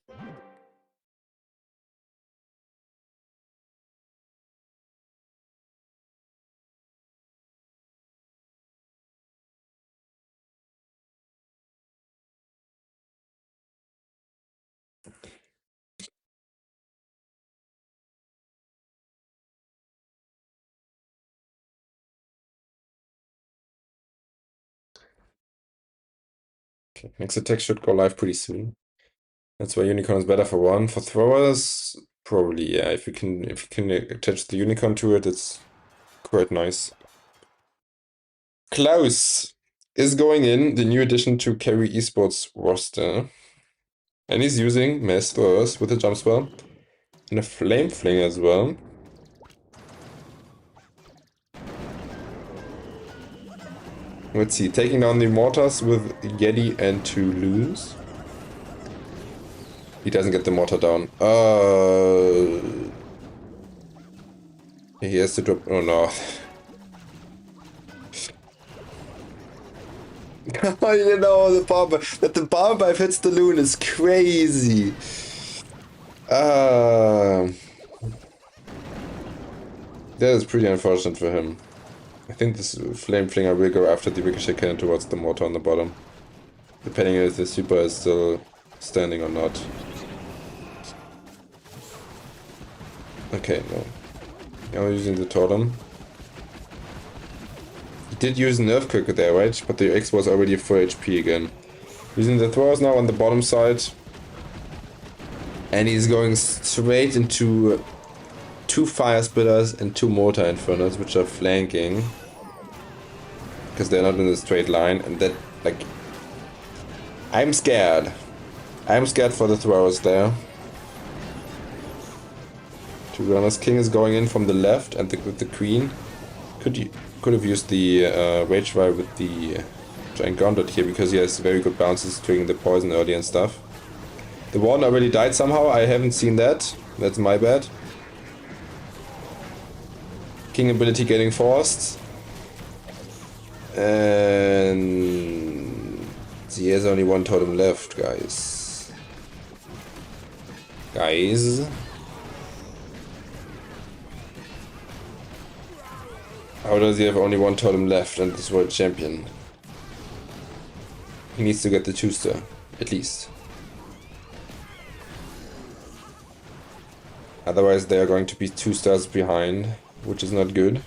Okay, next attack should go live pretty soon. That's why Unicorn is better for one. For throwers, probably, yeah. If you can attach the Unicorn to it, it's quite nice. Klaus is going in, the new addition to Carrie Esports roster. And he's using mass throwers with a jump spell. And a flame fling as well. Let's see, taking down the mortars with Yeti and 2 loons. He doesn't get the mortar down. He has to drop. Oh no. You know, the bomb hits the loon is crazy. That is pretty unfortunate for him. I think this flame flinger will go after the ricochet cannon towards the mortar on the bottom. Depending if the super is still standing or not. Okay, no. Now we're using the totem. He did use an earthquake there, right? But the X was already full HP again. Using the throwers now on the bottom side. And he's going straight into 2 fire spitters and 2 mortar infernos, which are flanking. Because they're not in a straight line, and that, like... I'm scared. I'm scared for the throwers there. To be honest, King is going in from the left, and with the queen. Could have used the Rage Fire with the Giant Gauntlet here, because he has very good bounces, triggering the poison early and stuff. The one already died somehow, I haven't seen that. That's my bad. King ability getting forced. And he has only 1 totem left, guys. How does he have only 1 totem left and this world champion? He needs to get the 2-star, at least. Otherwise they are going to be 2 stars behind, which is not good.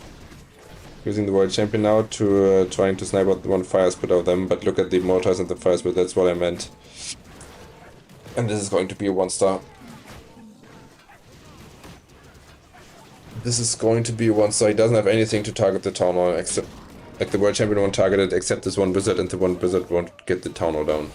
Using the world champion now to trying to snipe out the 1 fire spit of them, but look at the mortars and the fire spit, that's what I meant. And this is going to be a 1-star. This is going to be a 1-star. He doesn't have anything to target the town hall except, like, the world champion won't target it except this 1 wizard, and the 1 wizard won't get the town hall down.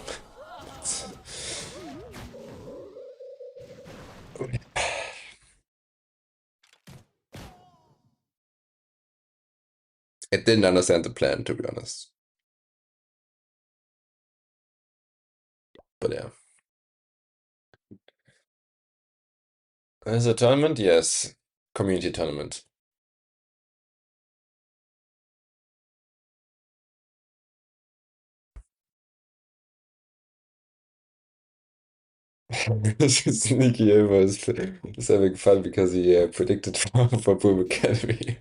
I didn't understand the plan, to be honest. But yeah. Is a tournament? Yes. Community tournament. Sneaky Elmo is having fun because he predicted for Boom Academy.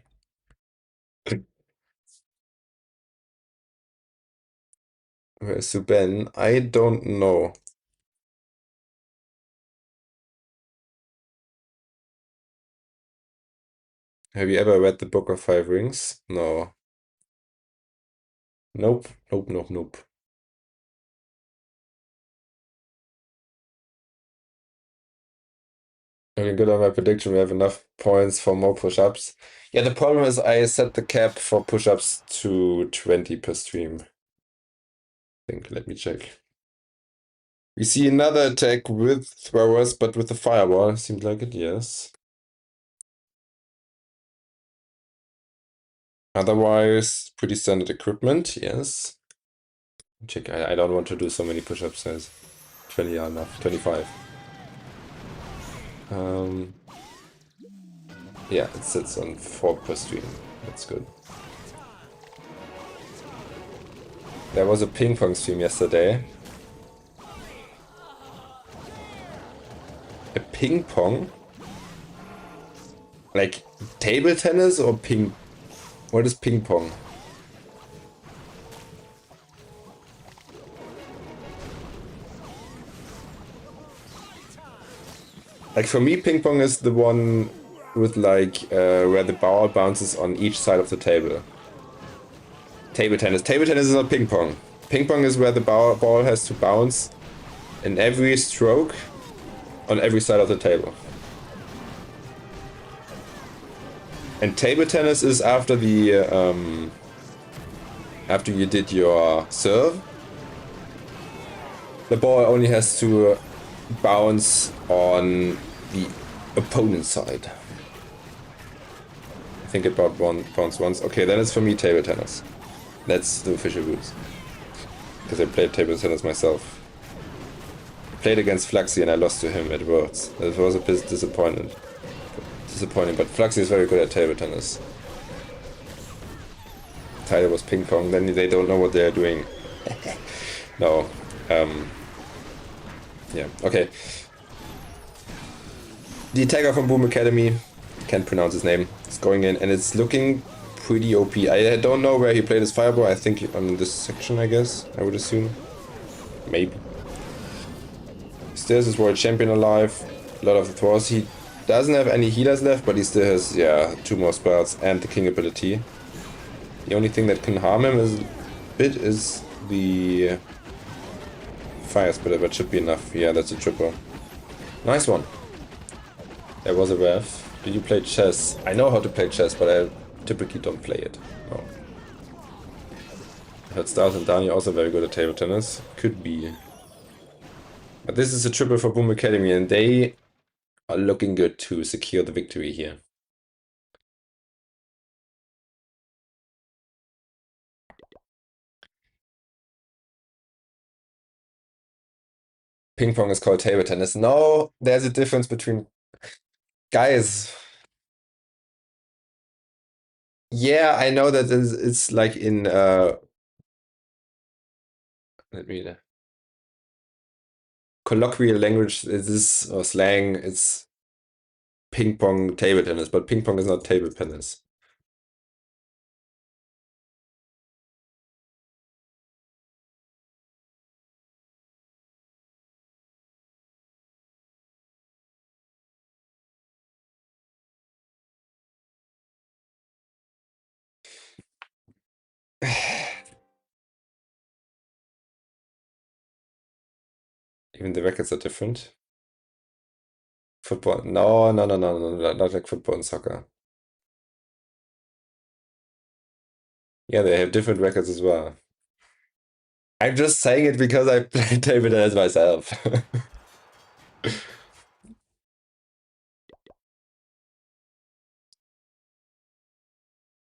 Where's Suben? I don't know. Have you ever read the Book of Five Rings? No. Nope. Looking good on my prediction. We have enough points for more push-ups. Yeah, the problem is I set the cap for push-ups to 20 per stream. I think, let me check. We see another attack with throwers, but with the fireball. Seems like it, yes. Otherwise, pretty standard equipment, yes. Check, I don't want to do so many push-ups as 20 are enough, 25. Yeah, it sits on 4 per stream. That's good. There was a ping pong stream yesterday. A ping pong? Like table tennis or ping? What is ping pong? Like for me, ping pong is the one with like where the ball bounces on each side of the table. Table tennis. Table tennis is not ping pong. Ping pong is where the ball has to bounce in every stroke on every side of the table. And table tennis is after the after you did your serve, the ball only has to bounce on the opponent's side. I think it bounced once. Okay, then it's for me table tennis. That's the official rules. Because I played table tennis myself. I played against Fluxy and I lost to him at Worlds. It was a bit disappointing, but Fluxy is very good at table tennis. Title was ping pong, then they don't know what they're doing. No. Yeah, okay. The attacker from Boom Academy, can't pronounce his name, is going in and it's looking pretty OP. I don't know where he played his fireball. I think on this section, I guess, I would assume. Maybe. Still has his world champion alive. A lot of the throws. He doesn't have any healers left, but he still has, yeah, 2 more spells and the king ability. The only thing that can harm him is a bit is the fire spitter, but should be enough. Yeah, that's a triple. Nice one. There was a ref. Did you play chess? I know how to play chess, but I typically don't play it. No. I heard Stars and Dani also very good at table tennis. Could be. But this is a triple for Boom Academy, and they are looking good to secure the victory here. Ping pong is called table tennis. No, there's a difference between... Guys. Yeah, I know that it's like in... Let me... Colloquial language, it is, or slang, it's ping pong table tennis, but ping pong is not table tennis. Even the rackets are different. Football, no, not like football and soccer. Yeah, they have different rackets as well. I'm just saying it because I play table tennis myself.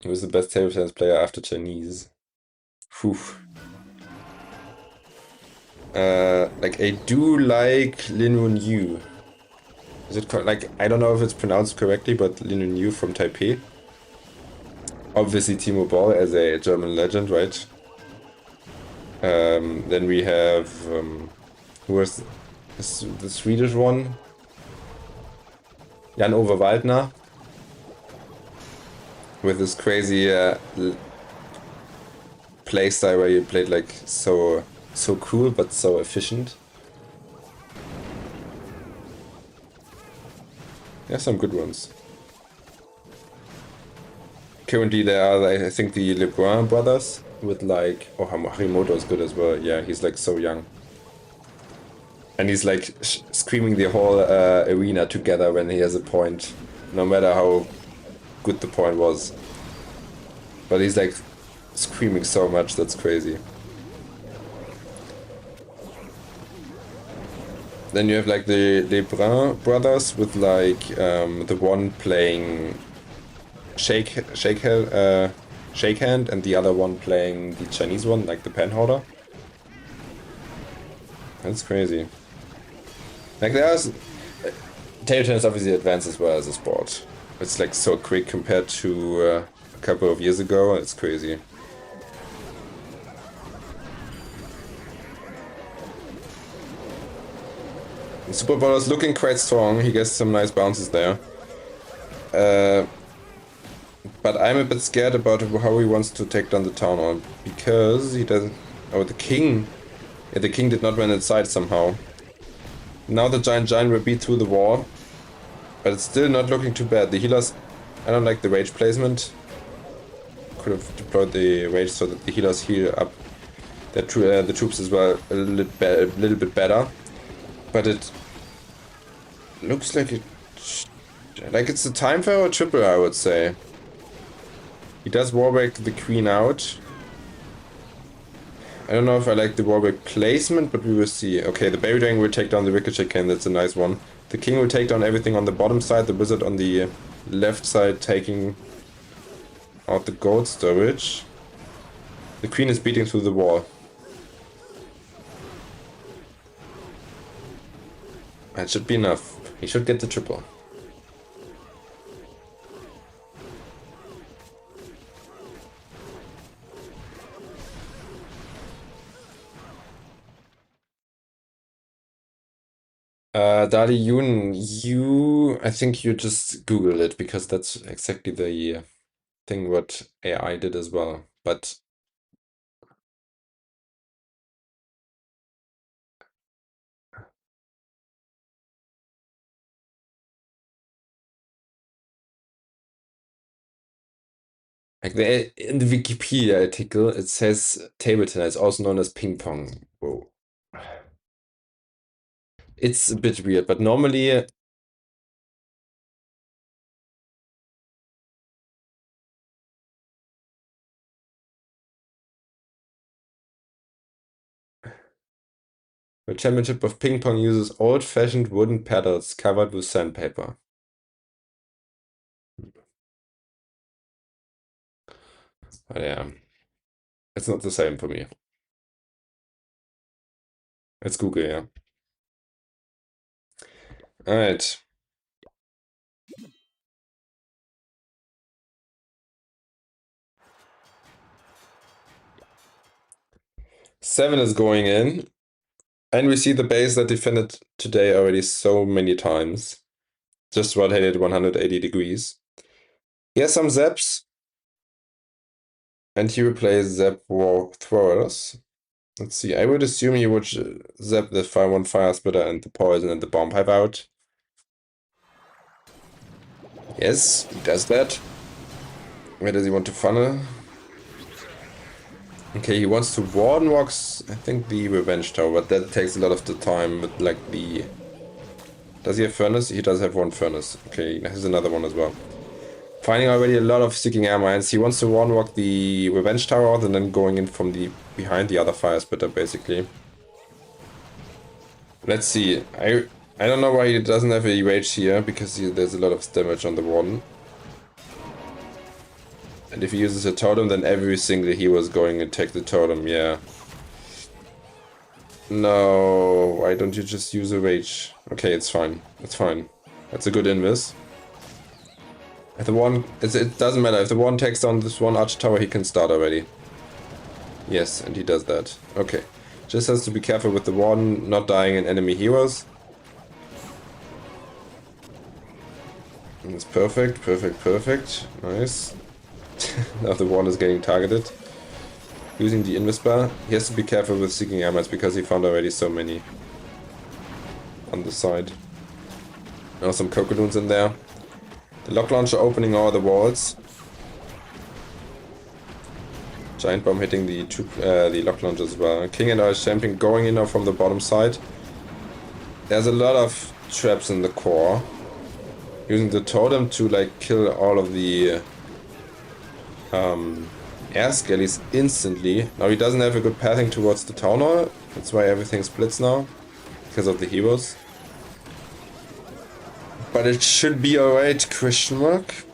Who's the best table tennis player after Chinese? Whew. Like I do like Lin Yu. Is it like I don't know if it's pronounced correctly, but Lin Yu from Taipei. Obviously Timo Boll as a German legend, right? Then we have who was the Swedish one? Jan-Ove Waldner with this crazy play style where you played like so cool but so efficient. Yeah, some good ones. Currently there are, I think, the LeBron brothers with like... Oh, Harimoto is good as well. Yeah, he's like so young. And he's like screaming the whole arena together when he has a point, no matter how good the point was. But he's like screaming so much, that's crazy. Then you have like the Lebrun brothers with like the one playing shake hand and the other one playing the Chinese one, like the pen holder. That's crazy. Like there's table tennis obviously advanced as well as a sport. It's like so quick compared to a couple of years ago. It's crazy. Super Bowl is looking quite strong. He gets some nice bounces there. But I'm a bit scared about how he wants to take down the town hall because he doesn't. Oh, the king. Yeah, the king did not run inside somehow. Now the giant will beat through the wall, but it's still not looking too bad. The healers, I don't like the rage placement. Could have deployed the rage so that the healers heal up the troops as well a little bit better. But it looks like it's a time for a triple, I would say. He does warbreak the queen out. I don't know if I like the warbreak placement, but we will see. Okay, the Baby Dragon will take down the Ricochet Cannon, that's a nice one. The king will take down everything on the bottom side, the wizard on the left side taking out the gold storage. The queen is beating through the wall. That should be enough. He should get the triple. Dali Yoon, I think you just Google it because that's exactly the thing what AI did as well. But like in the Wikipedia article, it says table tennis, also known as ping pong. Whoa. It's a bit weird, but normally the championship of ping pong uses old-fashioned wooden paddles covered with sandpaper. But yeah, it's not the same for me. Let's Google, yeah. All right. Seven is going in. And we see the base that defended today already so many times. Just rotated 180 degrees. He has some zaps. And he will play zap war throwers. Let's see, I would assume he would zap the fire spitter and the poison and the bomb pipe out. Yes, he does that. Where does he want to funnel? Okay, he wants to warden walks, I think the revenge tower, but that takes a lot of the time with like the... Does he have furnace? He does have one furnace. Okay, he has another one as well. Finding already a lot of sticking air mines. He wants to warden walk the revenge tower out and then going in from the behind the other fire spitter basically. Let's see. I don't know why he doesn't have a rage here because there's a lot of damage on the warden. And if he uses a totem, then every single hero is going to take the totem, yeah. No, why don't you just use a rage? Okay, it's fine. It's fine. That's a good invis. If the one, it doesn't matter. If the one takes down this one arch tower, he can start already. Yes, and he does that. Okay. Just has to be careful with the one not dying in enemy heroes. And it's perfect, perfect, perfect. Nice. Now the one is getting targeted. Using the invis. He has to be careful with seeking air mines because he found already so many on the side. Now some coconuts in there. The lock launcher opening all the walls. Giant bomb hitting the lock launcher as well. King and Ice champion going in now from the bottom side. there's a lot of traps in the core. Using the totem to like kill all of the air skellies instantly. Now he doesn't have a good pathing towards the town hall. That's why everything splits now. Because of the heroes. But it should be alright, question mark.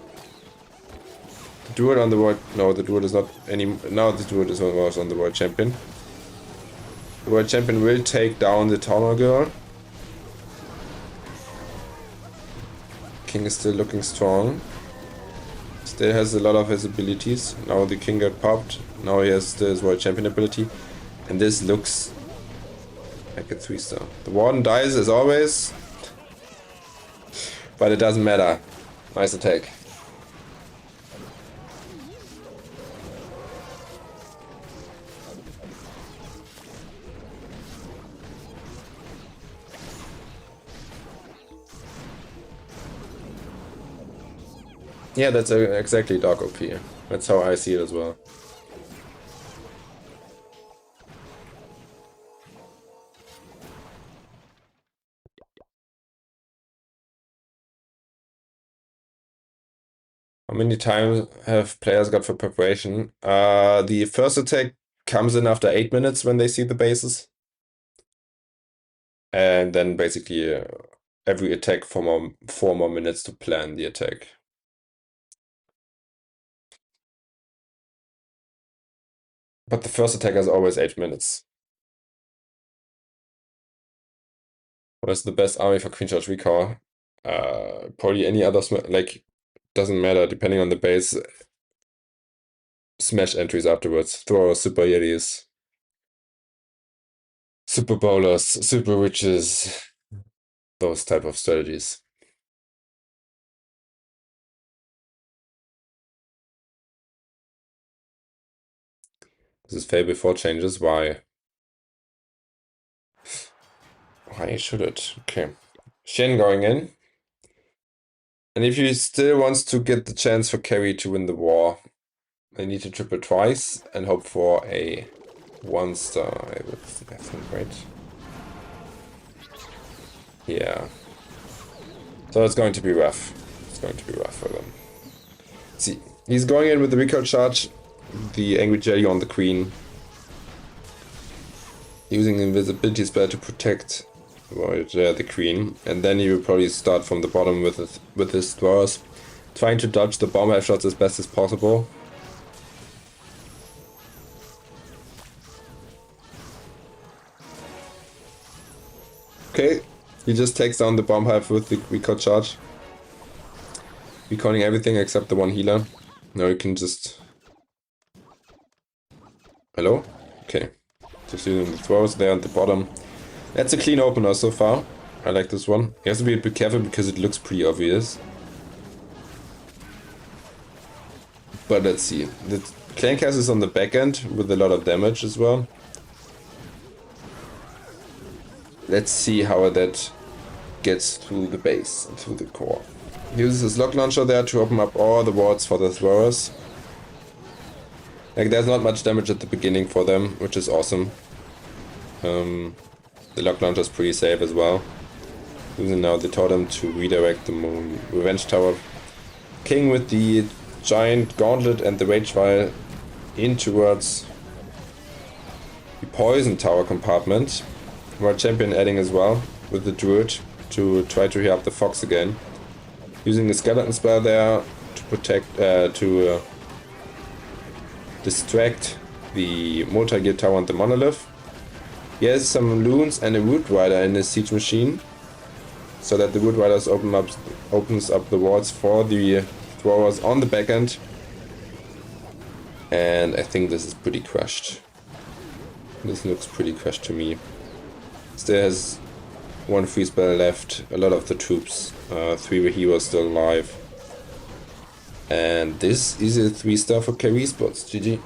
The druid on the world... No, the druid is not any... Now the druid is was on the world champion. The world champion will take down the town hall girl. King is still looking strong. Still has a lot of his abilities. Now the king got popped. Now he has his world champion ability. And this looks like a 3-star. The warden dies as always. But it doesn't matter. Nice attack. Yeah, that's exactly Dark OP. That's how I see it as well. How many times have players got for preparation? The first attack comes in after 8 minutes when they see the bases. And then basically every attack for 4 more minutes to plan the attack. But the first attack is always 8 minutes. What is the best army for Queen Charge Recall? Probably any other, like, doesn't matter, depending on the base. Smash entries afterwards. Throw super yetis, super bowlers, super witches, those type of strategies. This is fail before changes. Why? Why should it? Okay. Shen going in. And if he still wants to get the chance for Carrie to win the war, they need to triple twice and hope for a 1-star, I think, right? Yeah. So it's going to be rough. It's going to be rough for them. See, he's going in with the recall charge, the Angry Jelly on the Queen, using invisibility spell to protect the Queen, and then he will probably start from the bottom with his throwers, trying to dodge the bomb shots as best as possible. Okay, he just takes down the bomb hive with the recall charge, recalling everything except the one healer. Now he can just... Hello? Okay. Just using the throws there at the bottom. That's a clean opener so far. I like this one. You have to be a bit careful because it looks pretty obvious. But let's see. The clan cast is on the back end with a lot of damage as well. Let's see how that gets through the base and through the core. He uses his lock launcher there to open up all the wards for the throwers. Like, there's not much damage at the beginning for them, which is awesome. The lock launcher is pretty safe as well. Using now the totem to redirect the revenge tower. King with the giant gauntlet and the rage vial in towards the poison tower compartment. World champion adding as well with the druid to try to heal up the fox again. Using the skeleton spell there to protect, distract the multi-gear tower and the monolith. He has some loons and a wood rider in his siege machine, so that the wood riders opens up the wards for the throwers on the back end. And I think this is pretty crushed. This looks pretty crushed to me. Still has one free spell left, a lot of the troops, 3 heroes still alive. And this is a 3-star for Carrie Esports. GG.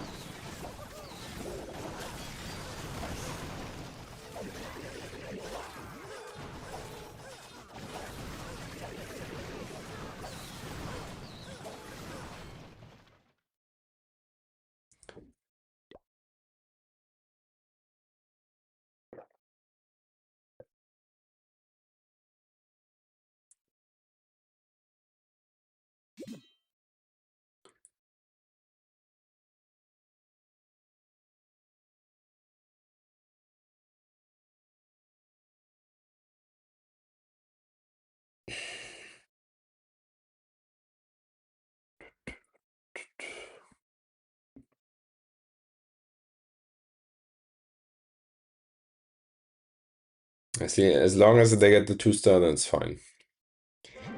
I see, as long as they get the 2-star, then it's fine.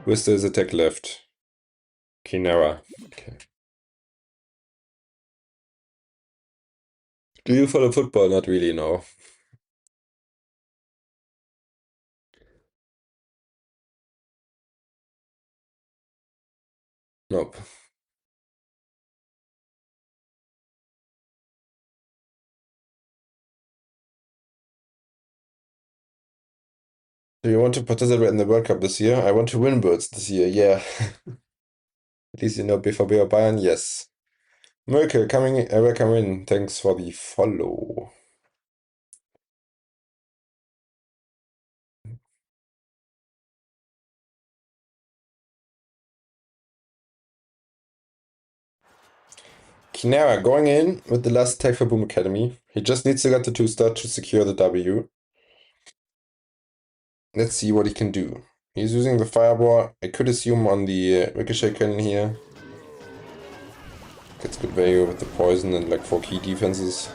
Who's his attack left? Kinara. Okay. Do you follow football? Not really, no. Nope. Do you want to participate in the World Cup this year? I want to win Birds this year, yeah. At least you know BVB or Bayern, yes. Merkel, coming in, welcome in. Thanks for the follow. Kinara going in with the last attack for Boom Academy. He just needs to get the 2-star to secure the W. Let's see what he can do. He's using the Fireball. I could assume on the Ricochet Cannon here. Gets good value with the Poison and like 4 key defenses.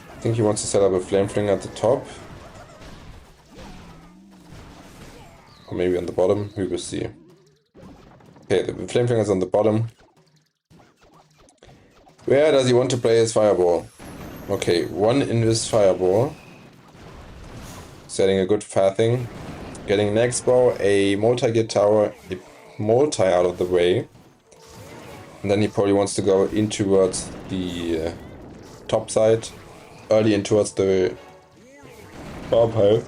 I think he wants to set up a Flame Flinger at the top. Or maybe on the bottom, we will see. Okay, the Flame Flinger is on the bottom. Where does he want to play his Fireball? Okay, one in this Fireball. Setting a good thing. Getting an X-Bow, a multi-gear tower, a multi out of the way. And then he probably wants to go in towards the top side. Early in towards the power pile.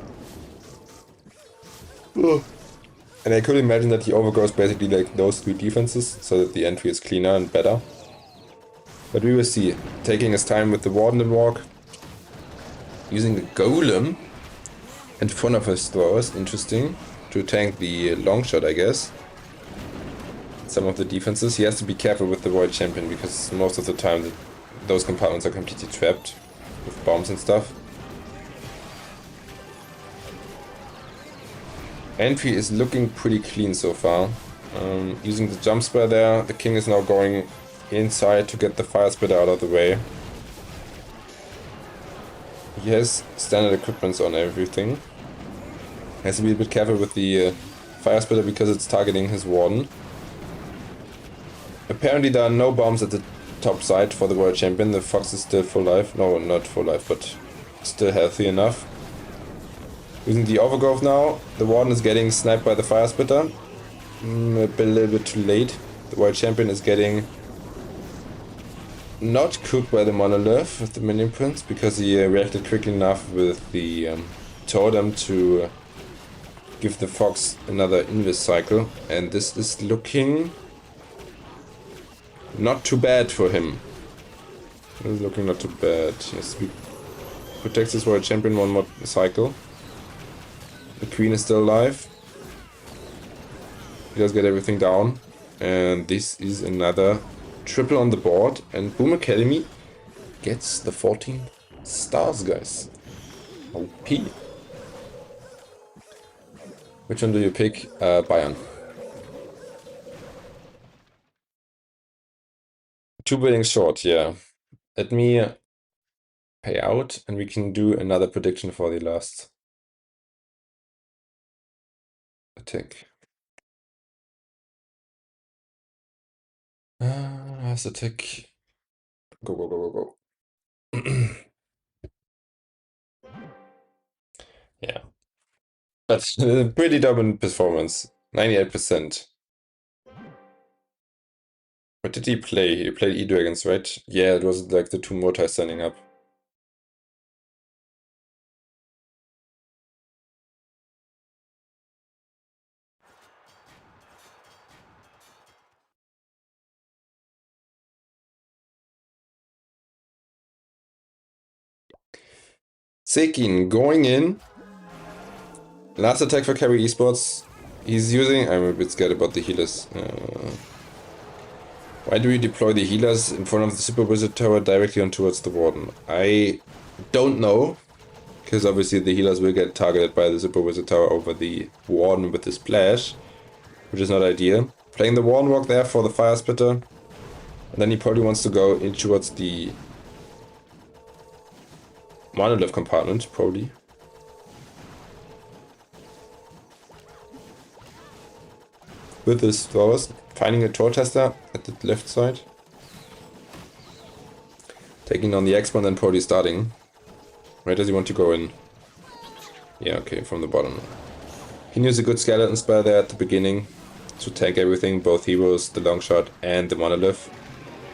And I could imagine that he overgoes basically like those 3 defenses, so that the entry is cleaner and better. But we will see. Taking his time with the Warden and Walk. Using the Golem in front of his throwers, interesting. To tank the long shot, I guess. Some of the defenses. He has to be careful with the World Champion, because most of the time those compartments are completely trapped with bombs and stuff. Entry is looking pretty clean so far. Using the jump spell there, the king is now going inside to get the fire splitter out of the way. He has standard equipments on everything. Has to be a bit careful with the fire splitter because it's targeting his Warden. Apparently there are no bombs at the top side for the World Champion. The Fox is still full life. No, not full life, but still healthy enough. Using the Overgrowth now, the Warden is getting sniped by the Fire Splitter. A little bit too late. The World Champion is getting not cooked by the Monolith with the Minion Prince, because he reacted quickly enough with the Totem to give the Fox another Invis cycle. And this is looking not too bad for him. This is looking not too bad. Yes, he protects his World Champion one more cycle. The Queen is still alive. He does get everything down. And this is another triple on the board. And Boom Academy gets the 14 stars, guys. OP. Which one do you pick? Bayern. 2 buildings short, yeah. Let me pay out and we can do another prediction for the last attack. Last attack. Go, go, go, go, go. Yeah. That's a pretty dominant performance. 98%. What did he play? He played E-Dragons, right? Yeah, it was like the 2 mortars standing up. Sekin going in. Last attack for Carrie Esports. He's using... I'm a bit scared about the healers. Why do we deploy the healers in front of the Super Wizard Tower directly on towards the Warden? I don't know. Because obviously the healers will get targeted by the Super Wizard Tower over the Warden with the splash, which is not ideal. Playing the Warden Walk there for the Fire Splitter. And then he probably wants to go in towards the Monolith compartment, probably. With his throwers, finding a Troll Tester at the left side. Taking down the X-One and probably starting. Where does he want to go in? Yeah, okay, from the bottom. He can use a good skeleton spell there at the beginning to tank everything, both heroes, the Longshot, and the Monolith.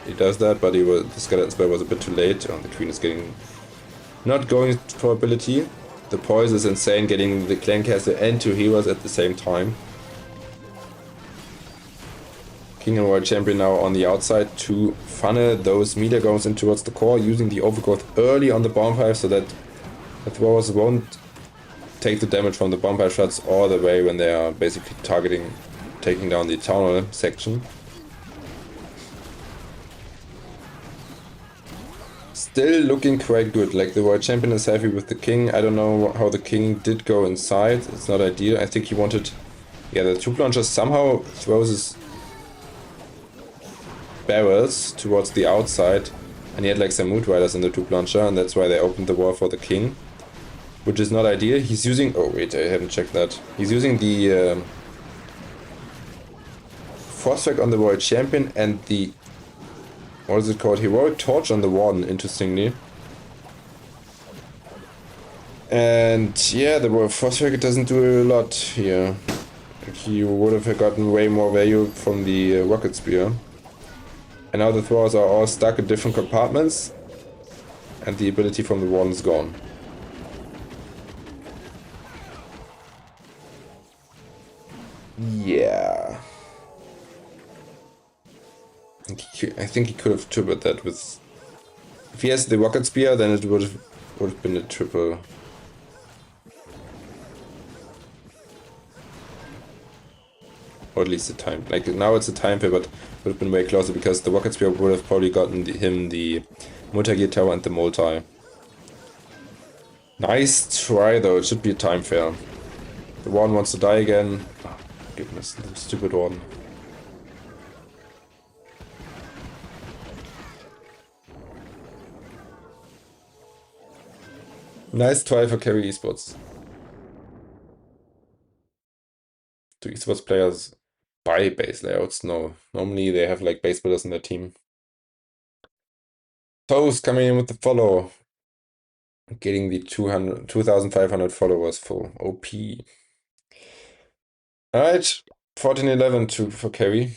He does that, but the skeleton spell was a bit too late. Oh, the Queen is getting... not going for ability. The poise is insane, getting the Clancaster and 2 heroes at the same time. King and World Champion now on the outside to funnel those meter golems in towards the core, using the overgrowth early on the bonfire so that the throwers won't take the damage from the bonfire shots all the way when they are basically taking down the eternal section. Still looking quite good, like the World Champion is heavy with the King. I don't know how the King did go inside, it's not ideal. I think he wanted... yeah, the Troop Launcher somehow throws his barrels towards the outside, and he had like some Mood Riders in the Troop Launcher, and that's why they opened the wall for the King, which is not ideal. He's using... oh wait, I haven't checked that. He's using the Force Strike on the World Champion and the... what is it called? Heroic Torch on the Warden, interestingly. And yeah, the Force Strike doesn't do a lot here. He would have gotten way more value from the Rocket Spear. And now the throwers are all stuck in different compartments, and the ability from the Warden is gone. Yeah. I think he could have tripled that with... if he has the Rocket Spear, then it would have been a triple. Or at least a time. Like now it's a time fail, but would have been way closer because the Rocket Spear would have probably gotten him the Multi-Gear Tower and the Multi. Nice try though, it should be a time fail. The Warden wants to die again. Oh, goodness, the stupid Warden. Nice try for Carrie Esports. Do Esports players buy base layouts? No. Normally they have like base builders in their team. Toast coming in with the follow. Getting the 2,500 followers for OP. Alright, 14-11 for Carrie.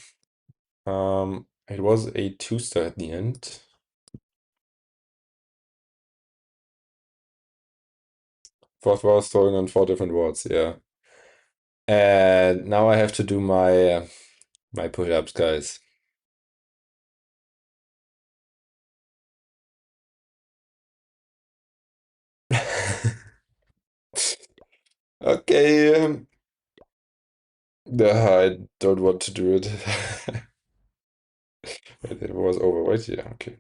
It was a 2-star at the end. Fourth wall throwing on 4 different wards, yeah. And now I have to do my my push-ups, guys. Okay. I don't want to do it. It was over, right? Yeah, okay.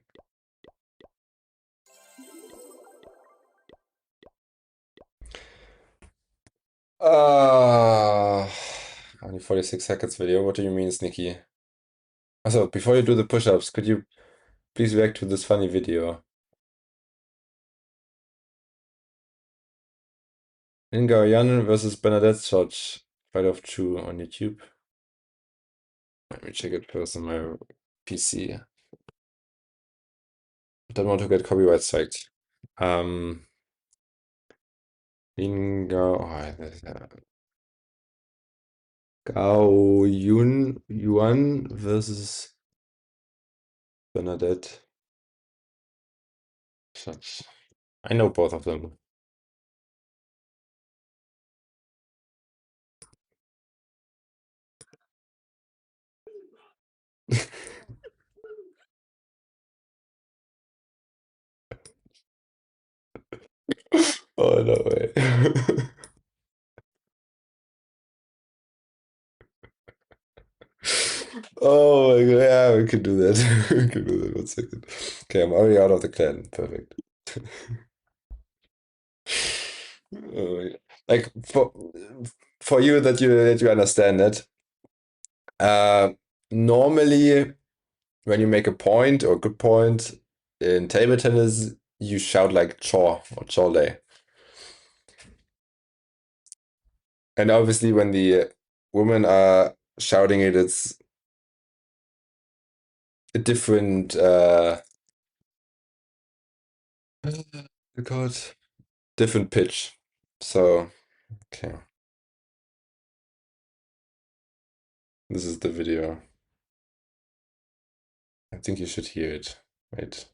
Only 46 seconds video. What do you mean, Sneaky? Also, before you do the push-ups, could you please react to this funny video? Inga Yan versus Bernadette Church. Fight of 2 on YouTube. Let me check it first on my PC. I don't want to get copyright striked. Inga... oh, Gao Yuan versus Bernadette Church. I know both of them. Oh, no way. Oh my god, yeah, we can do that. We can do that, 1 second. Okay, I'm already out of the clan. Perfect. Like for you that you understand it. Uh, Normally, when you make a point or good point in table tennis, you shout like chaw or chole. And obviously, when the women are shouting it, it's a different call it different pitch. So okay, this is the video. I think you should hear it. Wait.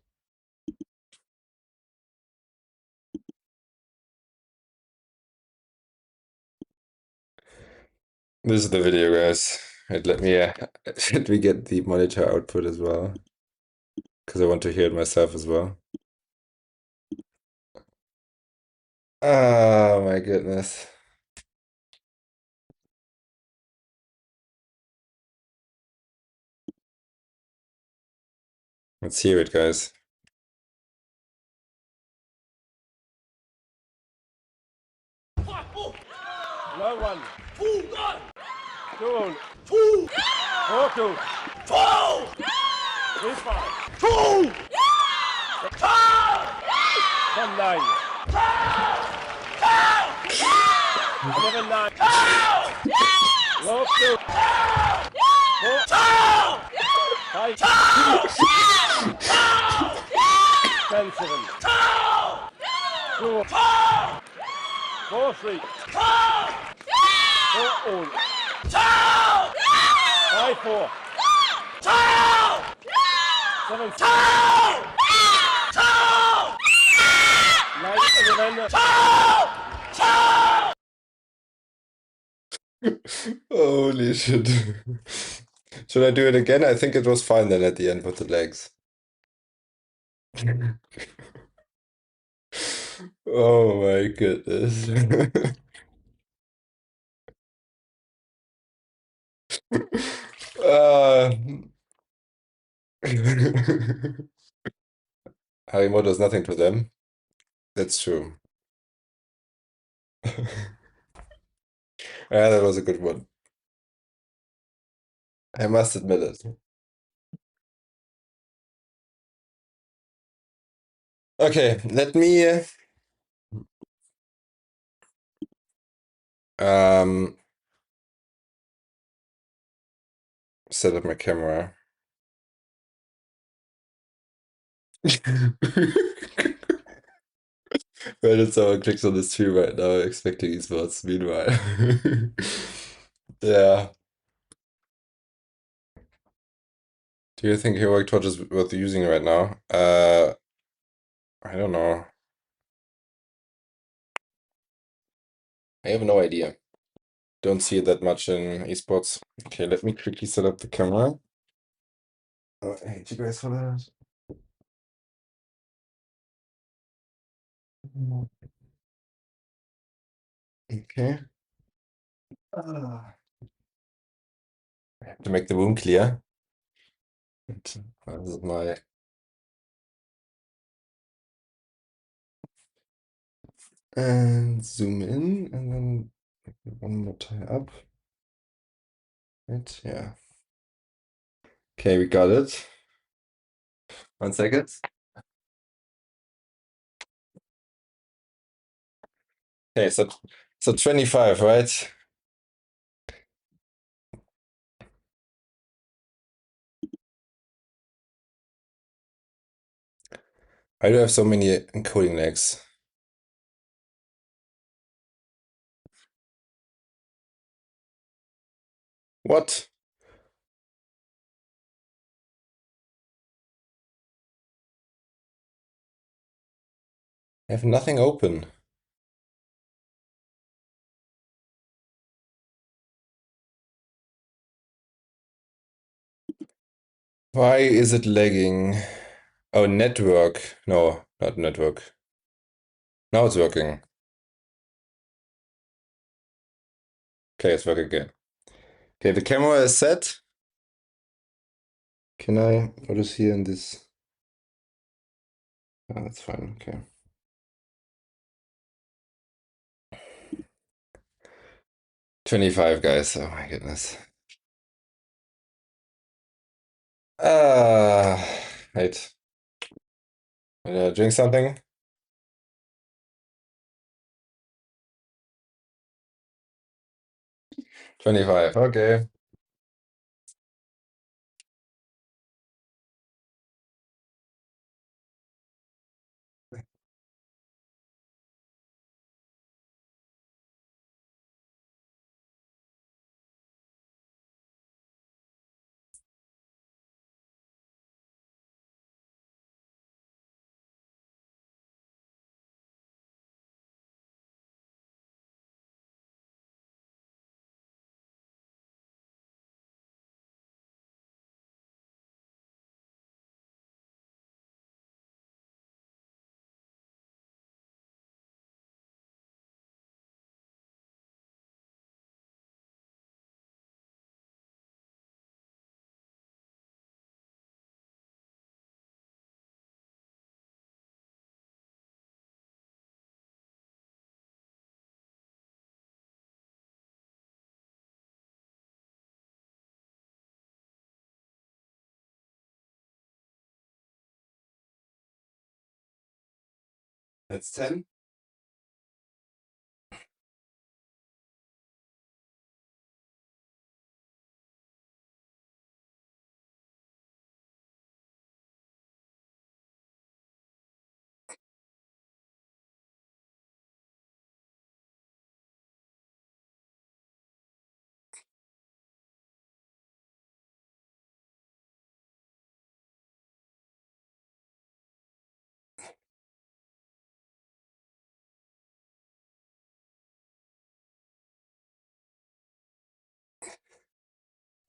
This is the video, guys. Wait, let me let me get the monitor output as well, because I want to hear it myself as well. Oh my goodness. Let's hear it, guys. No one. Two. Two. Two. Four two. Two. Three five. Two. Two. 1-9. 11-9. Love two. 4. 5. 10-7. 2. 4-3. 4-all. 5-4. 7-6. 9-11. Holy shit. Should I do it again? I think it was fine then at the end with the legs. Oh my goodness. uh, Harimoto is nothing to them. That's true. Yeah, that was a good one. I must admit it. Okay, let me um set up my camera. Reddit someone clicks on the stream right now, expecting esports. Meanwhile, yeah. Do you think heroic torch is worth using right now? I don't know. I have no idea. Don't see it that much in esports. Okay, let me quickly set up the camera. Oh, I hate you guys for that. Okay. I have to make the room clear. This is my and zoom in and then one more tie up. Right, yeah. Okay, we got it. 1 second. Okay, so 25, right? Why do I have so many encoding legs? What? I have nothing open. Why is it lagging? Oh, network. No, not network. Now it's working. Okay, it's working again. Okay, the camera is set. Can I? What is here in this? Oh, that's fine. Okay. 25, guys. Oh my goodness. Wait. Drink something? $25, okay. That's 10.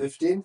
$15?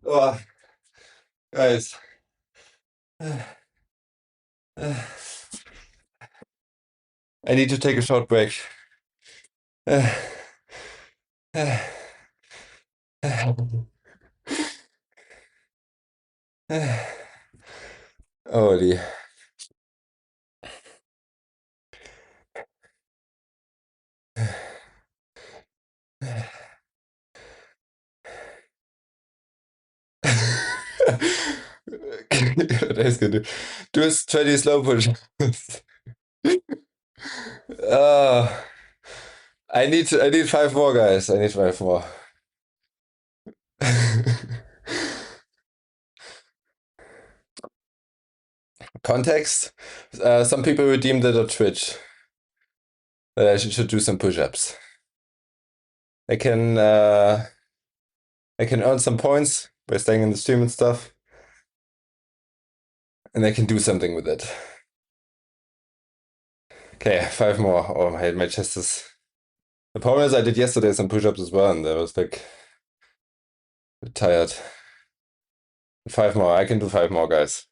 Oh, guys. I need to take a short break. Holy. What else can do? Do a 20 slow push. uh, I need five more, guys. I need five more. Context. Some people redeemed it on Twitch. That I should do some push-ups. I can earn some points by staying in the stream and stuff. And I can do something with it. Okay, five more. Oh, my chest is. The problem is I did yesterday some push-ups as well, and I was like tired. Five more. I can do five more, guys.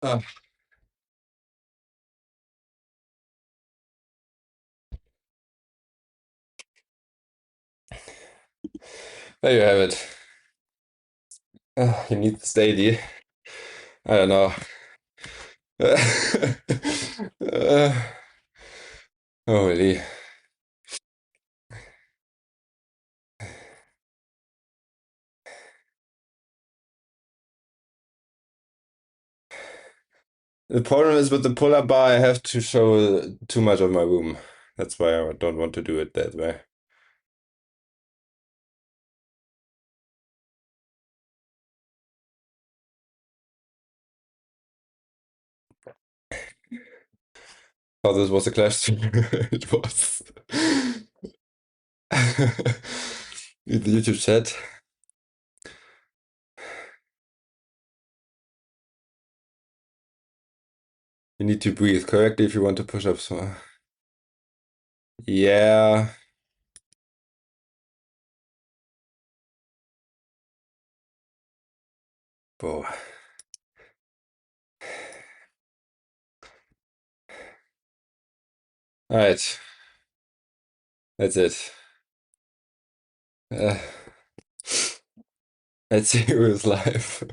Uh, There you have it. You need this daily. I don't know. Holy. The problem is with the pull-up bar, I have to show too much of my room. That's why I don't want to do it that way. Oh, this was a clash stream. It was. In the YouTube chat. You need to breathe correctly if you want to push up. So. Yeah. Boah. All right. That's it. Let's see who is live.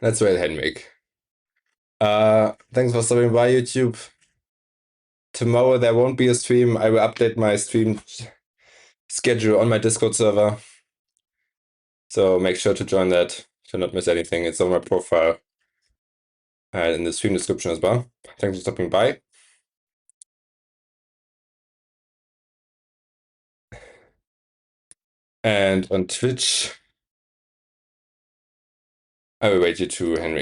Let's wait, Henrik. Thanks for stopping by, YouTube. Tomorrow there won't be a stream. I will update my stream schedule on my Discord server. So make sure to join that to not miss anything. It's on my profile and in the stream description as well. Thanks for stopping by. And on Twitch, I will wait you to Henrik.